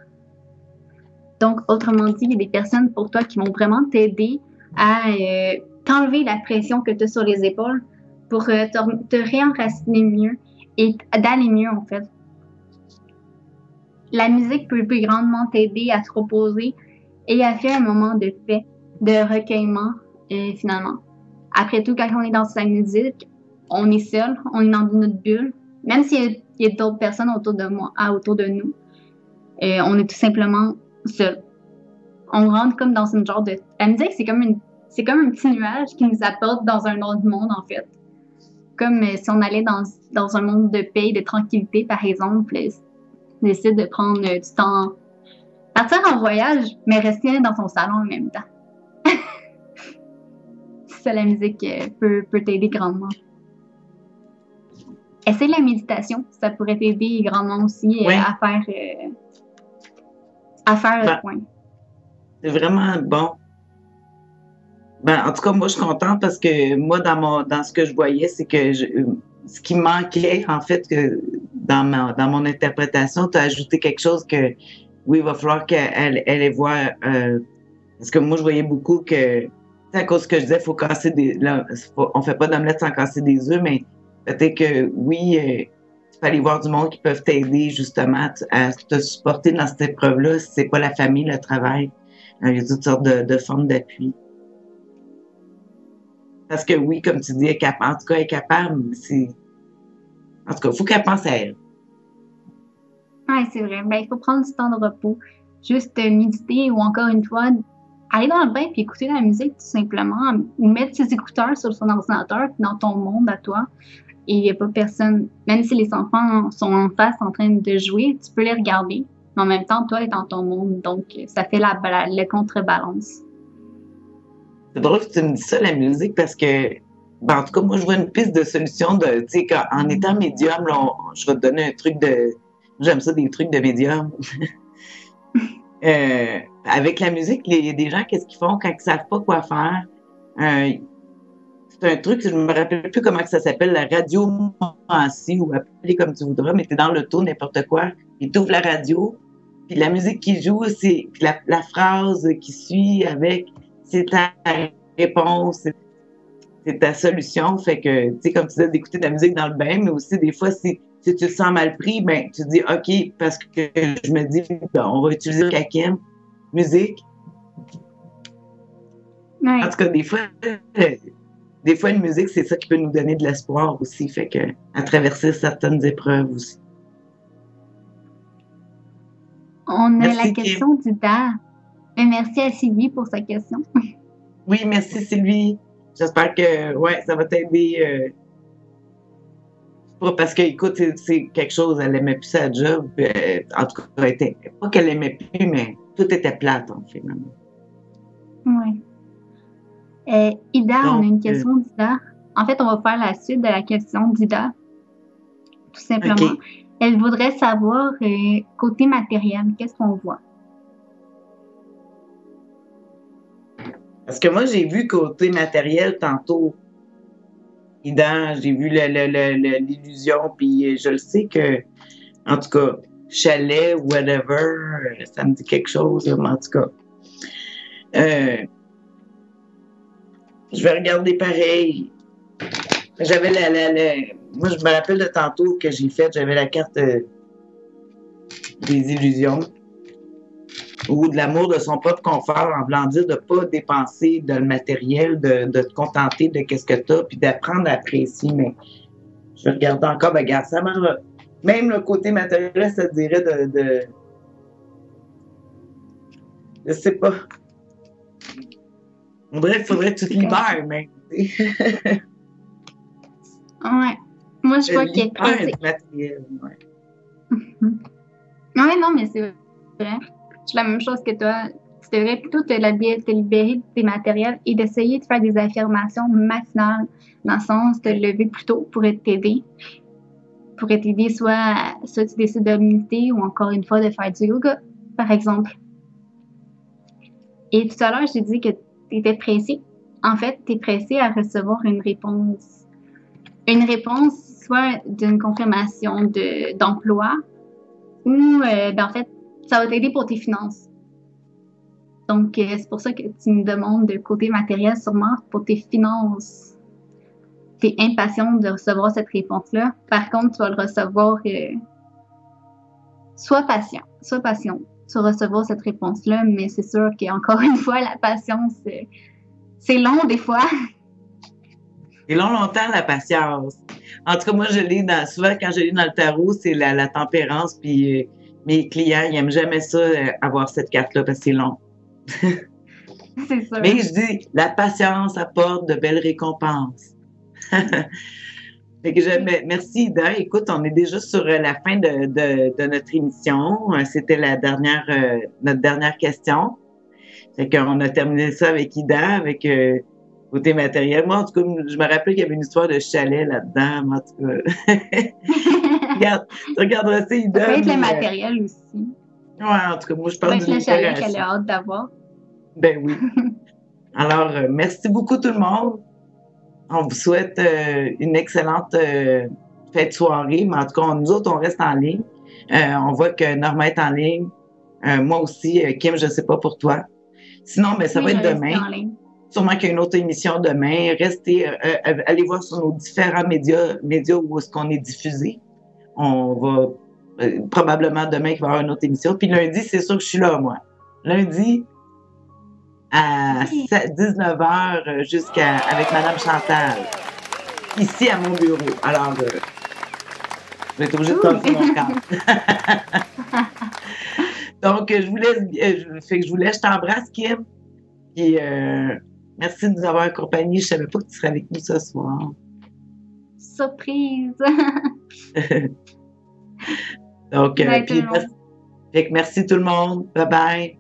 Donc, autrement dit, il y a des personnes pour toi qui vont vraiment t'aider à t'enlever la pression que tu as sur les épaules pour te réenraciner mieux et d'aller mieux, en fait. La musique peut plus grandement t'aider à te reposer et à faire un moment de paix, de recueillement, finalement. Après tout, quand on est dans sa musique, on est seul, on est dans notre bulle. Même s'il y a d'autres personnes autour de nous, on est tout simplement seul. On rentre comme dans une genre de... La musique, c'est comme un petit nuage qui nous apporte dans un autre monde, en fait. Comme si on allait dans un monde de paix, de tranquillité, par exemple. Décide de prendre du temps, partir en voyage, mais rester dans son salon en même temps. Ça, la musique peut t'aider grandement. Essaye la méditation, ça pourrait t'aider grandement aussi à faire le point. C'est vraiment bon. En tout cas, moi, je suis contente parce que moi, dans ce que je voyais, c'est que ce qui manquait, en fait, que dans mon interprétation, tu as ajouté quelque chose que, oui, il va falloir qu'elle ait voir. Parce que moi, je voyais beaucoup que, à cause que je disais, faut casser on fait pas d'omelette sans casser des œufs, mais peut-être que, oui, tu peux aller voir du monde qui peuvent t'aider, justement, à te supporter dans cette épreuve-là, si c'est pas la famille, le travail. Il y a toutes sortes de formes d'appui. Parce que oui, comme tu dis, en tout cas, elle est capable. En tout cas, il faut qu'elle pense à elle. Oui, c'est vrai. Il faut prendre du temps de repos. Juste méditer ou encore une fois, aller dans le bain et écouter la musique tout simplement. Mettre ses écouteurs sur son ordinateur dans ton monde à toi. Et il n'y a pas personne, même si les enfants sont en face en train de jouer, tu peux les regarder. Mais en même temps, toi, tu es dans ton monde. Donc, ça fait le contrebalance. C'est drôle que tu me dis ça, la musique, parce que, en tout cas, moi, je vois une piste de solution tu sais, en étant médium, là, je vais te donner un truc j'aime ça, des trucs de médium. Avec la musique, il y a des gens, qu'est-ce qu'ils font quand ils savent pas quoi faire? C'est un truc, je me rappelle plus comment ça s'appelle, la radiomancie, ou appelé comme tu voudras, mais t'es dans l'auto, n'importe quoi, puis t'ouvres la radio, puis la musique qui joue, puis la phrase qui suit avec, c'est ta réponse, c'est ta solution. Fait que, tu sais, comme tu disais, d'écouter de la musique dans le bain, mais aussi des fois, si tu te sens mal pris, tu dis, OK, parce que je me dis, on va utiliser le Kakim, musique. Ouais. En tout cas, des fois, une musique, c'est ça qui peut nous donner de l'espoir aussi. Fait que, à traverser certaines épreuves aussi. On a la question d'Ida. Merci à Sylvie pour sa question. Oui, merci Sylvie. J'espère que ça va t'aider. Parce que, écoute, c'est quelque chose, elle aimait plus sa job. En tout cas, pas qu'elle aimait plus, mais tout était plate, en fait. Oui. Ida, on a une question d'Ida. En fait, on va faire la suite de la question d'Ida. Tout simplement. Okay. Elle voudrait savoir, côté matériel, qu'est-ce qu'on voit? Parce que moi, j'ai vu côté matériel tantôt. J'ai vu l'illusion, puis je le sais que, en tout cas, chalet, whatever, ça me dit quelque chose, mais en tout cas. Je vais regarder pareil. J'avais moi, je me rappelle de tantôt que j'ai fait, j'avais la carte des illusions ou de l'amour de son propre confort, en voulant dire de ne pas dépenser de le matériel, de te contenter de ce que tu as, puis d'apprendre à apprécier. Mais je regarde encore, ben, regarde, ça marche. Même le côté matériel, ça te dirait je sais pas. On dirait qu'il faudrait que tu te libères, même. Ouais. Moi, je vois qu'il est prêt. Matériel, ouais. Ouais, non, mais c'est vrai. Je suis la même chose que toi. Tu devrais plutôt te libérer de tes matériels et d'essayer de faire des affirmations matinales, dans le sens de te lever plus tôt pourrait t'aider. Pourrait t'aider soit tu décides de méditer ou encore une fois de faire du yoga, par exemple. Et tout à l'heure, je t'ai dit que tu étais pressé. En fait, tu es pressé à recevoir une réponse. Une réponse soit d'une confirmation d'emploi ou, en fait, ça va t'aider pour tes finances. Donc, c'est pour ça que tu me demandes de côté matériel, sûrement pour tes finances. Tu es impatiente de recevoir cette réponse-là. Par contre, tu vas le recevoir. Sois patient. Sois patient. Tu vas recevoir cette réponse-là, mais c'est sûr qu'encore une fois, la patience, c'est long des fois. C'est longtemps, la patience. En tout cas, moi, souvent quand je lis dans le tarot, c'est la tempérance, puis mes clients, ils n'aiment jamais ça, avoir cette carte-là, parce que c'est long. C'est sûr. Mais je dis, la patience apporte de belles récompenses. Fait que merci, Ida. Écoute, on est déjà sur la fin de notre émission. C'était notre dernière question. Fait qu'on a terminé ça avec Ida, avec côté matériel. Moi, en tout cas, je me rappelle qu'il y avait une histoire de chalet là-dedans. En tout cas, regarde, tu regarderas ça, Ida. Ça peut être le matériel aussi. Ouais, en tout cas, moi, je parle de le chalet qu'elle a hâte d'avoir. Ben oui. Alors, merci beaucoup tout le monde. On vous souhaite une excellente fête soirée, mais en tout cas, nous autres, on reste en ligne. On voit que Norma est en ligne. Moi aussi, Kim, je ne sais pas pour toi. Sinon, ben, ça va être demain. Sûrement qu'il y a une autre émission demain. Restez, allez voir sur nos différents médias où est-ce qu'on est diffusé. On va probablement demain qu'il va y avoir une autre émission. Puis lundi, c'est sûr que je suis là, moi. Lundi, à 19h avec Madame Chantal, ici à mon bureau. Alors, je vais être obligée de passer mon cadre. Donc, je vous laisse, je t'embrasse, Kim. Puis, merci de nous avoir accompagnés. Je ne savais pas que tu serais avec nous ce soir. Surprise! Donc, puis, merci tout le monde. Bye bye.